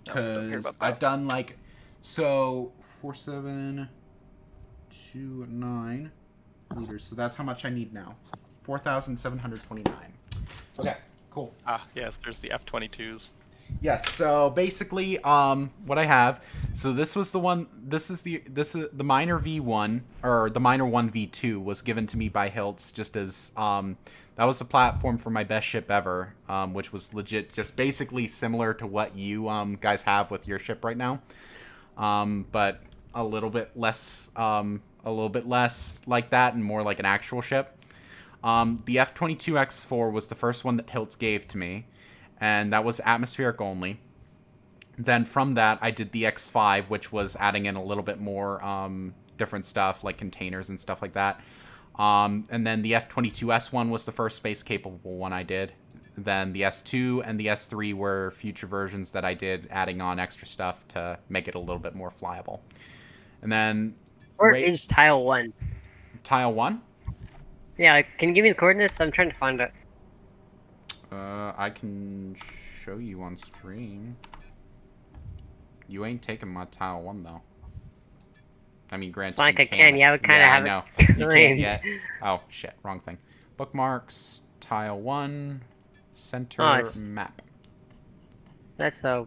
No, don't care Because about that. I've done like so 4729 liters. So that's how much I need now. 4,729. Okay, cool. Ah, yes, there's the F-22s. Yes, so basically, what I have, so this was the one, this is the Miner V1, or the Miner 1 V2 was given to me by Hiltz, just as, that was the platform for my best ship ever, which was legit, just basically similar to what you, guys have with your ship right now, but a little bit less like that and more like an actual ship. The F-22X4 was the first one that Hiltz gave to me, and that was atmospheric only. Then from that, I did the X5, which was adding in a little bit more different stuff, like containers and stuff like that. And then the F-22S one was the first space-capable one I did. Then the S2 and the S3 were future versions that I did, adding on extra stuff to make it a little bit more flyable. And then... Where is Tile 1? Tile 1? Yeah, can you give me the coordinates? I'm trying to find it. I can show you on stream. You ain't taking my Tile 1, though. I mean, granted, It's like you I can. You have kind of have no, it. you can't yet. Oh, shit. Wrong thing. Bookmarks, Tile 1, center map. That's a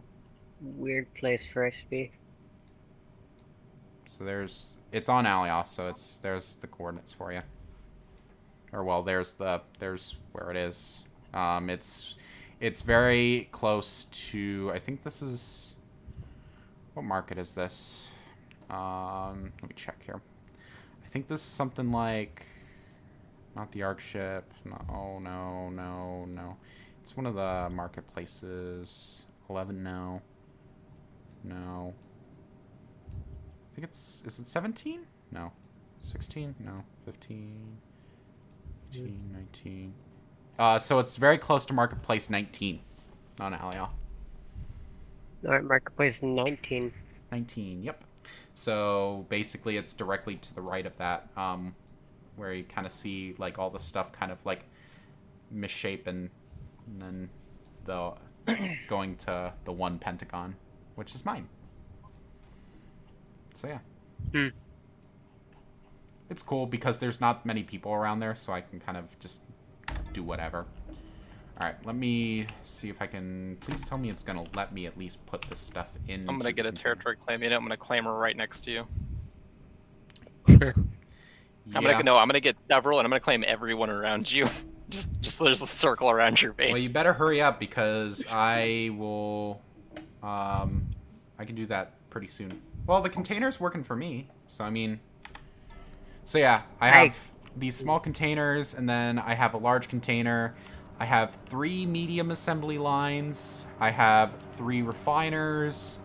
weird place for it to be. So it's on Alioth, so there's the coordinates for you. Or well, there's where it is. It's very close to, I think this is, what market is this? Let me check here. I think this is something like, not the Ark ship. No. It's one of the marketplaces. 11, no. I think is it 17? No. 16? No. 15, 18, 19. So it's very close to Marketplace 19 on Alioth. Alright, Marketplace 19. 19, yep. So basically it's directly to the right of that, where you kind of see like all the stuff kind of like misshapen, and then the going to the one Pentagon, which is mine. So yeah. It's cool because there's not many people around there, so I can kind of just do whatever. Alright, let me see if I can... Please tell me it's going to let me at least put this stuff in. I'm gonna get a territory claim unit. I'm gonna claim her right next to you. Yeah. I'm gonna get several, and I'm gonna claim everyone around you. just so there's a circle around your base. Well, you better hurry up because I will... I can do that pretty soon. Well, the container's working for me, so I mean... So yeah, I have these small containers, and then I have a large container. I have 3 medium assembly lines. I have 3 refiners.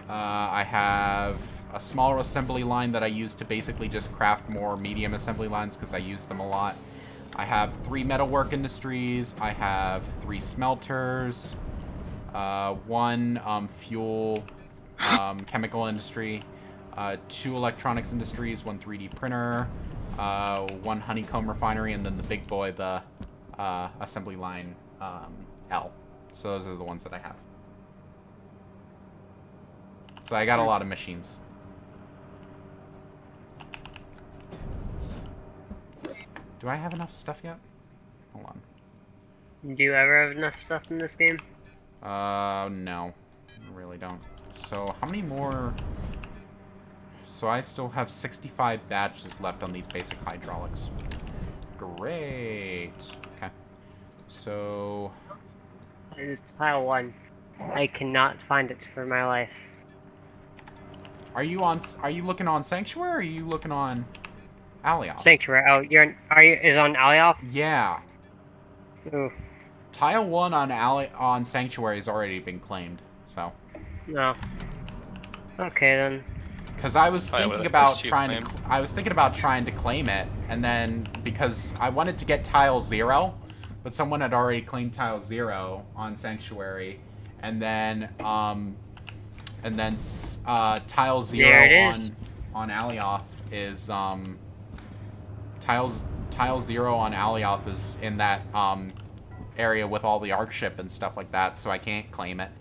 I have a smaller assembly line that I use to basically just craft more medium assembly lines because I use them a lot. I have 3 metalwork industries. I have 3 smelters. 1 fuel chemical industry. 2 electronics industries, 1 3D printer, 1 honeycomb refinery, and then the big boy, the assembly line L. So those are the ones that I have. So I got a lot of machines. Do I have enough stuff yet? Hold on. Do you ever have enough stuff in this game? No. I really don't. So how many more... So I still have 65 batches left on these basic hydraulics. Great. Okay. So... It's Tile 1. I cannot find it for my life. Are you looking on Sanctuary, or are you looking on Alioth? Sanctuary. Oh, is on Alioth? Yeah. Ooh. Tile 1 on Sanctuary has already been claimed, so... No. Okay, then. Because I was thinking about trying to claim it, and then because I wanted to get Tile 0, but someone had already claimed Tile 0 on Sanctuary, and then Tile 0 on Alioth is Tile 0 on Alioth is in that area with all the Ark ship and stuff like that, so I can't claim it.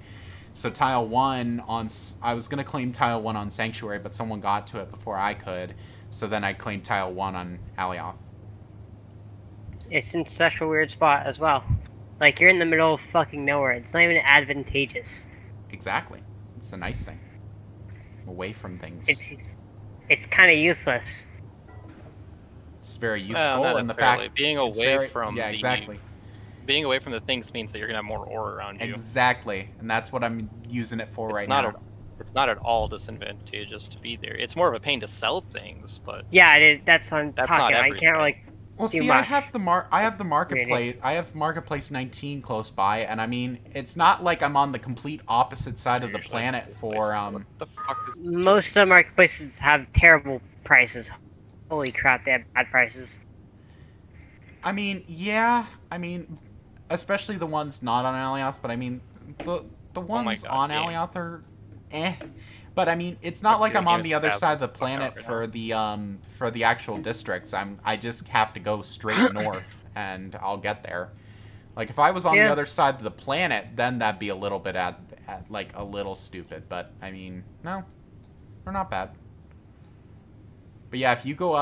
So Tile 1 I was going to claim Tile 1 on Sanctuary, but someone got to it before I could. So then I claimed Tile 1 on Alioth. It's in such a weird spot as well. Like, you're in the middle of fucking nowhere. It's not even advantageous. Exactly. It's the nice thing. Away from things. It's kind of useless. It's very useful, and the fact... Being away from yeah, exactly. Being away from the things means that you're gonna have more ore around you. Exactly, and that's what I'm using it for now. It's not at all disadvantageous to be there. It's more of a pain to sell things, but yeah, that's what I'm talking. not I can't really Well, too see, I much. have the marketplace. I have marketplace 19 close by, and I mean, it's not like I'm on the complete opposite side of the Usually planet full for price. What the fuck is this? Most of the marketplaces have terrible prices. Holy crap, they have bad prices. I mean, yeah. I mean, especially the ones not on Alioth, but I mean, the ones God, on game. Alioth are But I mean, it's not Fuck, like dude, I'm on game's the other bad. side of the Fuck out planet right for the actual districts. I just have to go straight north and I'll get there. Like if I was on the Yeah. other side of the planet, then that'd be a little bit like a little stupid, but I mean, no. They're not bad. But yeah, if you go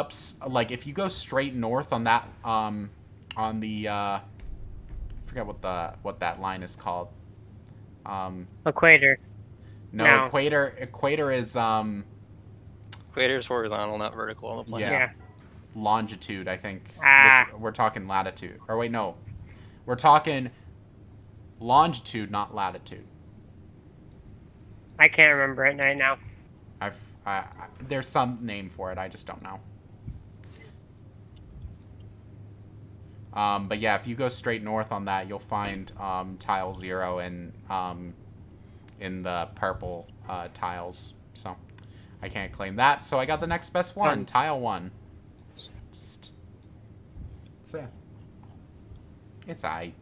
like if you go straight north on that on the I forget what that line is called. Equator. No, No. Equator is Equator's horizontal, not vertical on the planet. Yeah. Yeah. longitude, I think. Ah. We're talking latitude. Or wait, no. We're talking longitude, not latitude. I can't remember it right now. There's some name for it. I just don't know. But yeah, if you go straight north on that, you'll find tile 0 in the purple tiles. So I can't claim that. So I got the next best one, Fun. tile 1. So yeah, it's I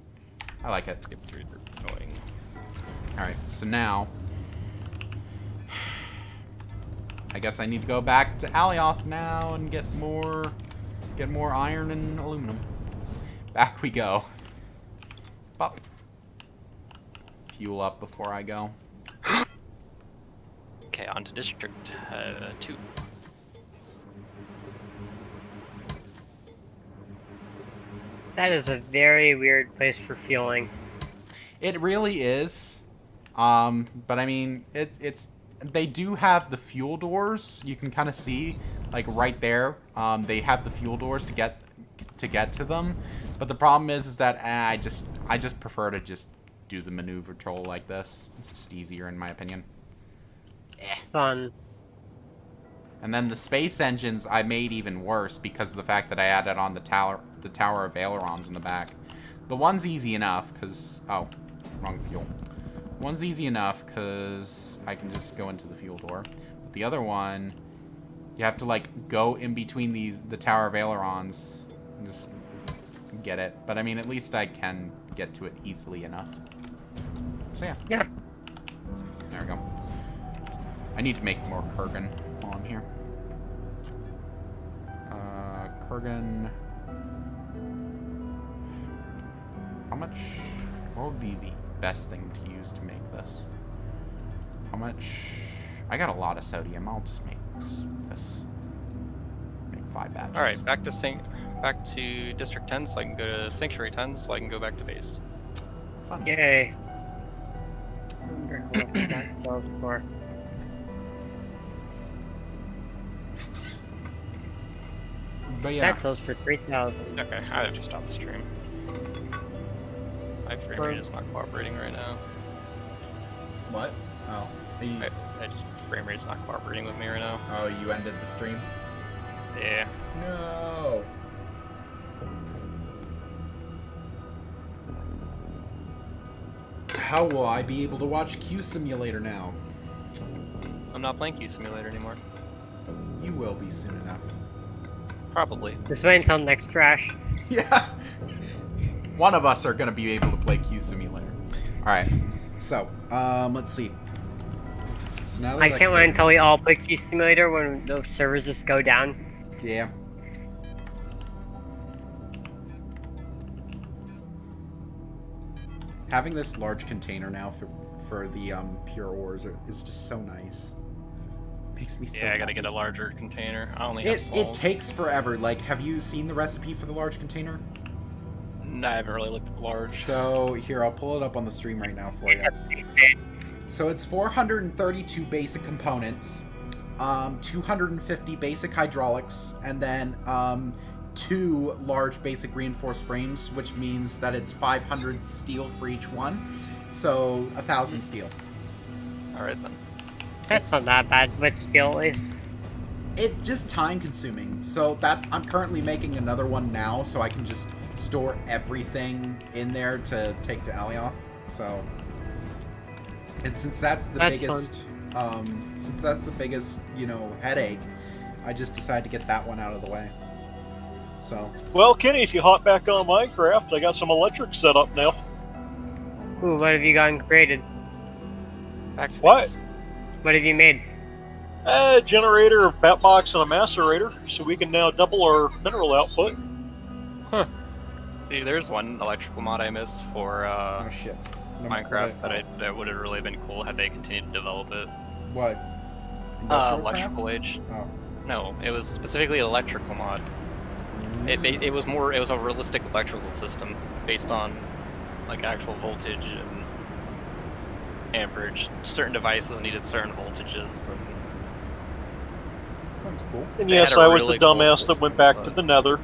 like it. Skip through the going. All right, so now I guess I need to go back to Alioth now and get more iron and aluminum. Back we go. Pop. Fuel up before I go. Okay, on to District 2. That is a very weird place for fueling. It really is. But I mean, it's they do have the fuel doors. You can kind of see, like right there. They have the fuel doors to get to them. But the problem is that I just prefer to just do the maneuver troll like this. It's just easier in my opinion. Fun. And then the space engines I made even worse because of the fact that I added on the tower of ailerons in the back. The one's easy enough because oh, wrong fuel. One's easy enough because I can just go into the fuel door. But the other one, you have to like go in between the tower of ailerons and just get it. But I mean, at least I can get to it easily enough. So yeah. Yeah. There we go. I need to make more Kurgan while I'm here. Kurgan. How much? What would be the best thing to use to make this? How much? I got a lot of sodium. I'll just make this. Make 5 batches. All right, back to District 10, so I can go to Sanctuary 10, so I can go back to base. Fun. Yay. I wonder how much that sells for. But yeah. That sells for 3,000. Okay, I have to stop the stream. My frame rate is not cooperating right now. What? Oh. Frame rate's not cooperating with me right now. Oh, you ended the stream? Yeah. No. How will I be able to watch Q Simulator now? I'm not playing Q Simulator anymore. You will be soon enough. Probably. Just wait until next crash. Yeah. One of us are gonna be able to play Q Simulator. Alright. So, let's see. So now that I can't wait until we all play Q Simulator when the servers just go down. Yeah. Having this large container now for the pure ores is just so nice. Makes me so Yeah, I gotta happy. get a larger container. I only have It smalls. takes forever. Like, have you seen the recipe for the large container? No, I haven't really looked at the large. So here, I'll pull it up on the stream right now for you. So it's 432 basic components, 250 basic hydraulics, and then 2 large basic reinforced frames, which means that it's 500 steel for each one. So 1,000 steel. Alright then. That's not that bad, but still, at least. It's just time consuming. So that I'm currently making another one now, so I can just store everything in there to take to Alioth. So, and since that's the That's biggest, headache, I just decided to get that one out of the way. So, Well, Kenny, if you hop back on Minecraft, I got some electric set up now. Ooh, what have you gotten created? Back to What? base. What have you made? A generator, a bat box, and a macerator, so we can now double our mineral output. Huh. See, there's one electrical mod I missed for oh shit. Minecraft that would have really been cool had they continued to develop it. What? Industrial Electrical craft? Age. Oh. No, it was specifically an electrical mod. It was a realistic electrical system based on like actual voltage and amperage. Certain devices needed certain voltages, and Sounds cool. And They yes, had a I was really the cool dumbass that system, went back but- to the nether.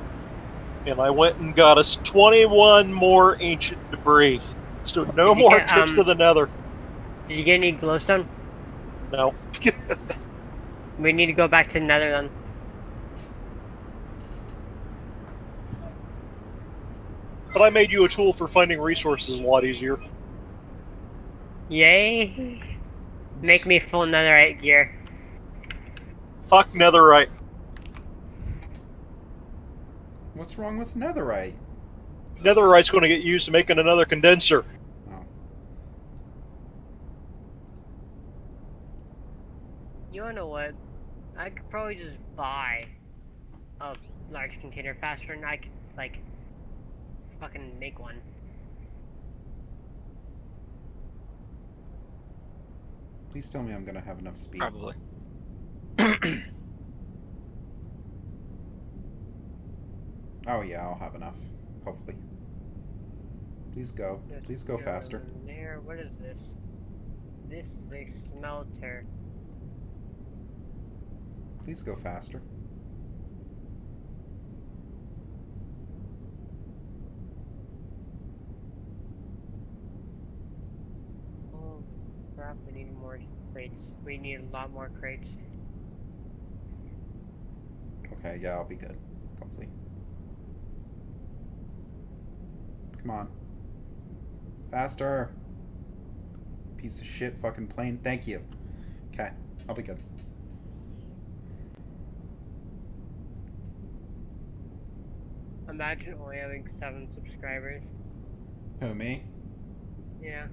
And I went and got us 21 more ancient debris. So no Did you more get, trips to the nether. Did you get any glowstone? No. We need to go back to Nether then. But I made you a tool for finding resources a lot easier. Yay! Make me full netherite gear. Fuck netherite. What's wrong with netherite? Netherite's going to get used to making another condenser. Oh. You wanna know what? I could probably just buy a large container faster and I could, like, fucking make one. Please tell me I'm gonna have enough speed. probably. Oh yeah, I'll have enough. Hopefully. Please go. Please go faster. There, what is this? This is a smelter. Please go faster. Oh crap, we need more crates. We need a lot more crates. Okay, yeah, I'll be good. Hopefully. Come on. Faster! Piece of shit fucking plane. Thank you. Okay, I'll be good. Imagine only having 7 subscribers. Who, me? Yeah.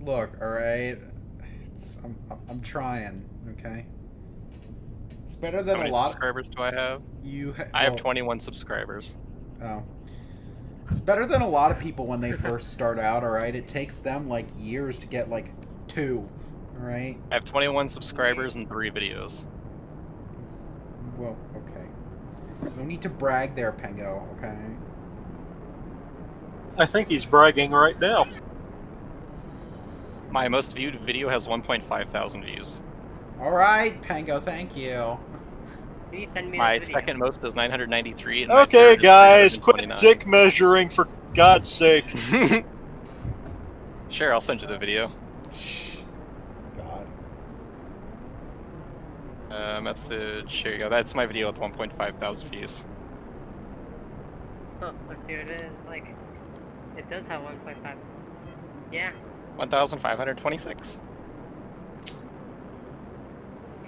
Look, alright? I'm trying, okay? It's better than How a many lot. subscribers do I have? I have well, 21 subscribers. Oh. It's better than a lot of people when they first start out, alright? It takes them, like, years to get, like, 2, alright? I have 21 subscribers and 3 videos. Well, okay. No need to brag there, Pengo, okay? I think he's bragging right now. My most viewed video has 1.5 thousand views. Alright, Pengo, thank you. Can you send me My this video? second most is 993. And my Okay, third is guys, quit 329. dick measuring for God's sake. Sure, I'll send you the video. God. Message. Here you go. That's my video with 1.5 thousand views. Huh, let's see what it is. Like, it does have 1.5. Yeah, 1,526.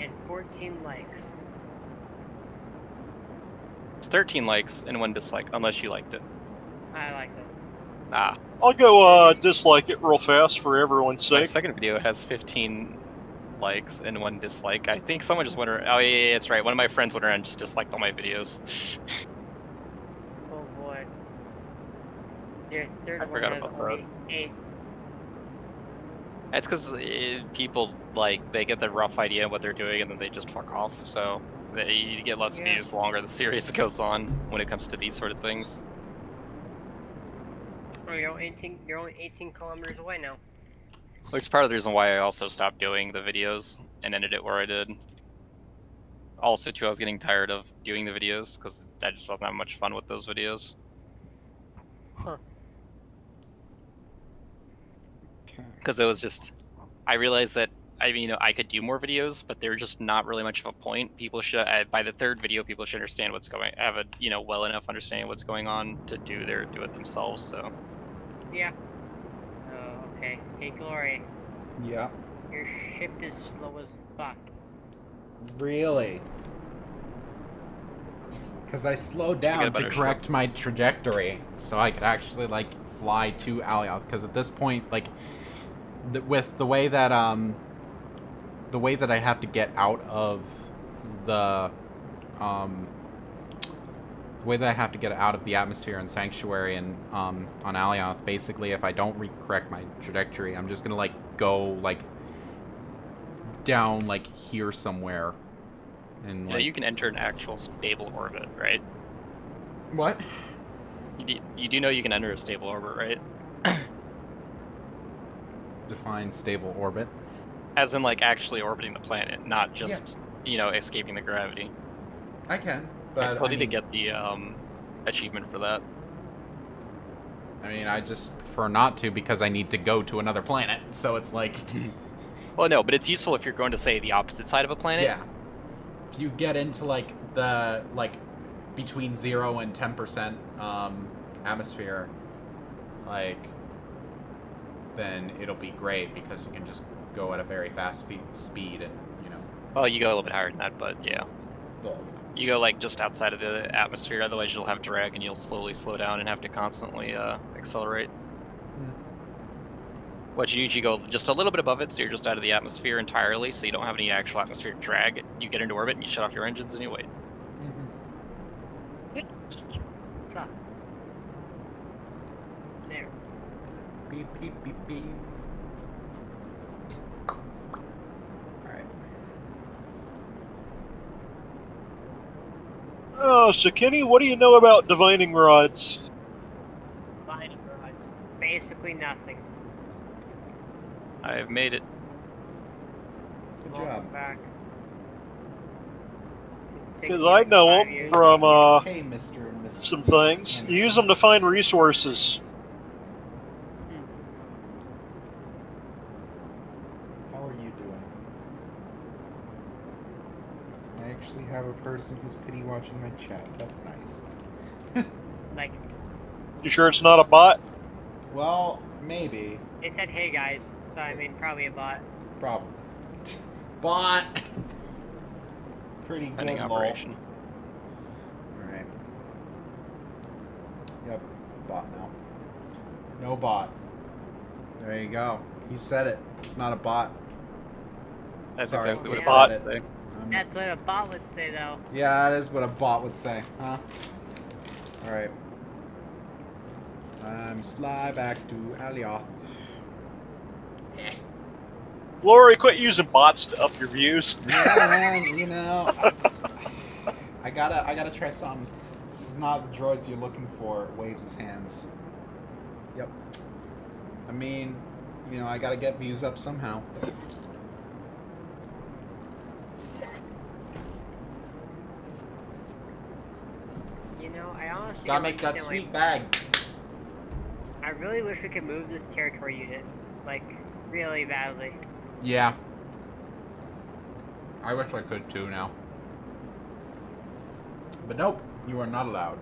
and 14 likes. It's 13 likes and 1 dislike, unless you liked it. I like it. Ah, I'll go dislike it real fast for everyone's my sake. second video has 15 likes and 1 dislike. I think someone just went around. Oh yeah, that's right. One of my friends went around and just disliked all my videos. Oh boy. Your third I one forgot has about only 8. That's because people they get the rough idea of what they're doing and then they just fuck off. So you get less Yeah. views the longer the series goes on when it comes to these sort of things. Oh, you're only 18 kilometers away now. Which is part of the reason why I also stopped doing the videos and ended it where I did. Also, too, I was getting tired of doing the videos because that just wasn't that much fun with those videos. Huh. Okay. Because it was just, I realized that I mean, I could do more videos, but they're just not really much of a point. People should, by the third video, people should understand what's going, have a well enough understanding what's going on to do it themselves. So Yeah. Oh, okay. Hey, Glory. Yeah. Your ship is slow as fuck. Really? Because I slowed You got a down to better correct my trajectory, so I could actually like fly to Alioth. Because at this point, like, with the way that I have to get out of the atmosphere and Sanctuary and on Alioth, basically, if I don't correct my trajectory, I'm just gonna like go like down like here somewhere. And like, you can enter an actual stable orbit, right? what? You do know you can enter a stable orbit, right? Define stable orbit. As in, like, actually orbiting the planet, not just escaping the gravity. I can, I but still need to get the achievement for that. I mean, I just prefer not to because I need to go to another planet. So it's like, Well, no, but it's useful if you're going to, say, the opposite side of a planet. yeah. If you get into like the between 0 and 10% atmosphere, like, then it'll be great because you can just go at a very fast speed and Well, you go a little bit higher than that, but yeah. well, You go, like, just outside of the atmosphere, otherwise you'll have drag and you'll slowly slow down and have to constantly accelerate. What you usually go just a little bit above it, so you're just out of the atmosphere entirely, so you don't have any actual atmospheric drag. You get into orbit and you shut off your engines and you wait. Fuck. There. beep beep beep beep. All right. Oh, so Kenny, what do you know about divining rods? Fine rods. Basically nothing. I've made it. Good Welcome job. back. Because I know them from Hey, Mr. and Mrs. some things. You use them to find resources. How are you doing? I actually have a person who's pity watching my chat. That's nice. Like, You sure it's not a bot? Well, maybe. it said, hey guys, so I mean, probably a bot. Probably. Bot! Pretty good, Pending lol. operation. Alright. Yep, bot now. No bot. There you go. He said it. It's not a bot. That's Sorry, exactly what he a bot. bot would say. That's what a bot would say, though. Yeah, that is what a bot would say, huh? Alright. Fly back to Alioth. Glory, quit using bots to up your views. Yeah, man, I gotta try something. This is not the droids you're looking for. Waves his hands. Yep. I mean, I gotta get views up somehow. I honestly Gotta don't make that understand, sweet bag. I really wish we could move this territory unit, like, really badly. Yeah. I wish I could too now. But nope, you are not allowed.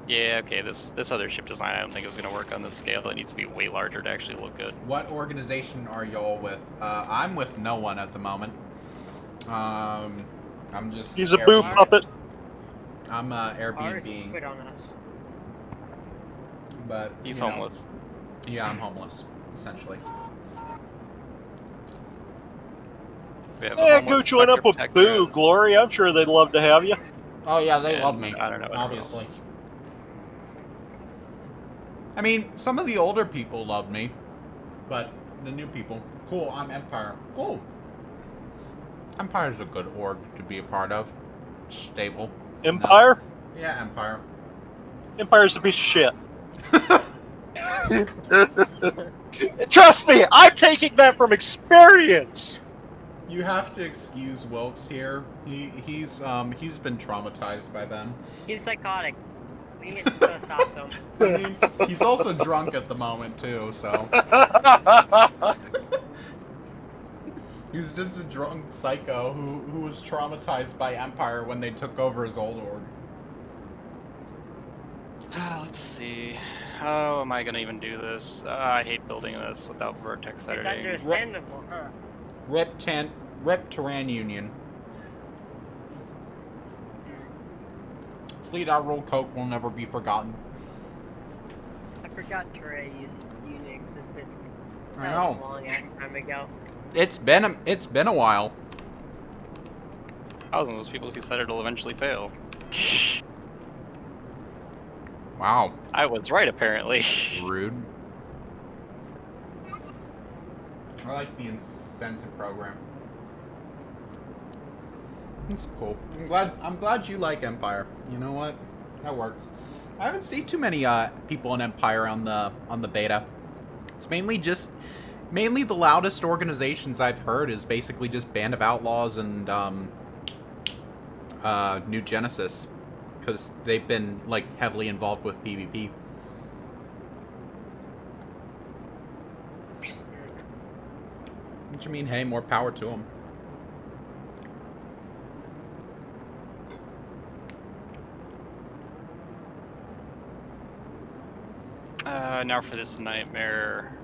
Yeah, okay, this other ship design I don't think is going to work on this scale. It needs to be way larger to actually look good. What organization are y'all with? I'm with no one at the moment. I'm just... He's a boo puppet. I'm Ours Airbnb, quit on us. but He's you know, homeless. Yeah, I'm homeless, essentially. We have a Yeah, homeless go join up with protector. Boo, Glory. I'm sure they'd love to have you. Oh yeah, they And love me. I don't know. What obviously. else is. I mean, some of the older people love me, but the new people, cool. I'm Empire. Cool. Empire's a good org to be a part of. Stable. Empire? Yeah, Empire. Empire's a piece of shit. Trust me, I'm taking that from experience. You have to excuse Wilkes here. He's been traumatized by them. He's psychotic. We need to stop him. I mean, he's also drunk at the moment too, so He was just a drunk psycho who was traumatized by Empire when they took over his old org. Let's see. How am I gonna even do this? I hate building this without vertex It's editing. understandable, huh? Rip Terran Union. Fleet Admiral Coke will never be forgotten. I forgot Terrain Union existed. I That know. was a long ass time ago. It's been a while. I was one of those people who said it'll eventually fail. Wow. I was right, apparently. Rude. I like the incentive program. It's cool. I'm glad you like Empire. You know what? That works. I haven't seen too many people in Empire on the beta. It's mainly the loudest organizations I've heard is basically just Band of Outlaws and New Genesis, because they've been like heavily involved with PvP. What you mean? Hey, more power to them. Now for this nightmare.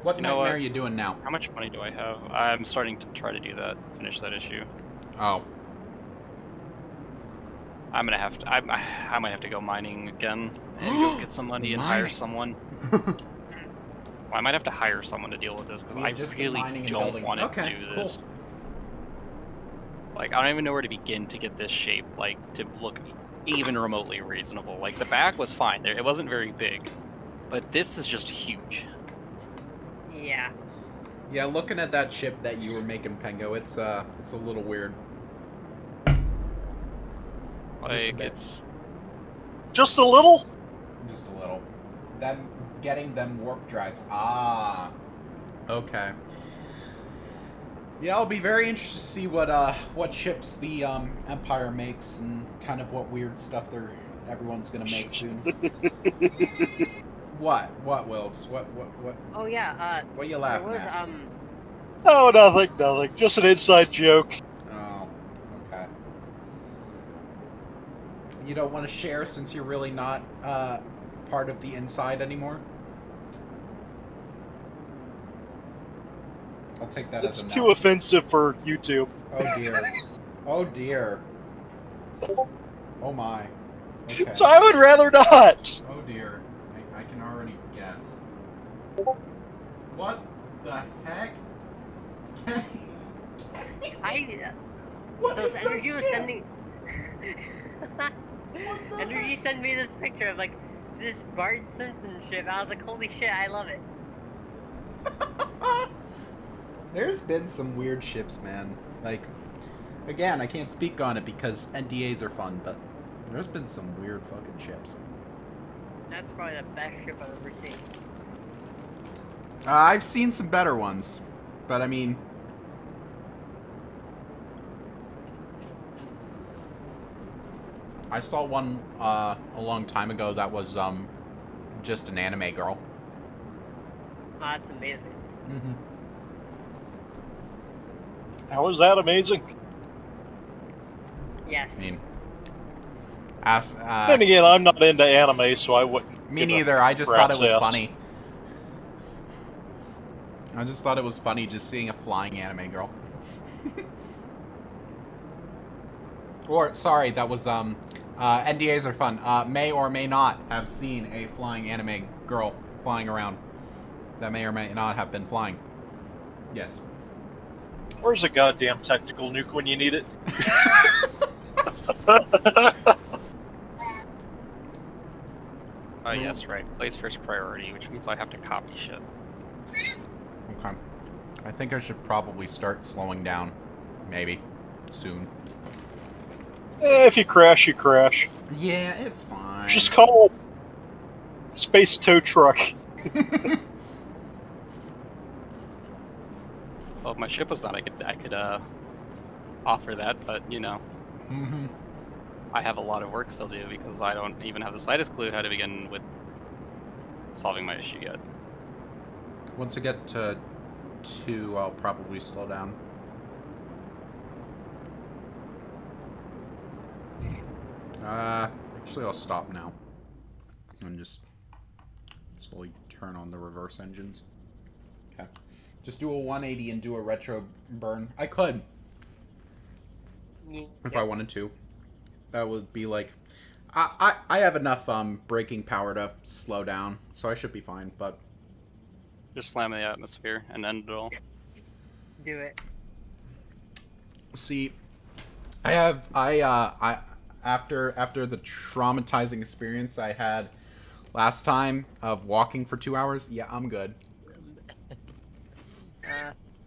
What You know nightmare what? are you doing now? How much money do I have? I'm starting to try to do that, finish that issue. Oh, I'm gonna have to. I might have to go mining again and go get some money and hire Mining. someone. Well, I might have to hire someone to deal with this because You've I just been really mining and don't building. want to Okay, do cool. this. Like, I don't even know where to begin to get this shape, like, to look even remotely reasonable. Like, the back was fine. It wasn't very big. But this is just huge. Yeah. yeah. Looking at that ship that you were making, Pengo, it's a little weird. Like, bit. it's... Just a little? Just a little. Them getting them warp drives. Ah. Okay. Yeah, I'll be very interested to see what ships the Empire makes and kind of what weird stuff everyone's gonna make soon. What? What, Wills? What? Oh yeah. What are you There laughing was at? Oh, nothing. Just an inside joke. Oh, okay. You don't want to share since you're really not part of the inside anymore? I'll take that It's as a too no. offensive for YouTube. Oh dear. Oh dear. Oh my. Okay. So I would rather not. Oh dear. I can already guess. What the heck? What So is that Energy was shit? sending. the Energy sent me this picture of like this Bart Simpson ship. I was like, holy shit, I love it. There's been some weird ships, man. Like, again, I can't speak on it because NDAs are fun, but there's been some weird fucking ships. That's probably the best ship I've ever seen. I've seen some better ones, but I mean... I saw one a long time ago that was just an anime girl. Oh, that's amazing. Mm-hmm. How is that amazing? Yes. I mean, Then again, I'm not into anime, so I wouldn't. me give a neither. I just thought it was rat's ass. funny. I just thought it was funny just seeing a flying anime girl. Or, sorry, that was, NDAs are fun. May or may not have seen a flying anime girl flying around. That may or may not have been flying. Yes. Where's a goddamn tactical nuke when you need it? Oh, yes, right. Plays first priority, which means I have to copy shit. Okay. I think I should probably start slowing down. Maybe. Soon. If you crash, you crash. Yeah, it's fine. Just call Space Tow Truck. Well, if my ship was done, I could offer that, but, you know, Mm-hmm. I have a lot of work still to do because I don't even have the slightest clue how to begin with solving my issue yet. Once I get to 2, I'll probably slow down. Actually, I'll stop now. And just slowly turn on the reverse engines. Okay. Just do a 180 and do a retro burn. I could. If I wanted to. That would be like... I have enough braking power to slow down, so I should be fine, but... Just slam the atmosphere and end it all. Do it. See, after the traumatizing experience I had last time of walking for 2 hours, yeah, I'm good.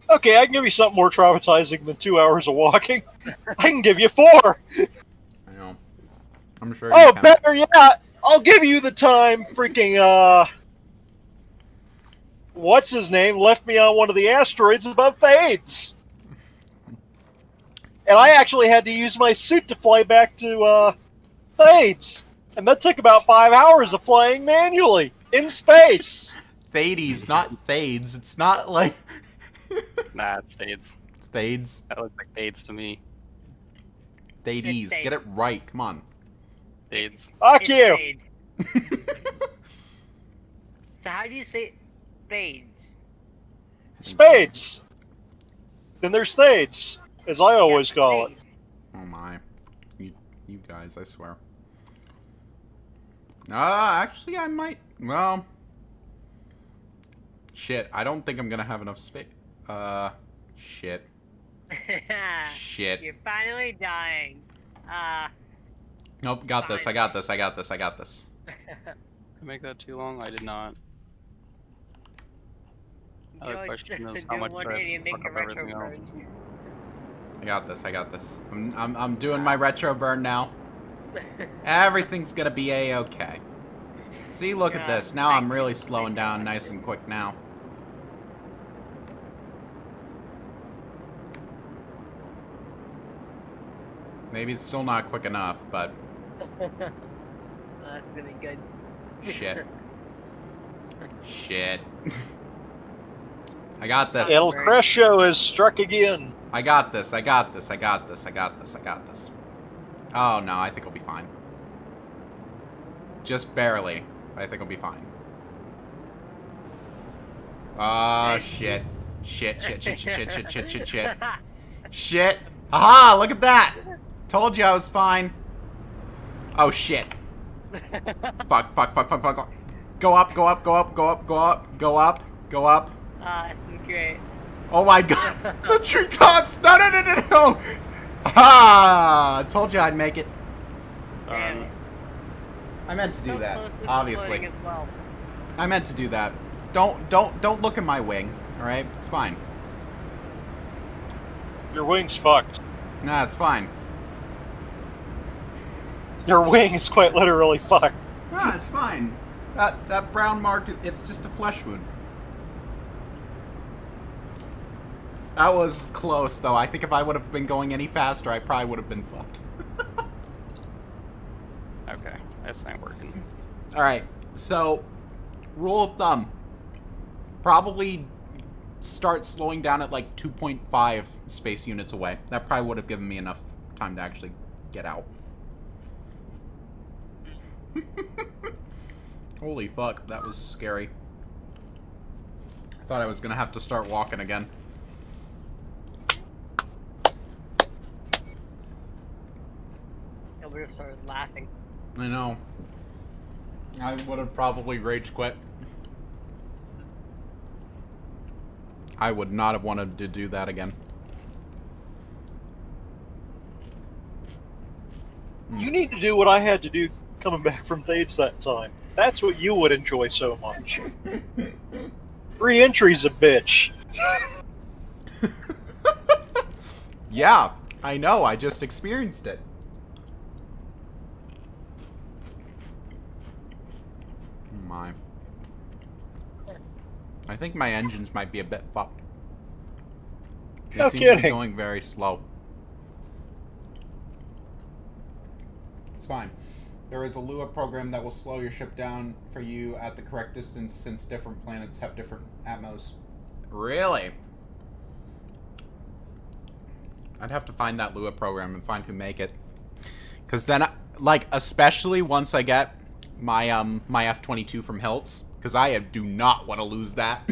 Okay, I can give you something more traumatizing than 2 hours of walking. I can give you 4. I know. I'm sure. Oh, you can. better yet, I'll give you the time freaking, what's his name left me on one of the asteroids above Thades. And I actually had to use my suit to fly back to, Thades. And that took about 5 hours of flying manually in space. Thades, not Thades. It's not like... Nah, it's Thades. Thades. That looks like Thades to me. Thades. Get it right. Come on. Thades. Fuck It's you. fades. So how do you say fades? Spades. Then there's Thades, as I always call it. Fades. Oh my. You guys, I swear. Actually, I might... Well... Shit, I don't think I'm gonna have enough space. Shit. Shit. You're finally dying. Nope, got this, I got this, I got this, I got this. Did I make that too long? I did not. Other question is how much did I fuck up everything else? I got this, I got this. I'm doing my retro burn now. Everything's gonna be a-okay. See, look at this. Now I'm really slowing down nice and quick now. Maybe it's still not quick enough, but That's really good. shit. Shit. I got this. El Crescio has struck again. I got this, I got this, I got this, I got this, I got this. Oh no, I think I'll be fine. Just barely. I think I'll be fine. Oh shit. Shit, shit, shit, shit, shit, shit, shit, shit, shit. Shit. Aha, look at that! Told you I was fine. Oh shit. Fuck, fuck, fuck, fuck, fuck. Go up, go up, go up, go up, go up, go up, go up. This is great. Oh my god! The tree tops! No, no, no, no, no! Ah! Told you I'd make it. Damn it. I meant to do So that, close to obviously. exploding as well. I meant to do that. Don't look at my wing, alright? It's fine. Your wing's fucked. Nah, it's fine. Your wing is quite literally fucked. Nah, it's fine. That brown mark, it's just a flesh wound. That was close, though. I think if I would have been going any faster, I probably would have been fucked. Okay, that's not working. Alright, so, rule of thumb. Probably start slowing down at like 2.5 space units away. That probably would have given me enough time to actually get out. Holy fuck, that was scary. I thought I was gonna have to start walking again. I would have started laughing. I know. I would have probably rage quit. I would not have wanted to do that again. You need to do what I had to do coming back from Thades that time. That's what you would enjoy so much. Re-entry's a bitch. Yeah, I know. I just experienced it. Oh my. I think my engines might be a bit fucked. They No seem to be kidding. going very slow. It's fine. There is a Lua program that will slow your ship down for you at the correct distance since different planets have different atmos. Really? I'd have to find that Lua program and find who make it. Because then, like, especially once I get my my F-22 from Hiltz, because I do not want to lose that.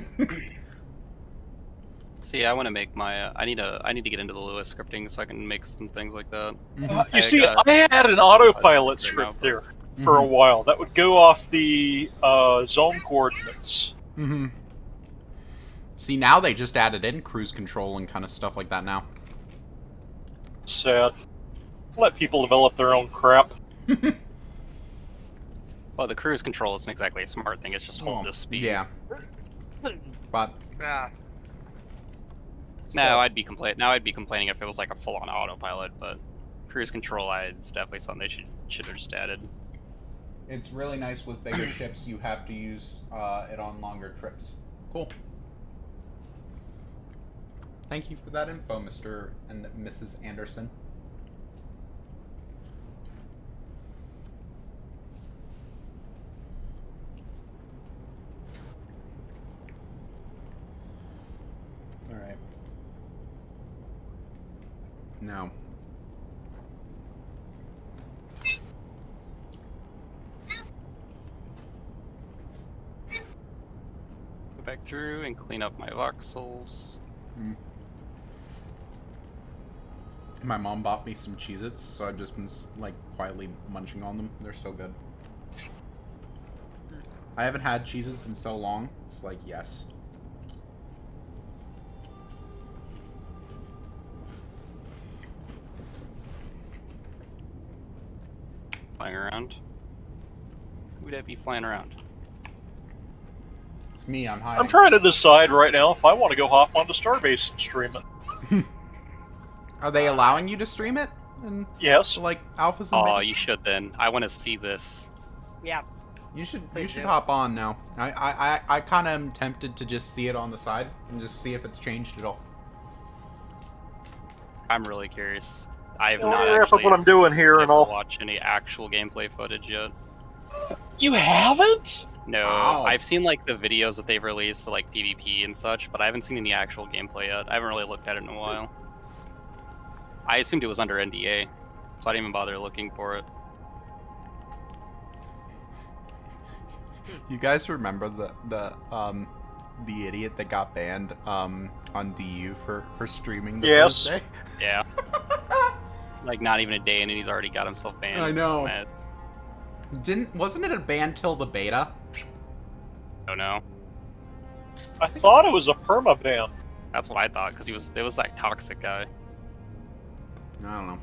See, I want to make my. I need to get into the Lua scripting so I can make some things like that. You see, I had an autopilot script there for a while that would go off the zone coordinates. Mm-hmm. See, now they just added in cruise control and kind of stuff like that now. Sad. Let people develop their own crap. Well, the cruise control isn't exactly a smart thing. It's just hold this speed. Yeah. But Now I'd be complaining if it was like a full-on autopilot, but cruise control, it's definitely something they should have just added. it's really nice with bigger ships. You have to use it on longer trips. Cool. Thank you for that info, Mr. and Mrs. Anderson. Alright. Now. Go back through and clean up my voxels. My mom bought me some Cheez-Its, so I've just been, like, quietly munching on them. They're so good. I haven't had Cheez-Its in so long. It's like, yes. Flying around. Who would that be flying around? It's me, I'm hiding. I'm trying to decide right now if I want to go hop onto Starbase and stream it. Are they allowing you to stream it? And Yes. like alphas and Oh, betas? you should then. I want to see this. Yeah. You should Please do. hop on now. I kind of am tempted to just see it on the side and just see if it's changed at all. I'm really curious. I have Well, not yeah, actually what I'm doing here and all. watched any actual gameplay footage yet. You haven't? No, Wow. I've seen like the videos that they've released, so, like PvP and such, but I haven't seen any actual gameplay yet. I haven't really looked at it in a while. I assumed it was under NDA, so I didn't even bother looking for it. You guys remember the idiot that got banned on DU for streaming the Yes. first day? Yeah. Like not even a day in and he's already got himself banned. I know. Mad. Wasn't it a ban till the beta? Don't know. I thought it was a permaban. That's what I thought because it was that toxic guy. I don't know.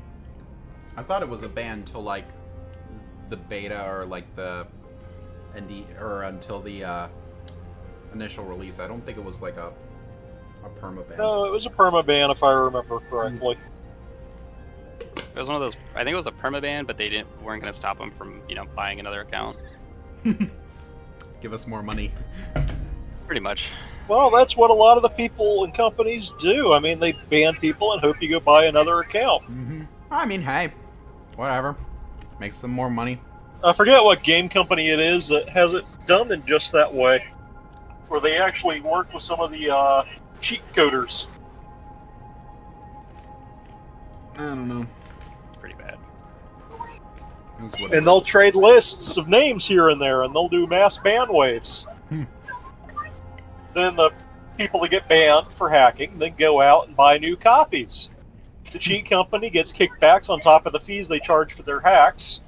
I thought it was a ban till like the beta or like the ND or until the initial release. I don't think it was like a permaban. No, it was a permaban if I remember correctly. It was one of those. I think it was a permaban, but they weren't going to stop him from buying another account. Give us more money. Pretty much. Well, that's what a lot of the people and companies do. I mean, they ban people and hope you go buy another account. I mean, hey, whatever. Makes them more money. I forget what game company it is that has it done in just that way, where they actually work with some of the cheat coders. I don't know. Pretty bad. It was what it And they'll was. trade lists of names here and there, and they'll do mass ban waves. Then the people that get banned for hacking then go out and buy new copies. The cheat company gets kickbacks on top of the fees they charge for their hacks.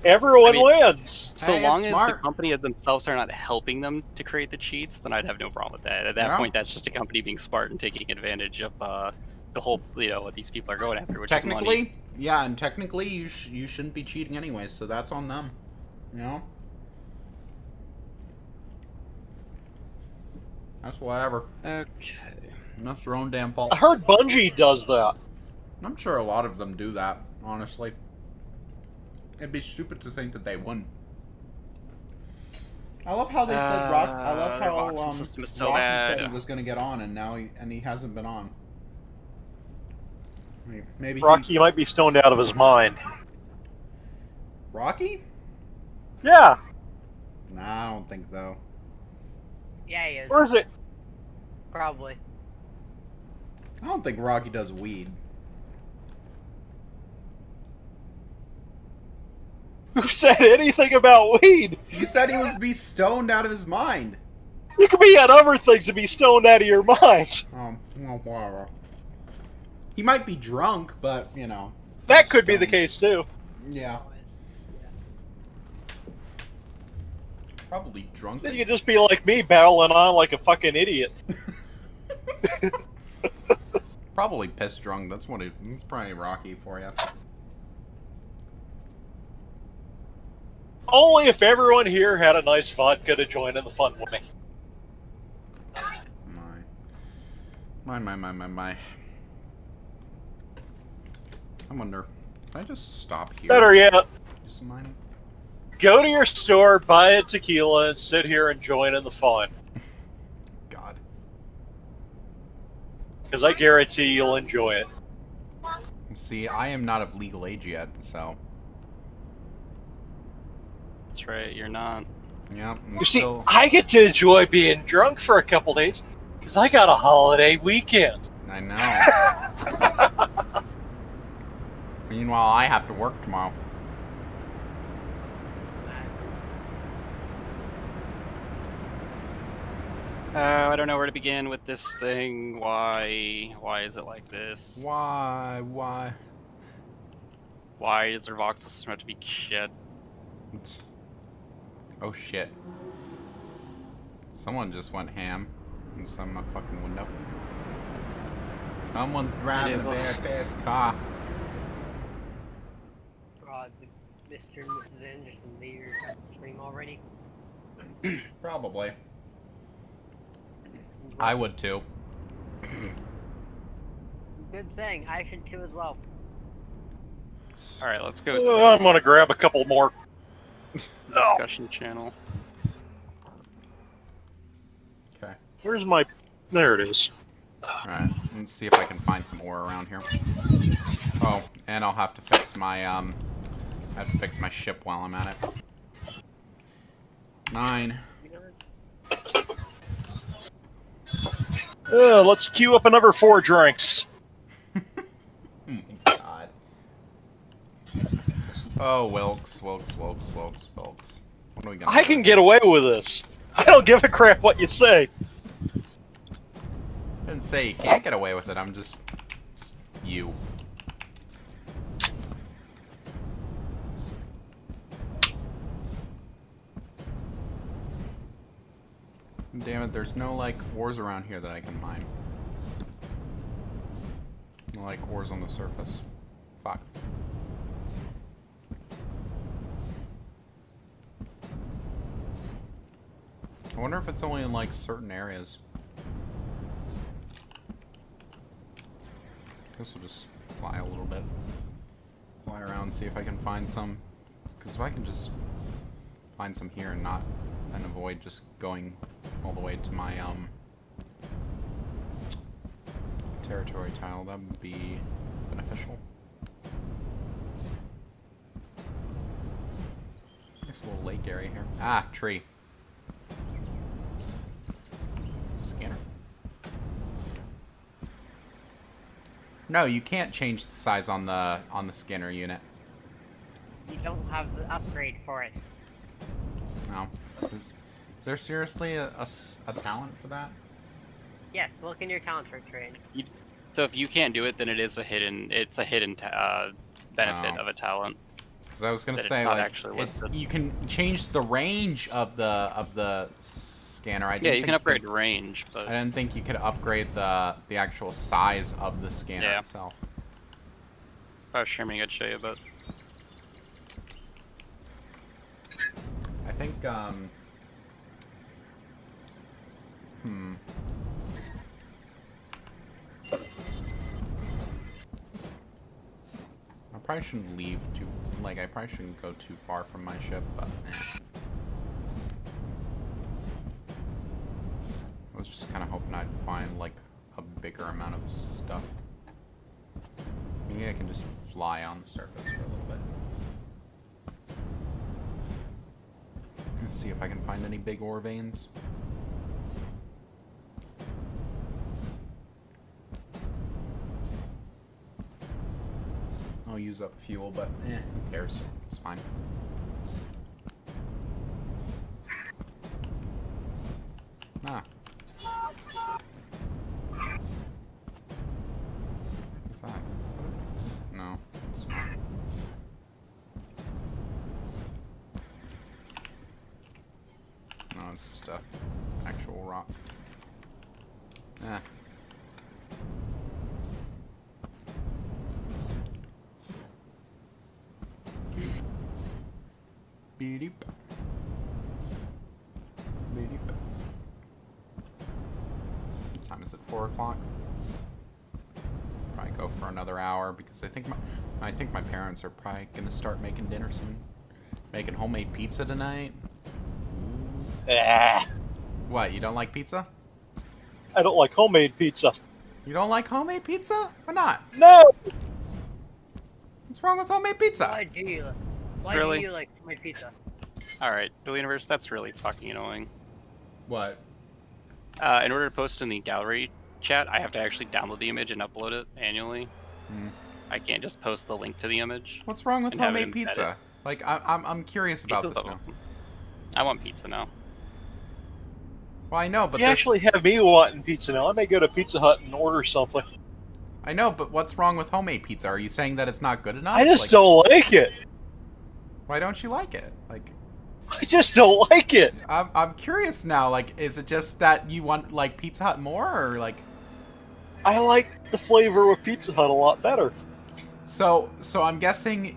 Everyone wins. So Hey, long it's as smart. the company themselves are not helping them to create the cheats, then I'd have no problem with that. At that Yeah. point, that's just a company being smart and taking advantage of the whole, what these people are going after, which is money. Technically, yeah, and technically you shouldn't be cheating anyway, so that's on them. You know? That's whatever. Okay. That's their own damn fault. I heard Bungie does that. I'm sure a lot of them do that, honestly. It'd be stupid to think that they wouldn't. I love how they said Rock. I love their how boxing system is so Rocky bad. said he was going to get on, and now he hasn't been on. Maybe Rocky might be stoned out of his mind. Rocky? Yeah. Nah, I don't think though. Yeah, he is. Where is it? Probably. I don't think Rocky does weed. Who said anything about weed? You said he was be stoned out of his mind. You could be on other things and be stoned out of your mind. Well, whatever. He might be drunk, but, you know. That could be the case, too. Yeah. Probably drunk. Then you could just be like me, battling on like a fucking idiot. Probably piss drunk. That's what it's probably Rocky for you. Only if everyone here had a nice vodka to join in the fun with me. My. I wonder. Can I just stop here? Better yet, Just mine? go to your store, buy a tequila, and sit here and join in the fun. God. Because I guarantee you'll enjoy it. See, I am not of legal age yet, so. That's right, you're not. Yeah. I'm You see, still... I get to enjoy being drunk for a couple days because I got a holiday weekend. I know. Meanwhile, I have to work tomorrow. I don't know where to begin with this thing. Why is it like this? Why? Why does their voxel system have to be shit? Oh shit. Someone just went ham inside my fucking window. Someone's driving a very fast car. Mr. and Mrs. Anderson leaders on the stream already? Probably. I would too. Good saying. I should too as well. Alright, let's go I'm to gonna grab a couple more. the discussion channel. Okay. Where's my... There it is. Alright. Let's see if I can find some ore around here. Oh, and I'll have to fix my I have to fix my ship while I'm at it. 9. Let's queue up another 4 drinks. Oh my god. Oh, Wilkes. What are we gonna I do? can get away with this. I don't give a crap what you say. I didn't say you can't get away with it. I'm just you. Damn it, there's no, like, ores around here that I can mine. No, like, ores on the surface. Fuck. I wonder if it's only in, like, certain areas. Guess we'll just fly a little bit. Fly around, see if I can find some. Because if I can just find some here and avoid just going all the way to my territory tile, that would be beneficial. Nice little lake area here. Ah, tree. Scanner. No, you can't change the size on the scanner unit. You don't have the upgrade for it. No. Is there seriously a talent for that? Yes, look in your talent for trade. So if you can't do it, then it's a hidden benefit Oh. of a talent. Because I was gonna That it's say, not like, actually it's, listed. you can change the range of the scanner. Yeah, you can upgrade range, I but didn't think you could upgrade the actual size of the scanner Yeah. itself. if I was streaming, I'd show you. But I think I probably shouldn't leave too. Like, I probably shouldn't go too far from my ship, but. I was just kind of hoping I'd find, like, a bigger amount of stuff. Maybe I can just fly on the surface for a little bit. Let's see if I can find any big ore veins. I'll use up fuel, but who cares? It's fine. Ah. What's that? No. It's not. No, it's just a actual rock. Ah. Beep. Beep. What time is it? 4 o'clock? Probably go for another hour because I think my parents are probably gonna start making dinner soon. Making homemade pizza tonight. Ah, What? You don't like pizza? I don't like homemade pizza. You don't like homemade pizza? Why not? No! What's wrong with homemade pizza? Why do you Really? like my pizza? Alright, Dual Universe, that's really fucking annoying. What? In order to post in the gallery chat, I have to actually download the image and upload it manually. Hmm. I can't just post the link to the image. What's wrong with And have it homemade pizza? embedded. Like I'm curious about Pizza's this now. awesome. I want pizza now. Well, I know, but You this- actually have me wanting pizza now. I may go to Pizza Hut and order something. I know, but what's wrong with homemade pizza? Are you saying that it's not good enough? I just Like, don't like it. Why don't you like it? Like, I just don't like it. I'm curious now. Like, is it just that you want like Pizza Hut more, or like? I like the flavor of Pizza Hut a lot better. So I'm guessing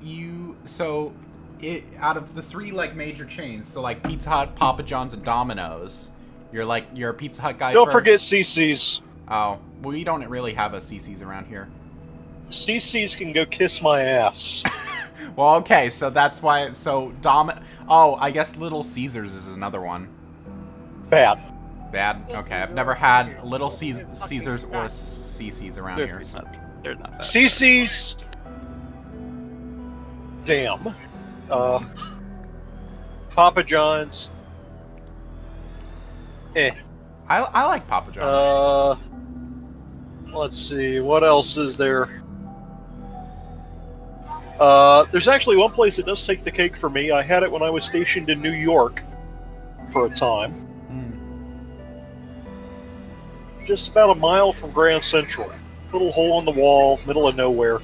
out of the three like major chains, so like Pizza Hut, Papa John's, and Domino's, you're a Pizza Hut guy. Don't first. forget CC's. Oh, well, we don't really have a CC's around here. CC's can go kiss my ass. Well, okay, so that's why. So Oh, I guess Little Caesars is another one. Bad. Bad. Okay, I've never had Little Caesars or CC's around here. They're not that. CC's. Damn. Papa John's. Eh. I like Papa John's. Let's see. What else is there? There's actually one place that does take the cake for me. I had it when I was stationed in New York for a time. Mm. Just about a mile from Grand Central. Little hole in the wall, middle of nowhere.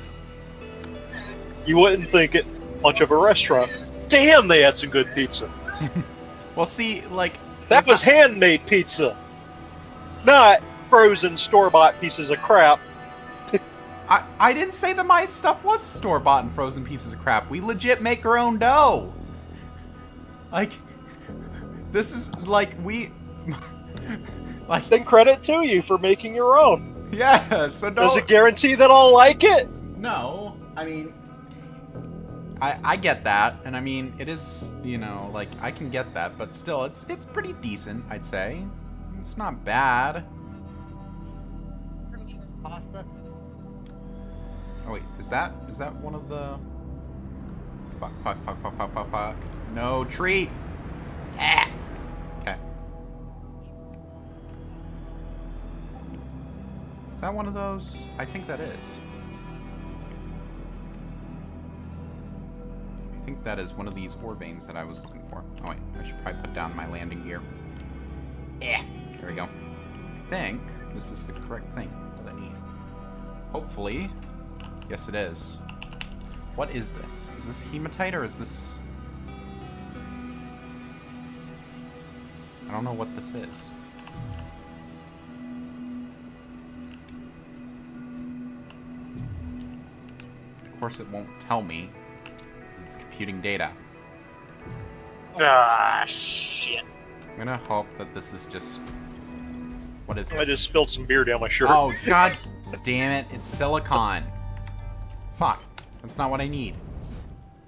You wouldn't think it much of a restaurant. Damn, they had some good pizza. Well, see, like That was handmade pizza, not frozen store-bought pieces of crap. I didn't say that my stuff was store-bought and frozen pieces of crap. We legit make our own dough. Like, this is like like Then credit to you for making your own. yeah. So no. Does it guarantee that I'll like it? No, I mean, I get that, and I mean, it is, you know, like, I can get that, but still, it's pretty decent, I'd say. It's not bad. Pasta. Oh wait, is that one of the? Fuck. No treat. Ah. Okay. Is that one of those? I think that is. I think that is one of these ore veins that I was looking for. Oh wait, I should probably put down my landing gear. Yeah, there we go. I think this is the correct thing that I need. Hopefully. Yes, it is. What is this? Is this hematite or is this... I don't know what this is. Of course it won't tell me. It's computing data. Ah, shit. I'm gonna hope that this is just... What is this? I just spilled some beer down my shirt. Oh, god damn it. It's silicon. Fuck. That's not what I need.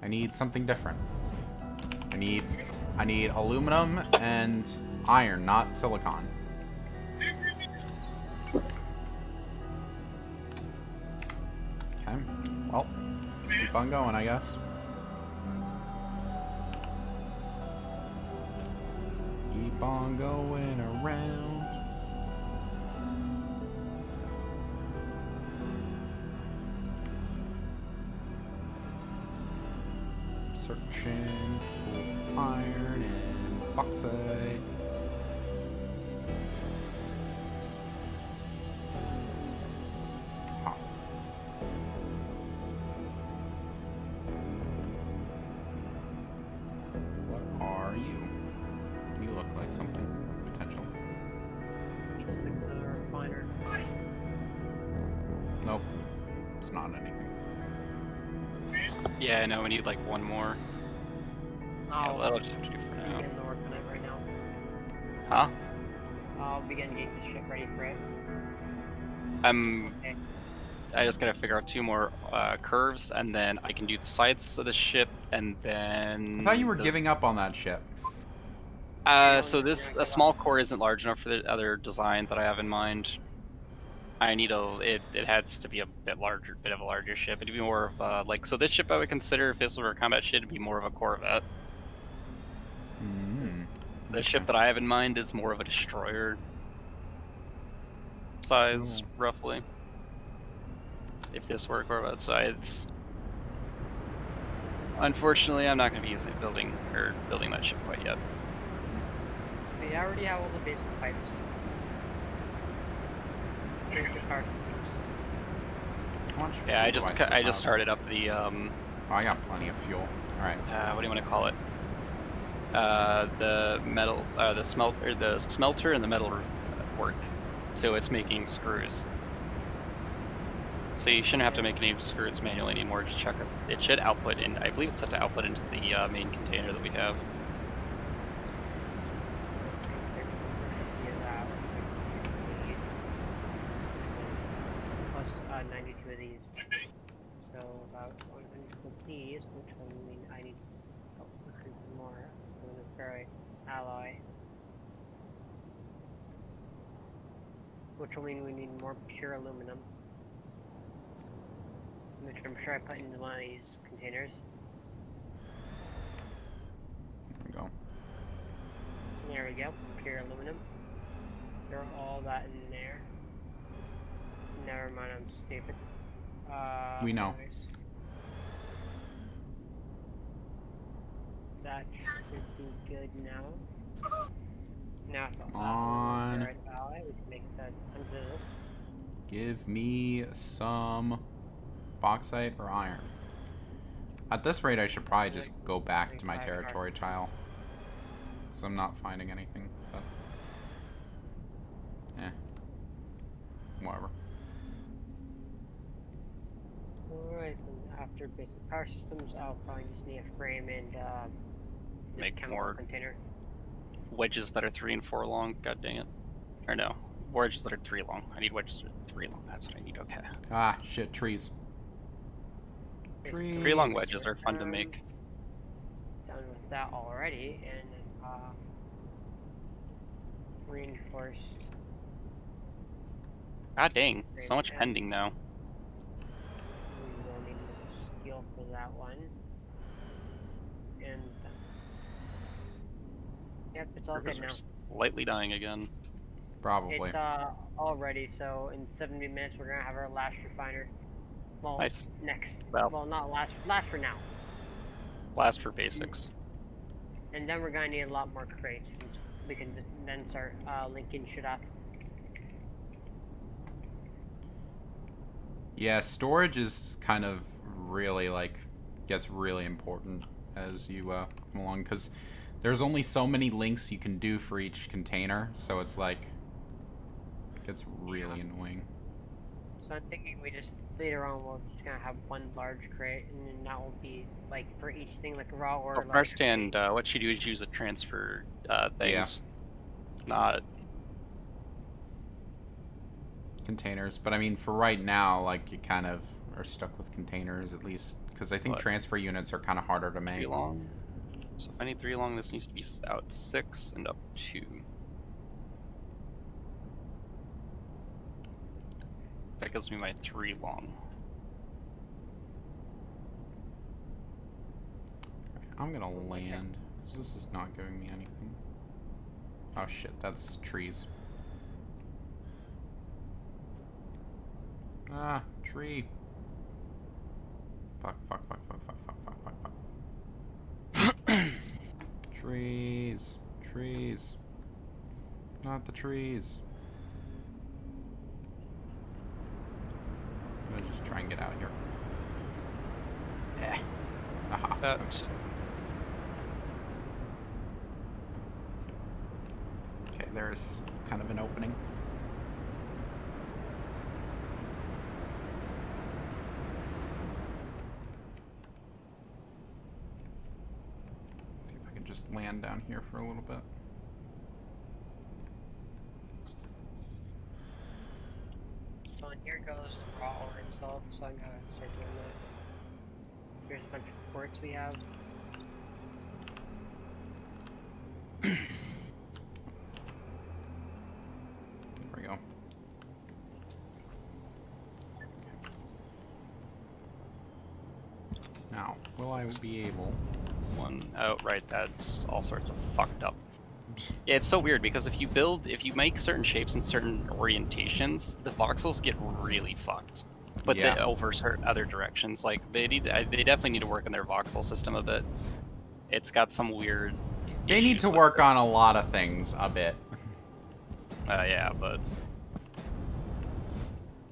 I need something different. I need aluminum and iron, not silicon. Okay. Well, keep on going, I guess. Keep on going around. Searching for iron and bauxite. Huh. What are you? You look like something potential. He's like the refiner. Nope. It's not anything. Yeah, I know. We need like one more. Yeah, well, that'll just have to do for now. Begin the work on it right now. Huh? I'll begin getting the ship ready for it. Okay. I just gotta figure out 2 more curves, and then I can do the sides of the ship, and then. I thought you were giving up on that ship. So this a small core isn't large enough for the other design that I have in mind. I need it has to be a bit of a larger ship. It'd be more of like, so this ship I would consider, if this were a combat ship, it'd be more of a Corvette. The ship that I have in mind is more of a destroyer size, roughly. If this were a Corvette size. Unfortunately, I'm not going to be building that ship quite yet. We already have all the basic pipes. Basic power systems. Yeah, I just started up the Oh, I got plenty of fuel. All right. what do you want to call it? The metal, the smelter and the metal work. So it's making screws. So you shouldn't have to make any screws manually anymore. Just check it. It should output in. I believe it's set to output into the main container that we have. Plus 92 of these. So about 100 of these, which will mean I need to recruit more for the ferrite alloy. Which will mean we need more pure aluminum. Which I'm sure I put into one of these containers. There we go. There we go, pure aluminum. Throw all that in there. Never mind, I'm stupid. We know. Anyways. That should be good now. Now if On. ferrite alloy, we can make that into this. Give me some bauxite or iron. At this rate, I should probably just go back to my territory tile. Because I'm not finding anything. But whatever. Alright, then after basic power systems, I'll probably just need a frame and Make chemical more container. wedges that are 3 and 4 long. God dang it. Or no, wedges that are 3 long. I need wedges that are 3 long. That's what I need. Okay. Ah, shit, trees. Trees. 3 long wedges are fun to make. Done with that already, and then reinforced. God dang, so much pending now. We will need steel for that one. And yep, it's all Rivers good are now. slightly dying again. Probably. It's all ready. So in 70 minutes, we're gonna have our last refiner. Well, Nice. next. Well, Not last. Last for now. last for basics. And then we're gonna need a lot more crates. We can then start linking shit up. Yeah, storage is kind of really, like, gets really important as you come along, because there's only so many links you can do for each container, so it's like, it gets really annoying. So I'm thinking we just, later on, we're just gonna have one large crate, and then that will be, like, for each thing, like raw or Well, first, and what you do is use a transfer things. Not Containers, but I mean, for right now, like, you kind of are stuck with containers, at least, because I think What? transfer units are kind of harder to 3 make. long. So if I need 3 long, this needs to be out 6 and up 2. That gives me my 3 long. I'm gonna land. This is not giving me anything. Oh shit, that's trees. Ah, tree. Fuck. Trees. Trees. Not the trees. I'm gonna just try and get out of here. Eh. Aha. That. Okay, there's kind of an opening. See if I can just land down here for a little bit. So and here goes the raw ore itself, so I'm gonna start doing that. Here's a bunch of quartz we have. There we go. Now, will I be able... One. Oh, right. That's all sorts of fucked up. Yeah, it's so weird because if you make certain shapes and certain orientations, the voxels get really fucked. But Yeah. they over certain other directions. Like they definitely need to work on their voxel system a bit. It's got some weird. They need issues to with work it. on a lot of things a bit. Yeah, but.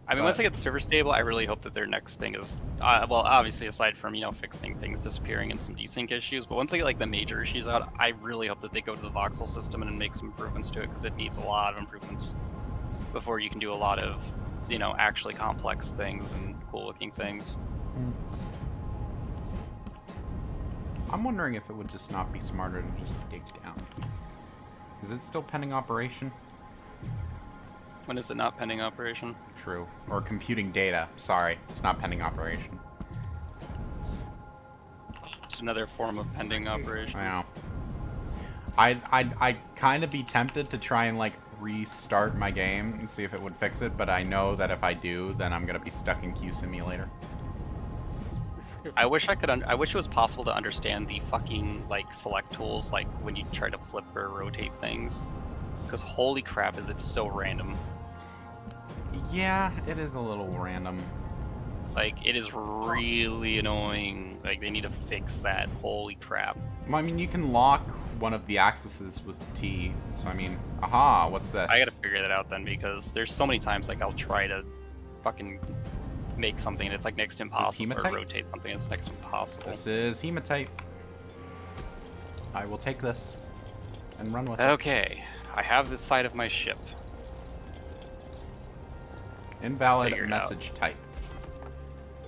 I mean, But- once they get the server stable, I really hope that their next thing is, well, obviously aside from fixing things disappearing and some desync issues, but once they get like the major issues out, I really hope that they go to the voxel system and make some improvements to it because it needs a lot of improvements before you can do a lot of, actually complex things and cool-looking things. I'm wondering if it would just not be smarter to just dig down. Is it still pending operation? When is it not pending operation? True. Or computing data. Sorry, it's not pending operation. It's another form of pending operation. I know. I'd kind of be tempted to try and like restart my game and see if it would fix it, but I know that if I do, then I'm gonna be stuck in Q Simulator. I wish it was possible to understand the fucking select tools, like when you try to flip or rotate things, because holy crap, is it so random. Yeah, it is a little random. It is really annoying. They need to fix that. Holy crap. I mean, you can lock one of the axes with T, so I mean, aha, what's this? I gotta figure that out then, because there's so many times I'll try to fucking make something that's next to impossible, or hematite? rotate something that's next to impossible. This is hematite. I will take this and run with it. Okay, I have this side of my ship. Invalid Figured out. message type.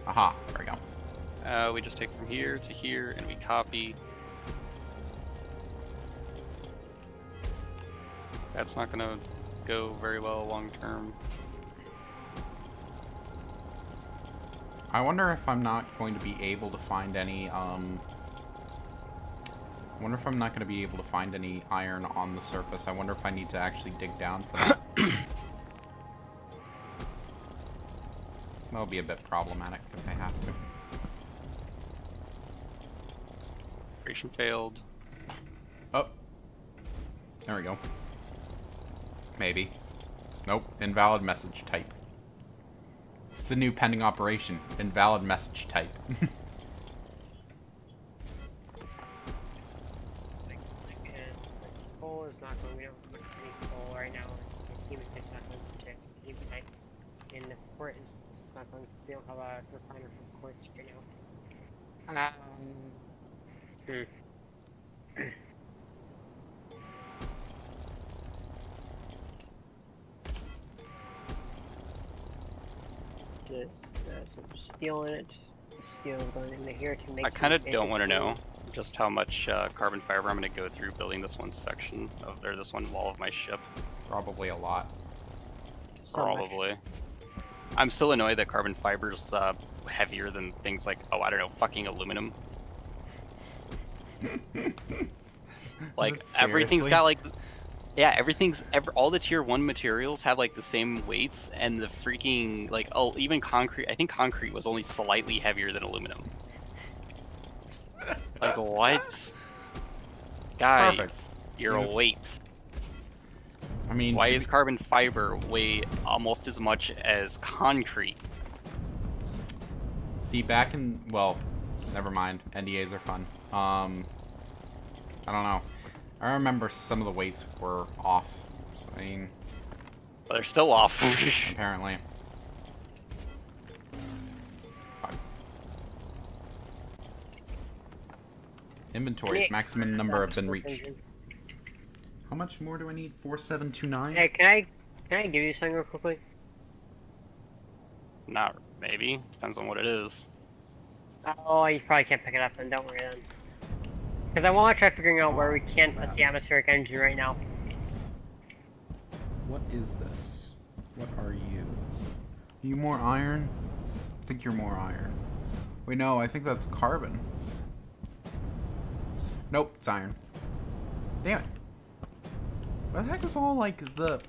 Aha, there we go. We just take from here to here, and we copy. That's not gonna go very well long term. I wonder if I'm not going to be able to find any, I wonder if I'm not going to be able to find any iron on the surface. I wonder if I need to actually dig down for that. That'll be a bit problematic if I have to. Operation failed. Oh. There we go. Maybe. Nope. Invalid message type. It's the new pending operation. Invalid message type. Coal is not going. We don't have any coal right now. Hematite's not going to hematite. And the quartz is not going. We don't have a refiner for quartz right now. Some steel in it. Steel going into here to make. I kind of don't want to know just how much carbon fiber I'm going to go through building this one section of this one wall of my ship. Probably a lot. So much. Probably. I'm still annoyed that carbon fiber's heavier than things like, oh, I don't know, fucking aluminum. Everything's Seriously? got yeah, all the tier 1 materials have the same weights, and the freaking even concrete, I think concrete was only slightly heavier than aluminum. What? Guys, Perfect. your Seems- weights. I mean, Why to is be- carbon fiber weigh almost as much as concrete? See, back in, well, never mind. NDAs are fun. I don't know. I remember some of the weights were off. I mean, But they're still off. apparently. Fuck. Inventories, maximum number have been reached. How much more do I need? 4729? Hey, can I give you something real quickly? Not maybe. Depends on what it is. Oh, you probably can't pick it up, then don't worry then. Because I want to try figuring out where we What's can put that? the atmospheric engine right now. What is this? What are you? Are you more iron? I think you're more iron. Wait, no, I think that's carbon. Nope, it's iron. Damn it. Where the heck is all, like, the...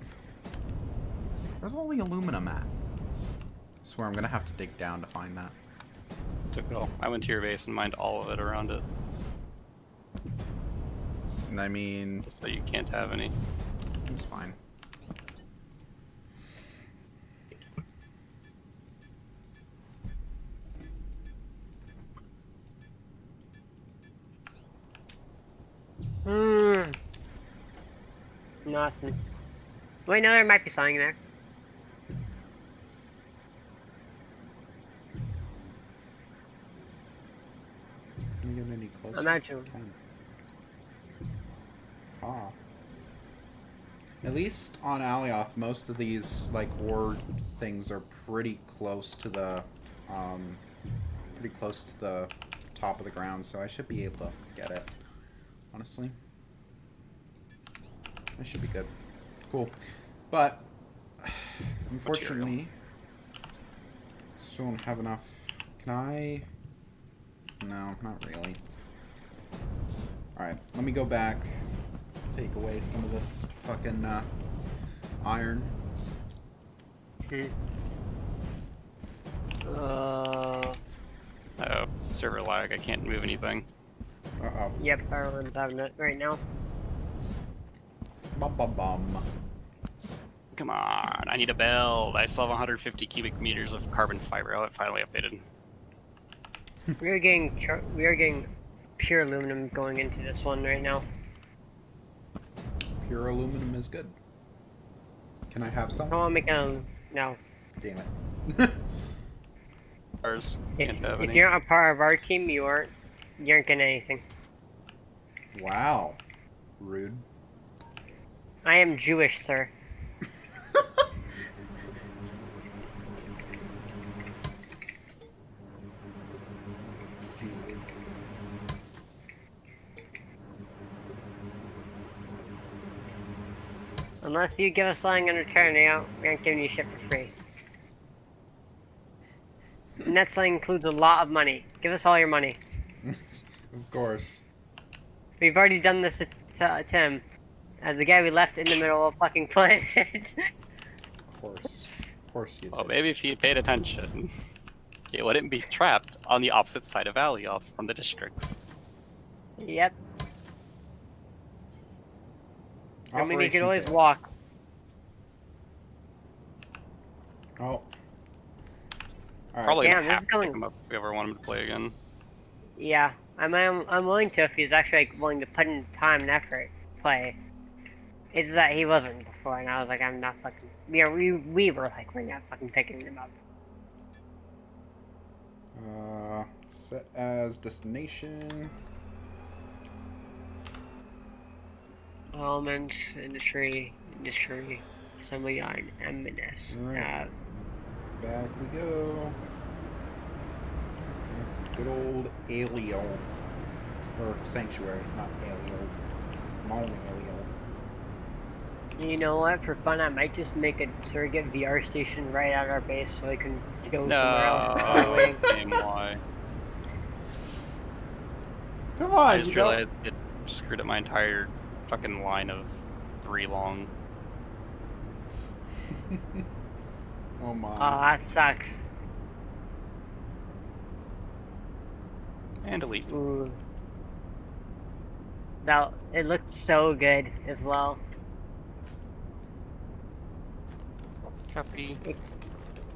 Where's all the aluminum at? I swear I'm gonna have to dig down to find that. Took it all. I went to your base and mined all of it around it, And I mean, so you can't have any. it's fine. Nothing. Wait, no, there might be something there. Can you get any closer? Imagine. Can. Ah. At least on Alioth, most of these like ore things are pretty close to the top of the ground, so I should be able to get it. Honestly, I should be good. Cool, but unfortunately, still don't have enough. Can I? No, not really. Alright, let me go back. Take away some of this fucking iron. Oh, server lag. I can't move anything. Uh-oh. Yep, everyone's having it right now. Bum bum bum. Come on, I need a build. I still have 150 cubic meters of carbon fiber. Oh, it finally updated. We are getting pure aluminum going into this one right now. Pure aluminum is good. Can I have some? I want to make no. Damn it. Ours If, can't have if any. you're not a part of our team, you aren't getting anything. Wow. Rude. I am Jewish, sir. Jesus. Unless you give us something in return, we aren't giving you shit for free. And that something includes a lot of money. Give us all your money. Of course. We've already done this to Tim. As the guy we left in the middle of fucking planet. Of course. Of course you Well, did. maybe if you paid attention, it wouldn't be trapped on the opposite side of Alioth from the districts. Yep. I mean, you could Operation always failed. walk. Oh. Alright. Probably Damn, gonna this have is to going- pick him up if we ever want him to play again. Yeah, I'm willing to if he's actually like, willing to put in time and effort to play. It's that he wasn't before, and I was like, I'm not fucking. We were like, we're not fucking picking him up. Set as destination. Elements, industry, assembly line, M&S. Right. Back we go. That's good old Alioth. Or Sanctuary, not Alioth. I'm only Alioth. You know what? For fun, I might just make a surrogate VR station right at our base so I can go somewhere else. No, game why? Come I on, just you don't. realized it screwed up my entire fucking line of 3 long. Oh my. Oh, that sucks. And delete. Ooh. That it looked so good as well. Copy.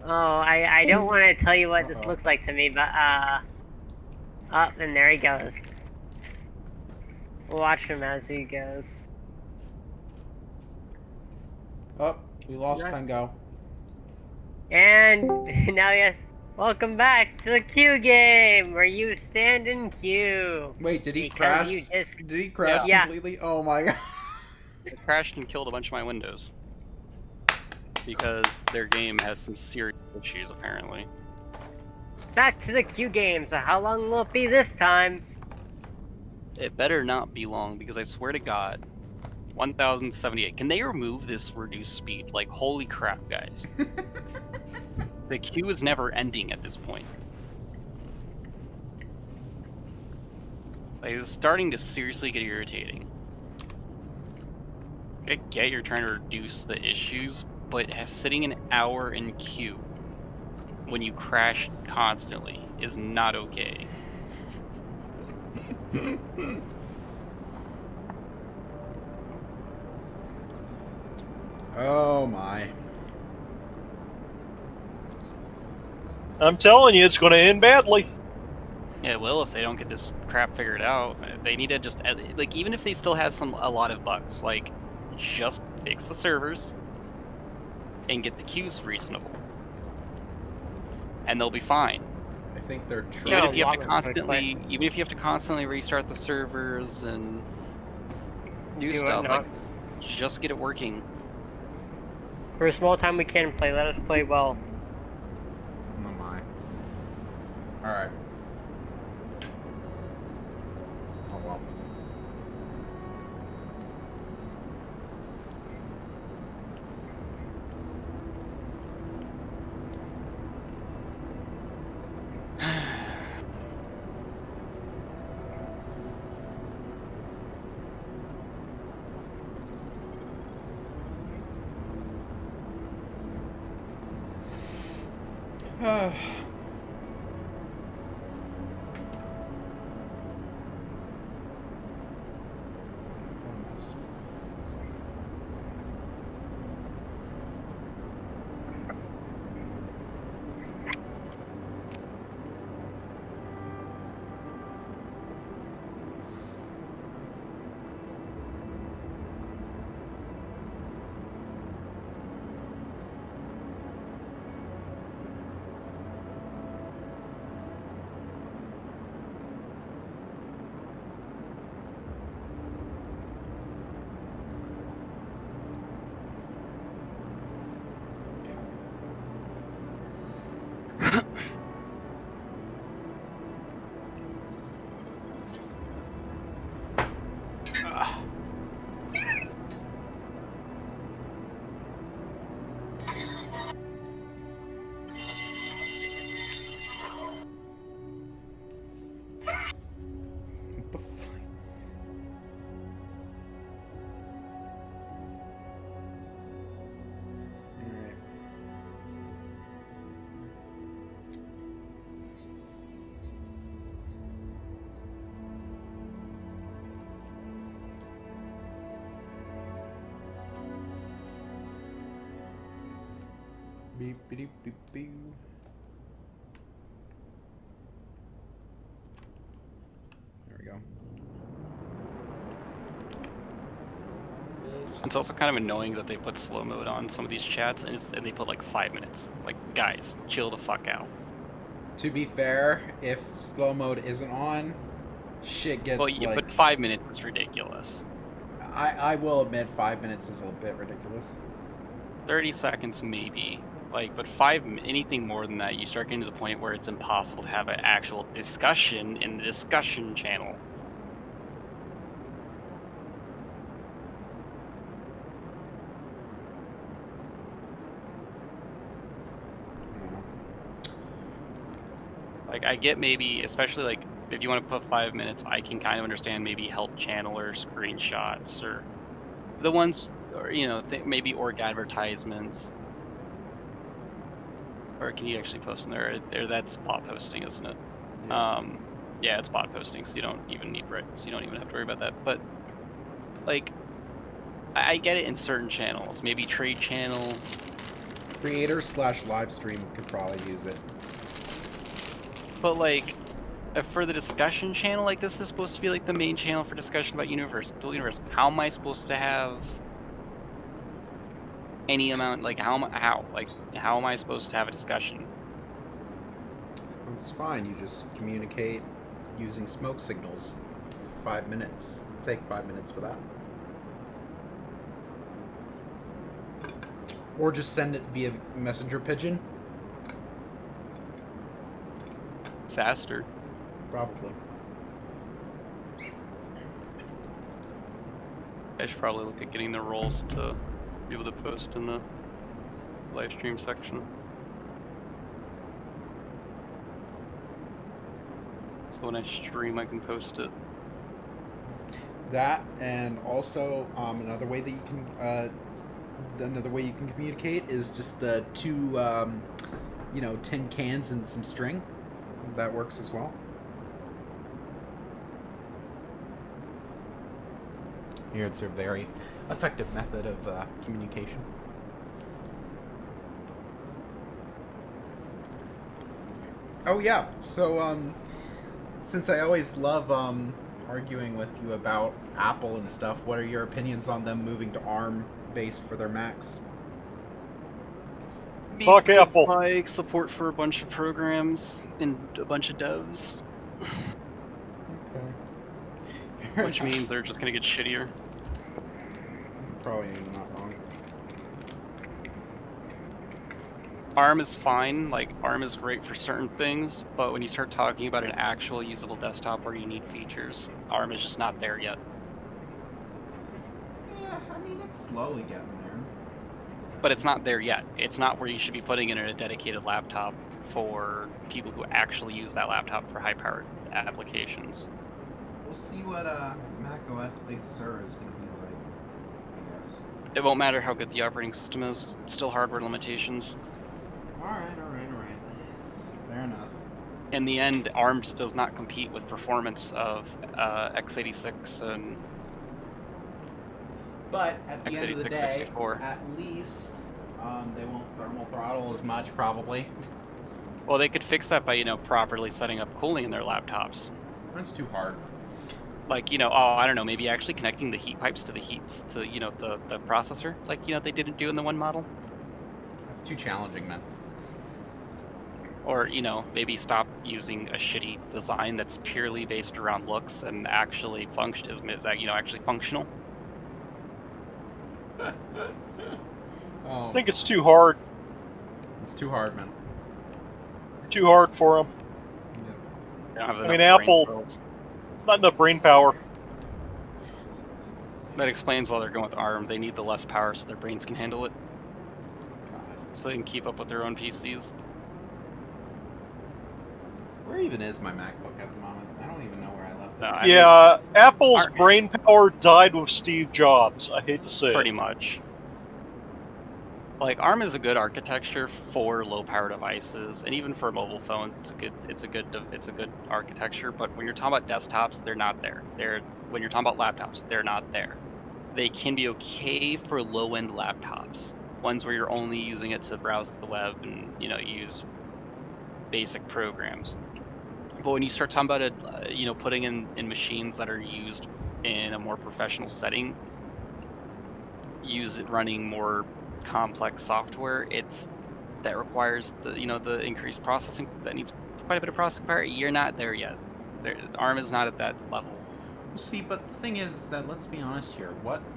Oh, I don't want to tell you what this Uh-oh. looks like to me, but oh, and there he goes. Watch him as he goes. Oh, we lost Nice. Pengo. And now yes, welcome back to the Q game, where you stand in queue. Wait, did he Because crash? you just- Did he crash Yeah. completely? Oh my god. It crashed and killed a bunch of my windows. Because their game has some serious issues, apparently. Back to the Q game, so how long will it be this time? It better not be long, because I swear to God, 1078. Can they remove this reduced speed? Like, holy crap, guys. The queue is never ending at this point. Like, it's starting to seriously get irritating. I get you're trying to reduce the issues, but sitting an hour in queue when you crash constantly is not okay. Oh my. I'm telling you, it's going to end badly. Yeah, it will if they don't get this crap figured out. They need to just, like, even if they still have a lot of bugs, like, just fix the servers and get the queues reasonable, and they'll be fine. I think they're Even trying. if you have to log them quickly. constantly, even if you have to constantly restart the servers and do Do it stuff, not. like, just get it working. For a small time we can play, let us play well. Oh my. Alright. Oh well. What the fuck? Alright. Beep beep beep beep. There we go. It's also kind of annoying that they put slow mode on some of these chats, and they put like 5 minutes. Like, guys, chill the fuck out. To be fair, if slow mode isn't on, shit gets Well, you like. put 5 minutes. It's ridiculous. I will admit 5 minutes is a bit ridiculous. 30 seconds maybe. Like, but anything more than that, you start getting to the point where it's impossible to have an actual discussion in the discussion channel. Like, I get maybe, especially like if you want to put 5 minutes, I can kind of understand maybe help channel or screenshots or the ones, or you know, maybe org advertisements. Or can you actually post in there? That's bot posting, isn't it? Yeah, it's bot posting, so you don't even need so you don't even have to worry about that. But like, I get it in certain channels, maybe trade channel. Creator/live stream could probably use it. But like, for the discussion channel, like this is supposed to be like the main channel for discussion about Dual Universe. How am I supposed to have any amount? Like how am I supposed to have a discussion? It's fine. You just communicate using smoke signals. 5 minutes. Take 5 minutes for that. Or just send it via messenger pigeon. Faster. Probably. I should probably look at getting the roles to be able to post in the live stream section. So when I stream, I can post it. That, and also another way that you can communicate is just the two tin cans and some string. That works as well. Here, it's a very effective method of communication. Oh yeah, so since I always love arguing with you about Apple and stuff, what are your opinions on them moving to ARM based for their Macs? Fuck Apple. Like support for a bunch of programs and a bunch of devs, Okay. which means they're just gonna get shittier. Probably not wrong. ARM is fine, like ARM is great for certain things, but when you start talking about an actual usable desktop where you need features, ARM is just not there yet. Yeah, I mean, it's slowly getting there. But it's not there yet. It's not where you should be putting it in a dedicated laptop for people who actually use that laptop for high-powered applications. We'll see what Mac OS Big Sur is going to be like, I guess. It won't matter how good the operating system is, it's still hardware limitations. Alright. Fair enough. In the end, ARM does not compete with performance of x86 and But at the end of the x86 day, 64. at least they won't thermal throttle as much, probably. Well, they could fix that by, properly setting up cooling in their laptops. That's too hard. Like, I don't know, maybe actually connecting the heat pipes to the the processor, like, they didn't do in the one model. That's too challenging, man. Or, maybe stop using a shitty design that's purely based around looks and actually actually functional. Oh, I think it's too hard. it's too hard, man. Too hard for them. They don't have I enough mean, brain Apple- cells. Not enough brain power. That explains why they're going with ARM. They need the less power so their brains can handle it, God. so they can keep up with their own PCs. Where even is my MacBook at the moment? I don't even know where I left it. No, I Yeah, Apple's ARM- brain power died with Steve Jobs. I hate to say pretty it. much. Like ARM is a good architecture for low-power devices, and even for mobile phones, it's a good architecture. But when you're talking about desktops, they're not there. When you're talking about laptops, they're not there. They can be okay for low-end laptops, ones where you're only using it to browse the web and use basic programs. But when you start talking about it, putting in machines that are used in a more professional setting, use it running more complex software, that requires the increased processing, that needs quite a bit of processing power. You're not there yet. ARM is not at that level. See, but the thing is that, let's be honest here,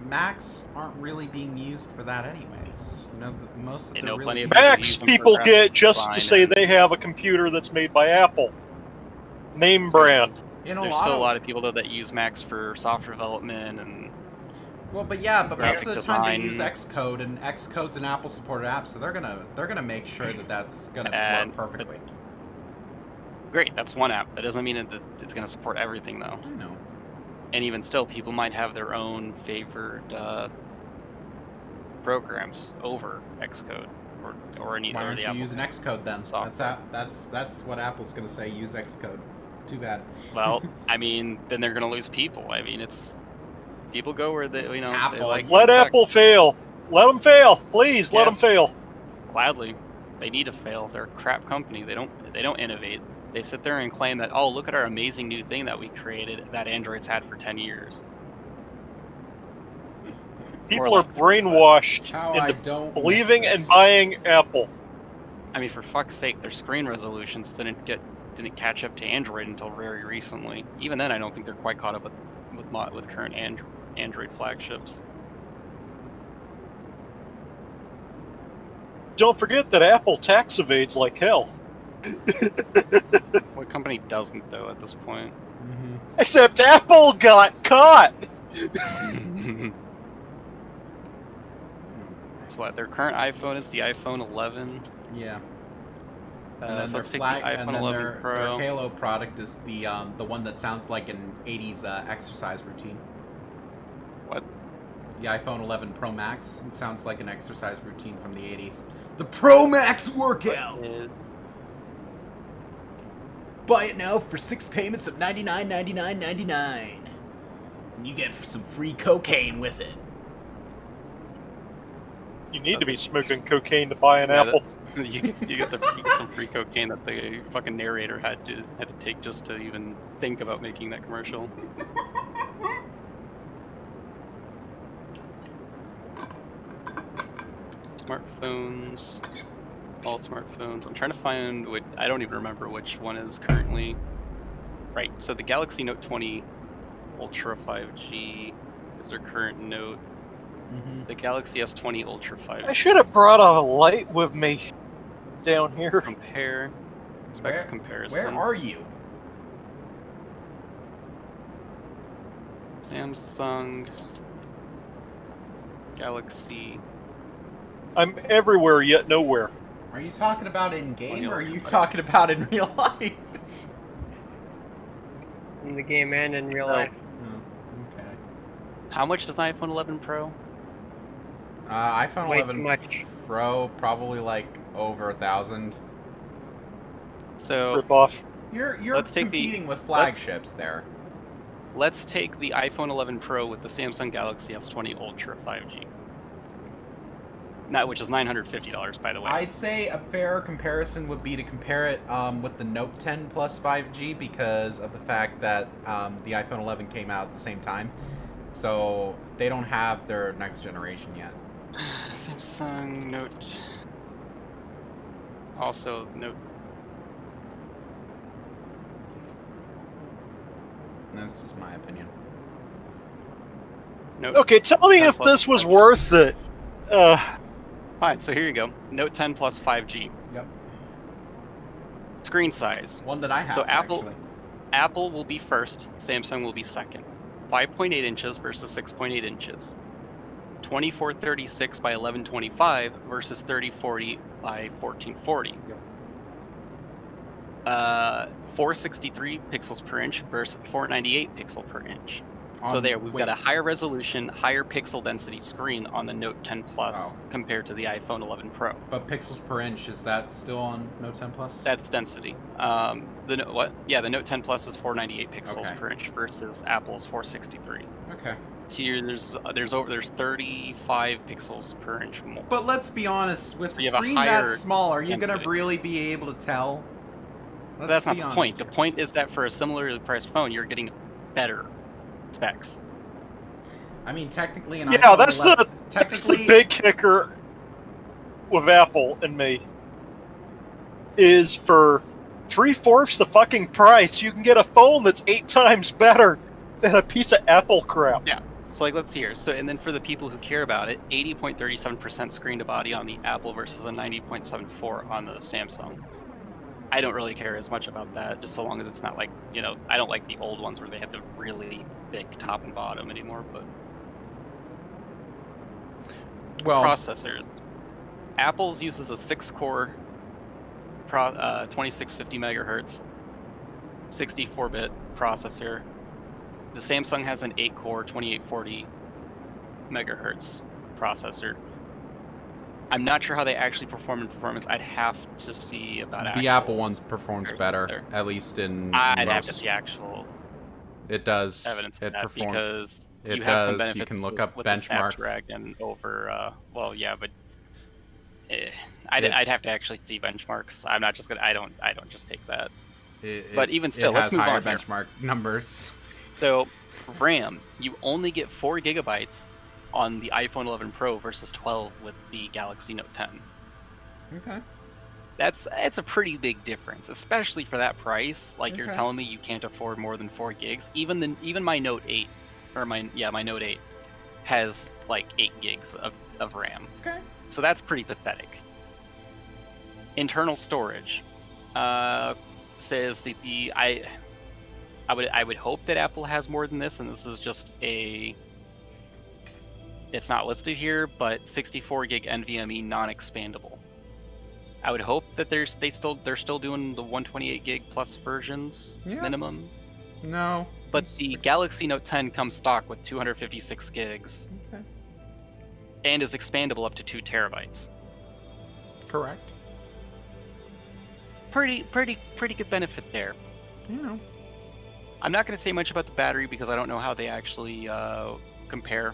Macs aren't really being used for that anyways. Most of I the know plenty of Macs people get just to say they have a computer that's made by Apple. Name brand. in a There's lot still of a lot of people though that use Macs for software development and well, but most of graphic the time they design. use Xcode, and Xcode's an Apple supported app, so they're gonna make sure that that's gonna And- work perfectly. great. That's one app. That doesn't mean that it's going to support everything though. I know. And even still, people might have their own favored programs over Xcode or any Why or aren't the you Apple. using Xcode then? software. That's what Apple's gonna say. Use Xcode. Too bad. Well, I mean, then they're going to lose people. I mean, people go where they It's they Apple. like Let tech. Apple fail. Let them fail. Please, let Yeah. them fail. Gladly. They need to fail. They're a crap company. They don't innovate. They sit there and claim that, oh, look at our amazing new thing that we created that Android's had for 10 years. People are brainwashed How I into don't believing miss and this. buying Apple. I mean, for fuck's sake, their screen resolutions didn't catch up to Android until very recently. Even then, I don't think they're quite caught up with current Android flagships. Don't forget that Apple tax evades like hell. What company doesn't, though, at this point? Mhm. Except Apple got caught! So what? Their current iPhone is the iPhone 11. Yeah. So And then their let's take flag, the and iPhone then 11 their Pro. Halo product is the one that sounds like an '80s exercise routine. What? The iPhone 11 Pro Max. It sounds like an exercise routine from the '80s. The Pro Max workout. Is Buy it now for 6 payments of $99.99.99, and you get some free cocaine with it. You need to be smoking cocaine to buy an Yeah, Apple. you get some free cocaine that the fucking narrator had to take just to even think about making that commercial. Smartphones, all smartphones. I'm trying to find what I don't even remember which one is currently. Right. So the Galaxy Note 20 Ultra 5G is their current Note. Mm-hmm. The Galaxy S20 Ultra 5G. I should have brought a light with me down here. Compare. Specs comparison. Where are you? Samsung Galaxy. I'm everywhere yet nowhere. Are you talking about in game, or are you Ultra. talking about in real life? In the game and in real Oh. life. Oh, okay. How much is an iPhone 11 Pro? iPhone Way 11 too much. Pro probably like over 1,000. So Rip off. You're Let's take the- competing with flagships there. let's take the iPhone 11 Pro with the Samsung Galaxy S20 Ultra 5G. Which is $950, by the way. I'd say a fair comparison would be to compare it with the Note 10 Plus 5G because of the fact that the iPhone 11 came out at the same time. So they don't have their next generation yet. Samsung Note. Also, Note. That's just my opinion. Note. Okay, tell me 10 if Plus this was 5G. worth it. Fine, so here you go. Note 10 Plus 5G. Yep. Screen size. One that I have, So Apple- actually. Apple will be first, Samsung will be second. 5.8 inches versus 6.8 inches. 2436 by 1125 versus 3040 by 1440. Yep. 463 pixels per inch versus 498 pixel per inch. So On- there, we've got wait, a higher resolution, higher pixel density screen on the Note 10 Plus Oh. compared to the iPhone 11 Pro. But pixels per inch, is that still on Note 10 Plus? That's density. What? Yeah, the Note 10 Plus is 498 pixels Okay. per inch versus Apple's 463. Okay. So there's 35 pixels per inch more. But let's be honest, with So a you have a screen higher that small, are you going to density. really be able to tell? Let's That's not be the honest point. The here. point is that for a similarly priced phone, you're getting better specs. I mean, technically, an Yeah, iPhone that's 11, the technically, big kicker with Apple and me. Is for 3/4 the fucking price, you can get a phone that's 8 times better than a piece of Apple crap. So like, let's see here. So and then for the people who care about it, 80.37% screen to body on the Apple versus a 90.74 on the Samsung. I don't really care as much about that, just so long as it's not like, I don't like the old ones where they have the really thick top and bottom anymore, but well, processors. Apple's uses a 6-core 2650 megahertz 64-bit processor. The Samsung has an 8-core 2840 megahertz processor. I'm not sure how they actually perform in performance. I'd have to see about the Apple ones performs comparisons better, there. at least in I'd have to most. see actual It does. evidence It of that performs. because It you have some does. benefits You can look with, up with the benchmarks. Snapdragon over. Well, yeah, but I'd have to actually see benchmarks. I'm not just gonna. I don't just take that. But even it still, has let's move higher on here. benchmark numbers. So, RAM, you only get 4 gigabytes on the iPhone 11 Pro versus 12 with the Galaxy Note 10. Okay. That's a pretty big difference, especially for that price. Like you're Okay. telling me you can't afford more than 4 gigs. Even my Note 8, or my Note 8 has like 8 gigs of RAM. Okay. So that's pretty pathetic. Internal storage says that I would hope that Apple has more than this, and this is just it's not listed here, but 64 gig NVMe non-expandable. I would hope that they're still doing the 128 gig plus versions Yeah. minimum. No. But the Galaxy Note 10 comes stock with 256 gigs Okay. and is expandable up to 2 terabytes. Correct. Pretty good benefit there. You know. I'm not going to say much about the battery because I don't know how they actually compare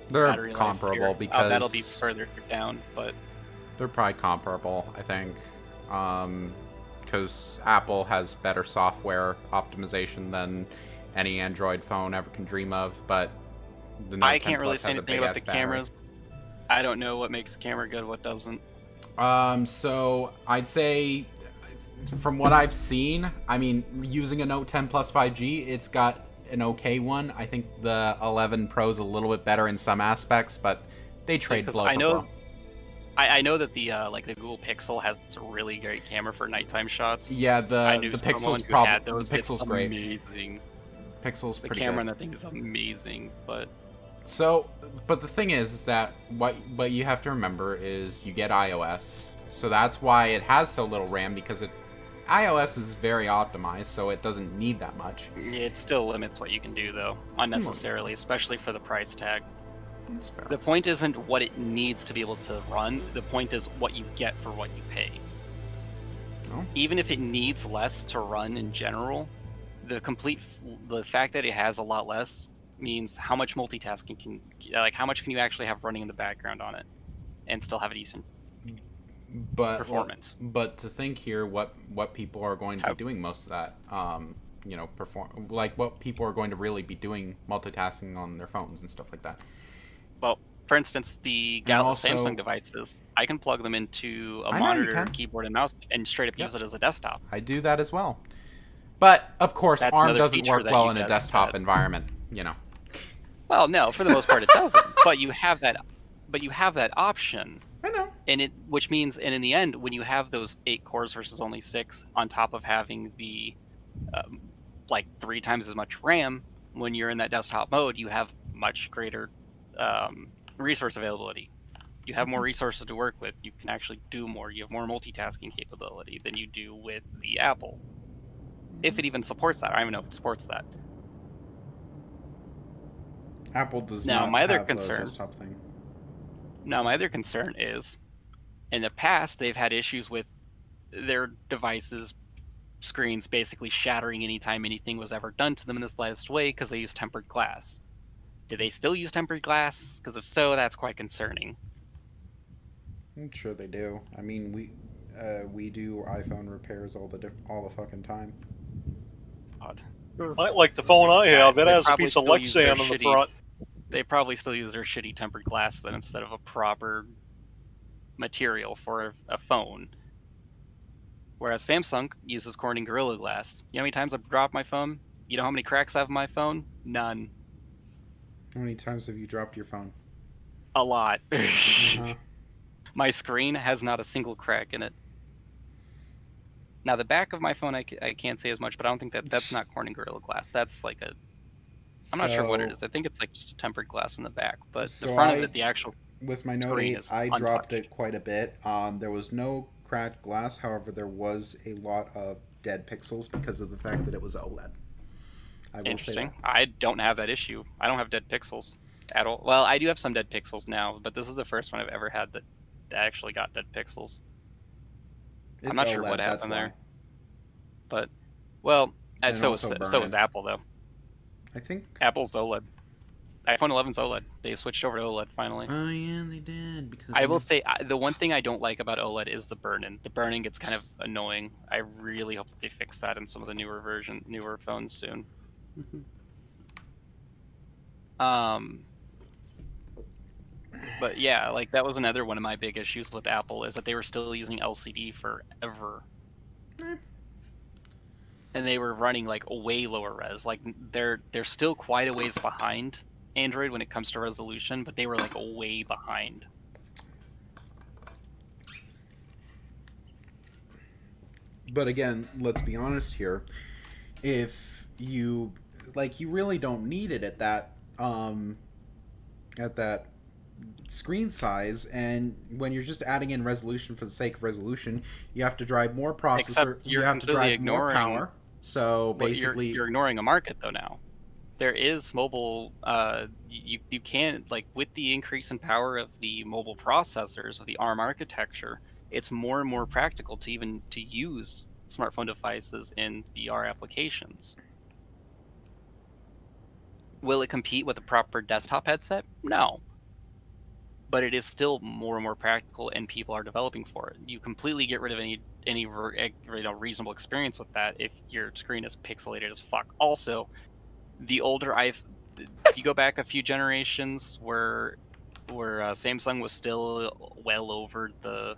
They're battery life comparable here. because That'll be further down, but they're probably comparable, I think. Because Apple has better software optimization than any Android phone ever can dream of, but the Note I 10 can't really Plus say has a anything about the big-ass battery. cameras. I don't know what makes a camera good, what doesn't. So I'd say, from what I've seen, I mean, using a Note 10 Plus 5G, it's got an okay one. I think the 11 Pro is a little bit better in some aspects, but they trade Because blow I for know, blow. I know that the the Google Pixel has a really great camera for nighttime shots. Yeah, I the knew someone Pixel's who probably had those. the It's Pixel's great. amazing. Pixel's The pretty camera good. on that thing is amazing, but So, but the thing is that what you have to remember is you get iOS, so that's why it has so little RAM, because iOS is very optimized, so it doesn't need that much. it still limits what you can do though, unnecessarily, especially for the price tag. That's fair. The point isn't what it needs to be able to run. The point is what you get for what you pay. Oh. Even if it needs less to run in general, the fact that it has a lot less means how much multitasking how much can you actually have running in the background on it and still have a decent But performance. But to think here, what people are going to be doing most of that, what people are going to really be doing multitasking on their phones and stuff like that. Well, for instance, the also- Samsung devices, I can plug them into a I know you monitor, can. keyboard, and mouse and straight up Yep. use it as a desktop. I do that as well. But of course, That's ARM another doesn't feature work that well you in a get desktop that- environment. Well, no, for the most part it doesn't. But you have that option. I know. Which means, and in the end, when you have those 8 cores versus only 6, on top of having the 3 times as much RAM, when you're in that desktop mode, you have much greater resource availability. You have more resources to work with. You can actually do more. You have more multitasking capability than you do with the Apple. If it even supports that, I don't even know if it supports that. Apple does Now, not my other have concern- a desktop thing. Now, my other concern is, in the past, they've had issues with their devices' screens basically shattering anytime anything was ever done to them in the slightest way because they use tempered glass. Do they still use tempered glass? Because if so, that's quite concerning. I'm sure they do. I mean, we do iPhone repairs all the fucking time. Odd. Like the phone I have, it They has a probably piece of still use their Lexan on the shitty- front. They probably still use their shitty tempered glass then instead of a proper material for a phone. Whereas Samsung uses Corning Gorilla Glass. You know how many times I've dropped my phone? You know how many cracks I have on my phone? None. How many times have you dropped your phone? A lot. Uh-huh. My screen has not a single crack in it. Now the back of my phone I can't say as much, but I don't think that's not Corning Gorilla Glass. That's like I'm not sure what it is. I think it's like just a tempered glass in the back, but the So front of it, the actual With my Note screen 8, is I dropped untouched. it quite a bit. There was no cracked glass, however, there was a lot of dead pixels because of the fact that it was OLED. I will say interesting. that. I don't have that issue. I don't have dead pixels at all. Well, I do have some dead pixels now, but this is the first one I've ever had that actually got dead pixels. I'm It's not sure OLED, what that's happened why. there. But well, And so was also so was burn-in. Apple though. I think Apple's OLED. iPhone 11's OLED. They switched over to OLED finally. Oh yeah, they did. Because I will say the one thing I don't like about OLED is the burn-in. The burn-in gets kind of annoying. I really hope that they fix that in some of the newer phones soon. But yeah, like that was another one of my big issues with Apple is that they were still using LCD forever. And they were running like a way lower res. Like they're still quite a ways behind Android when it comes to resolution, but they were like way behind. But again, let's be honest here. If you you really don't need it at that screen size, and when you're just adding in resolution for the sake of resolution, you have to drive more processor, Except you have to drive more power. So basically, you're ignoring a market though now. There is mobile. You can with the increase in power of the mobile processors with the ARM architecture, it's more and more practical to use smartphone devices in VR applications. Will it compete with a proper desktop headset? No. But it is still more and more practical, and people are developing for it. You completely get rid of any reasonable experience with that if your screen is pixelated as fuck. Also, if you go back a few generations where Samsung was still well over the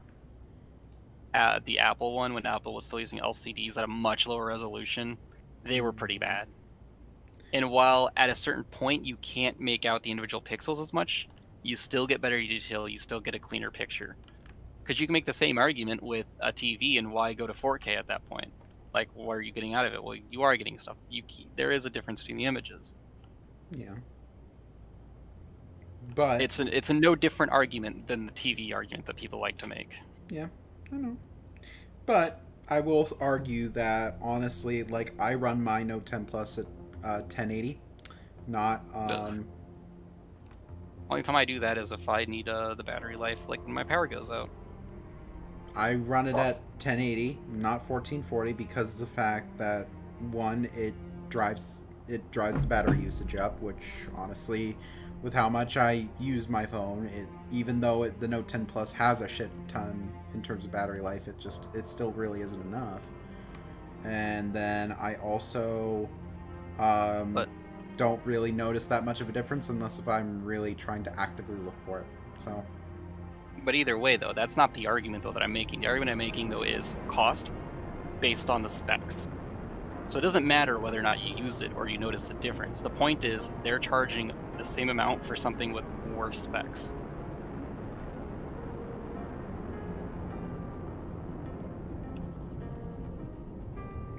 Apple one, when Apple was still using LCDs at a much lower resolution, they were pretty bad. And while at a certain point you can't make out the individual pixels as much, you still get better detail, you still get a cleaner picture. Because you can make the same argument with a TV, and why go to 4K at that point? Like, what are you getting out of it? Well, you are getting stuff. There is a difference between the images. Yeah. But it's a no different argument than the TV argument that people like to make. Yeah, I know. But I will argue that honestly, I run my Note 10 Plus at 1080, not Only time I do that is if I need the battery life, like when my power goes out. I run it at 1080, not 1440, because of the fact that one, it drives the battery usage up, which honestly, with how much I use my phone, even though the Note 10 Plus has a shit ton in terms of battery life, it still really isn't enough. And then I also don't really notice that much of a difference unless if I'm really trying to actively look for it. So. But either way, though, that's not the argument though that I'm making. The argument I'm making though is cost based on the specs. So it doesn't matter whether or not you use it or you notice the difference. The point is they're charging the same amount for something with worse specs.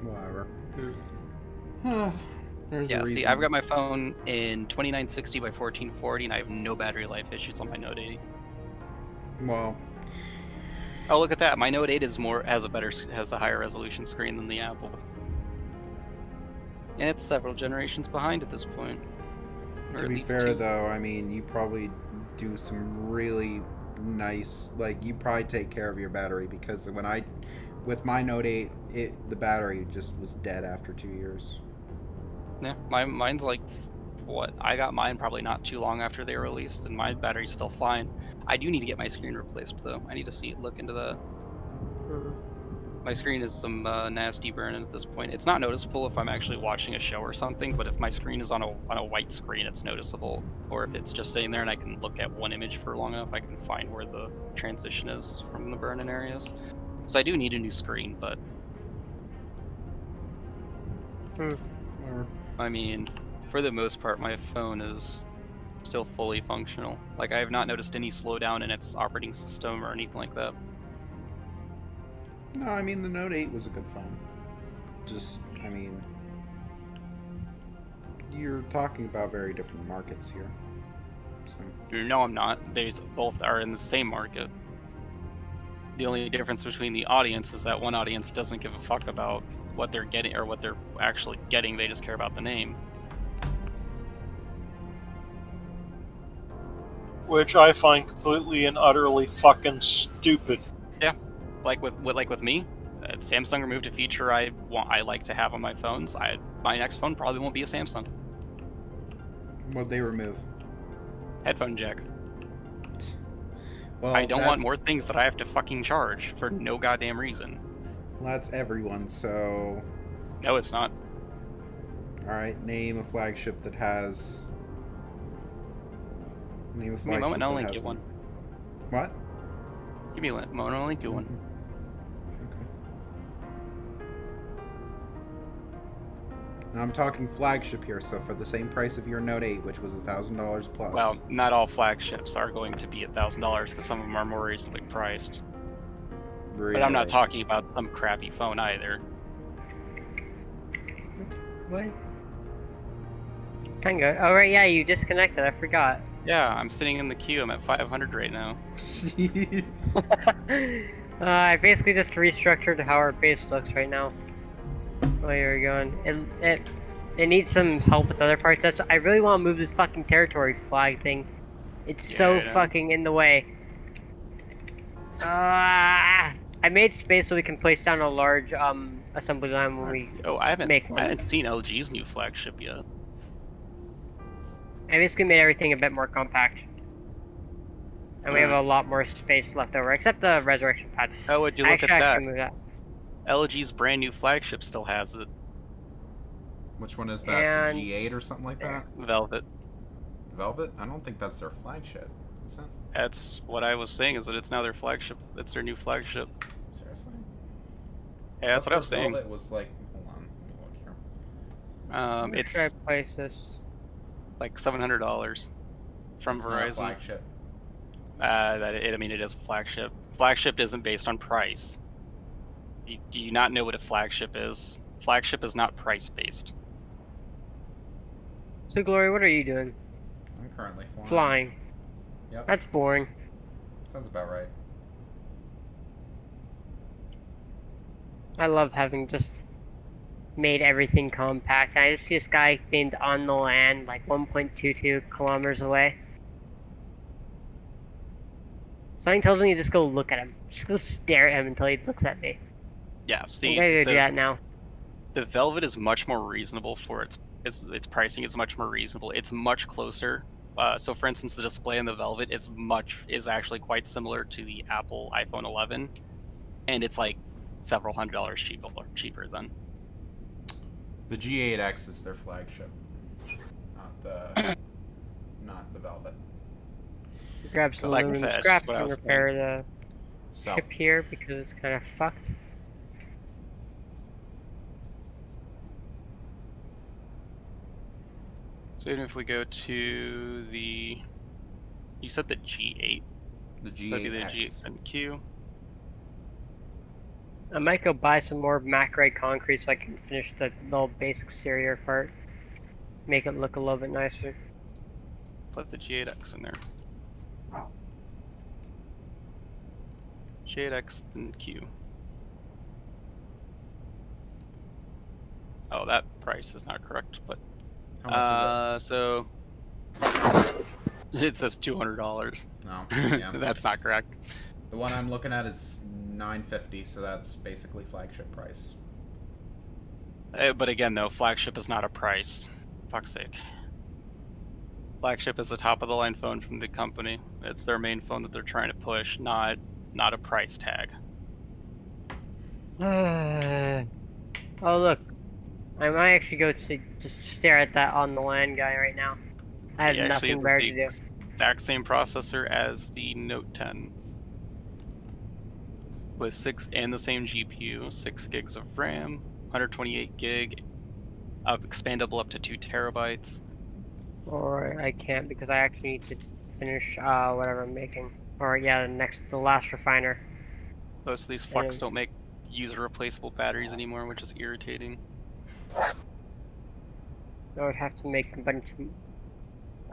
Whatever. There's yeah, a reason. see, I've got my phone in 2960 by 1440, and I have no battery life issues on my Note 80. Well. Oh, look at that! My Note 8 has a higher resolution screen than the Apple. And it's several generations behind at this point. To be fair, though, I mean, you probably do some really nice, you probably take care of your battery, because with my Note 8, the battery just was dead after 2 years. Yeah, mine's what? I got mine probably not too long after they were released, and my battery's still fine. I do need to get my screen replaced, though. I need to look into that. My screen is some nasty burn at this point. It's not noticeable if I'm actually watching a show or something, but if my screen is on a white screen, it's noticeable. Or if it's just sitting there and I can look at one image for long enough, I can find where the transition is from the burn-in areas. So I do need a new screen, but... I mean, for the most part, my phone is still fully functional. I have not noticed any slowdown in its operating system or anything like that. No, I mean, the Note 8 was a good phone. You're talking about very different markets here. So. No, I'm not. They both are in the same market. The only difference between the audience is that one audience doesn't give a fuck about what they're getting or what they're actually getting. They just care about the name. Which I find completely and utterly fucking stupid. Yeah, like with me, Samsung removed a feature I like to have on my phones. My next phone probably won't be a Samsung. What'd they remove? Headphone jack. Well, I don't that's, want more things that I have to fucking charge for no goddamn reason. That's everyone. So, No, it's not. all right. Name a flagship that has. Name a Give me a flagship moment, I'll that link has you one. What? Give me a moment, I'll link you one. Okay. Now I'm talking flagship here, so for the same price of your Note 8, which was $1,000 plus. Well, not all flagships are going to be $1,000 because some of them are more reasonably priced. But I'm not Really? talking about some crappy phone either. What? Kind of. Oh right, yeah, you disconnected. I forgot. Yeah, I'm sitting in the queue. I'm at 500 right now. I basically just restructured how our base looks right now. While you're going, it needs some help with other parts. I really want to move this fucking territory flag thing. It's Yeah, so I know. fucking in the way. I made space so we can place down a large assembly line when we Oh, I make one. haven't seen LG's new flagship yet. I basically made everything a bit more compact. And we have a lot more space left over, except the resurrection pad. Oh, would you I look at that? actually moved that. LG's brand new flagship still has it. Which one is that? And- The G8 or something like that? Velvet. Velvet? I don't think that's their flagship. Is it? That's what I was saying, is that it's now their flagship. It's their new flagship. Seriously? Yeah, that's what I was saying. Velvet was like. Hold on. Let me look here. Where It's should I place this? like $700 from It's not a Verizon. flagship. I mean, it is a flagship. Flagship isn't based on price. Do you not know what a flagship is? Flagship is not price based. So Glory, what are you doing? I'm currently flying. Flying. Yep. That's boring. Sounds about right. I love having just made everything compact. I just see this guy named on the land, like 1.22 kilometers away. Something tells me to just go look at him. Just go stare at him until he looks at me. Yeah, I'm see, gonna go do that now. the Velvet is much more reasonable for its pricing. Is much more reasonable. It's much closer. So, for instance, the display on the Velvet is actually quite similar to the Apple iPhone 11, and it's like several $100s cheaper than. The G8X is their flagship, not the Velvet. Grab So some like I aluminum said, scrap that's what I and was repair the So ship here because it's kind of fucked. So even if we go to the, you said the G8, the so that'd be the G G8X. and Q. I might go buy some more Macrame concrete so I can finish the little base exterior part. Make it look a little bit nicer. Put the G8X in there. G8X and Q. Oh, that price is not correct, but How much so it says $200. is it? No. Yeah. That's not correct. The one I'm looking at is $950, so that's basically flagship price. But again, though, flagship is not a price. Fuck's sake. Flagship is the top of the line phone from the company. It's their main phone that they're trying to push, not a price tag. Oh look, I might actually go to just stare at that on the land guy right now. I have It actually nothing is better the to do. exact same processor as the Note 10. With the same GPU, 6 gigs of RAM, 128 gig of expandable up to 2 terabytes. Or I can't because I actually need to finish whatever I'm making. Or yeah, the last refiner. Most of these Flux don't make user replaceable batteries anymore, which is irritating. I would have to make a bunch of...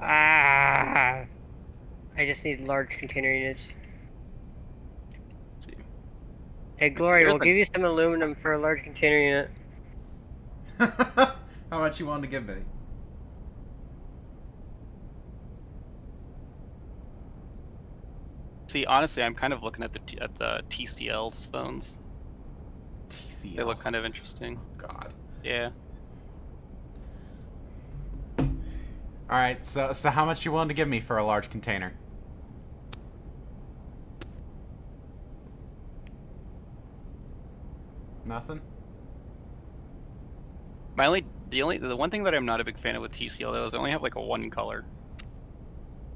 I just need large container units. Let's see. Hey, Glory, here's we'll the- give you some aluminum for a large container unit. How much you wanted to give me? See, honestly, I'm kind of looking at the TCL's phones. TCL. They look kind of interesting. Oh, God. Yeah. All right, so how much you willing to give me for a large container? Nothing. The one thing that I'm not a big fan of with TCL though is I only have like a one color.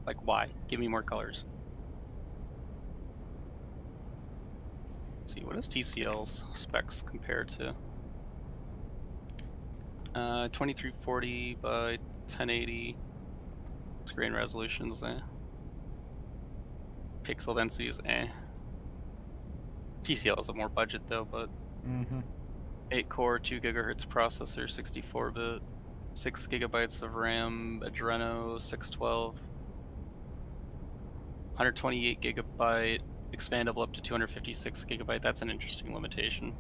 Like why? Give me more colors. Let's see, what does TCL's specs compare to? 2340 by 1080. Screen resolutions, Pixel densities, TCL is a more budget though, but 8 core, 2 gigahertz processor, 64-bit, 6 gigabytes of RAM, Adreno 612, 128 gigabyte, expandable up to 256 gigabyte. That's an interesting limitation.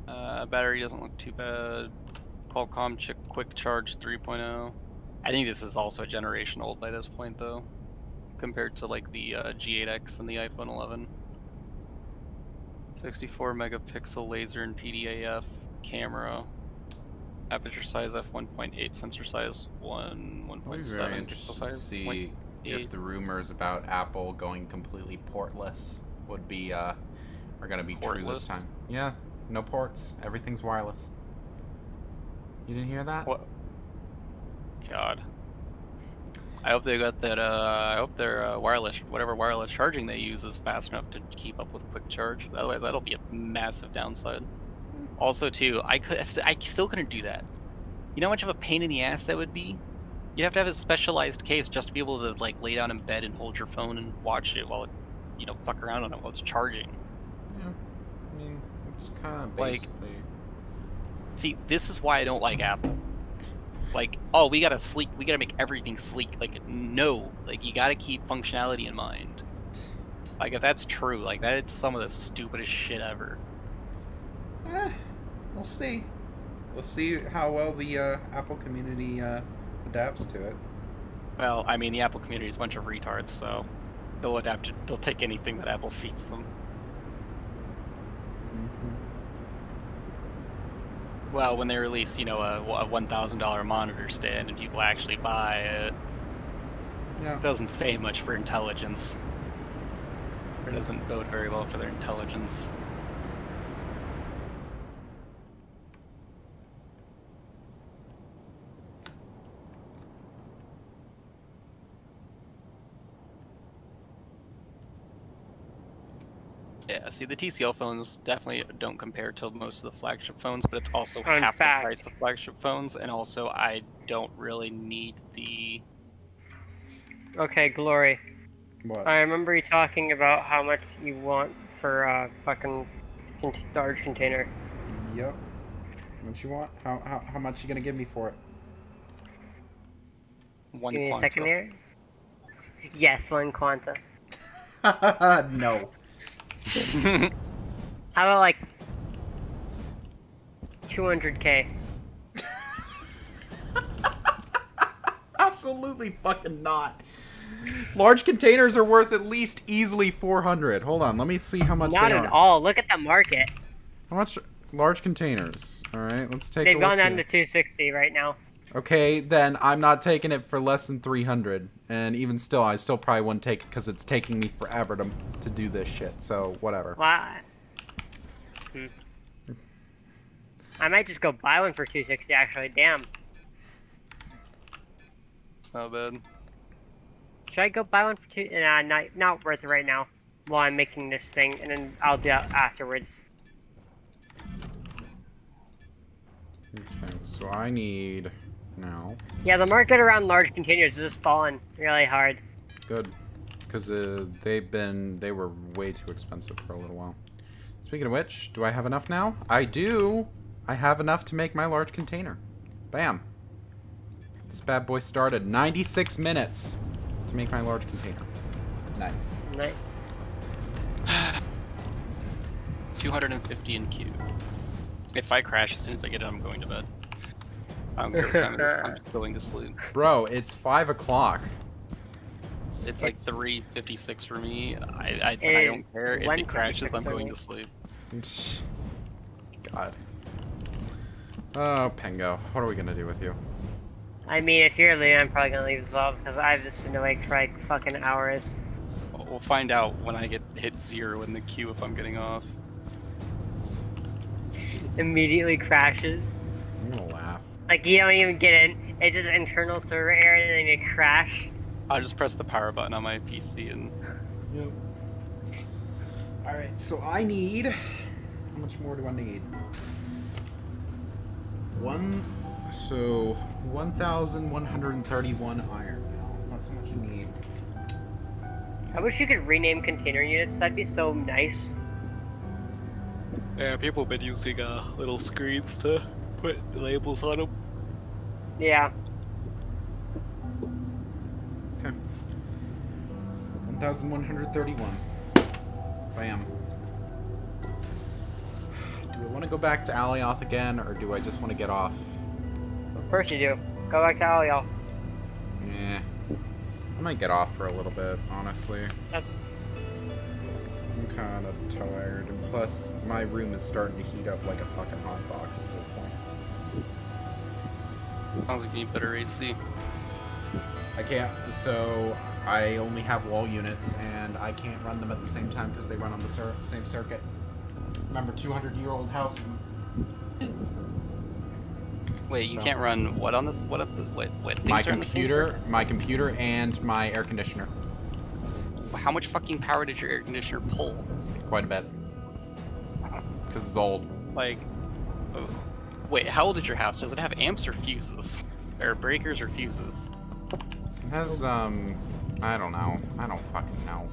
Battery doesn't look too bad. Qualcomm Quick Charge 3.0. I think this is also a generation old by this point though, compared to like the G8X and the iPhone 11. 64 megapixel laser and PDAF camera. Aperture size f1.8, sensor size 1.7, pixel size see 0.8. if the rumors about Apple going completely portless would be are gonna be true this Portless? time. Yeah, no ports. Everything's wireless. You didn't hear that? What? God. I hope they got that. I hope their whatever wireless charging they use is fast enough to keep up with quick charge. Otherwise, that'll be a massive downside. Also, too, I still couldn't do that. You know how much of a pain in the ass that would be? You'd have to have a specialized case just to be able to like lay down in bed and hold your phone and watch it while it, fuck around on it while it's charging. Yeah. I mean, it's kind of Like- basically. See, this is why I don't like Apple. Like, oh, we gotta make everything sleek. Like, no, like you gotta keep functionality in mind. Like, if that's true, like that is some of the stupidest shit ever. We'll see. We'll see how well the Apple community adapts to it. Well, I mean, the Apple community is a bunch of retards, so they'll adapt to, they'll take anything that Apple feeds them. Well, when they release, a $1,000 monitor stand and people actually buy it, Yeah. it doesn't say much for intelligence. Or doesn't bode very well for their intelligence. Yeah, see, the TCL phones definitely don't compare to most of the flagship phones, but it's also In half fact- the price of flagship phones, and also I don't really need the... Okay, Glory. What? I remember you talking about how much you want for a fucking large container. Yep. What you want? How much you gonna give me for it? One Give me a Quanta. second here. Yes, one Quanta. No. How about like 200k? Absolutely fucking not. Large containers are worth at least easily 400. Hold on, let me see how much Not they at are. all. Look at the market. How much large containers? All right, let's take They've a gone look down here. to 260 right now. Okay, then I'm not taking it for less than 300. And even still, I still probably wouldn't take it because it's taking me forever to do this shit. So, whatever. Why? I might just go buy one for 260 actually. Damn. It's not bad. Should I go buy one for two? Nah, not worth it right now. While I'm making this thing, and then I'll do it afterwards. Okay, so I need now. Yeah, the market around large containers has just fallen really hard. Good, because they were way too expensive for a little while. Speaking of which, do I have enough now? I do. I have enough to make my large container. Bam. This bad boy started 96 minutes to make my large container. Nice. Nice. 250 in queue. If I crash as soon as I get it, I'm going to bed. I don't care what time it is, I'm just going to sleep. Bro, it's 5 o'clock. It's like It's- 3:56 for me. I It don't care. If it 1:56 crashes, I'm for going me. to sleep. God. Oh, Pengo, what are we gonna do with you? I mean, if you're leaving, I'm probably gonna leave as well because I've just been awake for like fucking hours. We'll find out when I get hit 0 in the queue if I'm getting off. Immediately crashes. I'm gonna laugh. Like you don't even get in. It's just internal server error and then you crash. I just press the power button on my PC and Yep. Alright, so I need... How much more do I need? So, 1,131 iron now. That's how much you need. I wish you could rename container units. That'd be so nice. yeah, people have been using little screens to put labels on them. Yeah. Okay. 1,131. Bam. Do I want to go back to Alioth again, or do I just want to get off? Of course you do. Go back to Aliel. Yeah. I might get off for a little bit, honestly. That's... I'm kind of tired. And plus, my room is starting to heat up like a fucking hot box at this point. Sounds like you need better AC. I can't, so I only have wall units, and I can't run them at the same time because they run on the same circuit. Remember, 200-year-old house. Wait, you So- can't run what on this? What? Things My are on the same computer, and my air conditioner. circuit? How much fucking power did your air conditioner pull? Quite a bit. Because it's old. Like, oh. Wait, how old is your house? Does it have amps or fuses? Or breakers or fuses? It has, I don't know. I don't fucking know.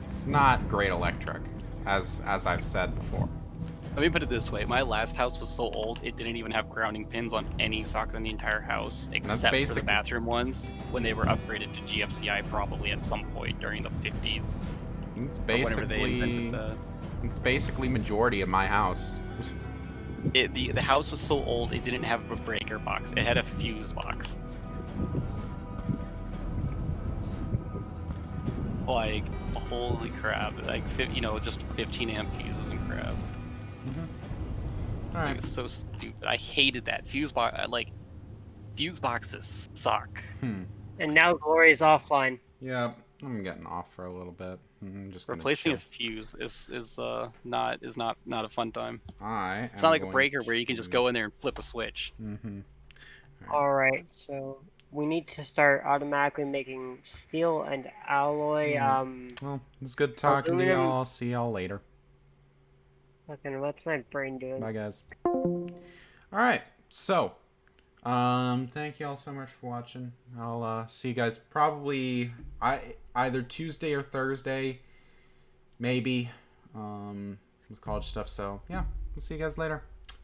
It's not great electric, as I've said before. Let me put it this way: my last house was so old it didn't even have grounding pins on any socket in the entire house, except for the basic- bathroom ones when they were upgraded to GFCI probably at some point during the 50s. It's Or whenever they basically invented the. it's basically majority of my house. The house was so old it didn't have a breaker box. It had a fuse box. Like, holy crap! Like, just 15 amp fuses and crap. All Like, right. it's so stupid. I hated that fuse box. Fuse boxes suck. And now Glory's offline. Yeah, I'm getting off for a little bit. I'm just gonna Replacing a chill. fuse is not a fun time. I It's not like a breaker where you can just go in there and flip a switch. Mm-hmm. Alright, so we need to start automatically making steel and alloy. Well, it's good talking to Aluminum. y'all. See y'all later. Fucking, what's my brain doing? Bye, guys. All right. So, thank y'all so much for watching. I'll see you guys probably either Tuesday or Thursday, maybe, with college stuff. So yeah, we'll see you guys later.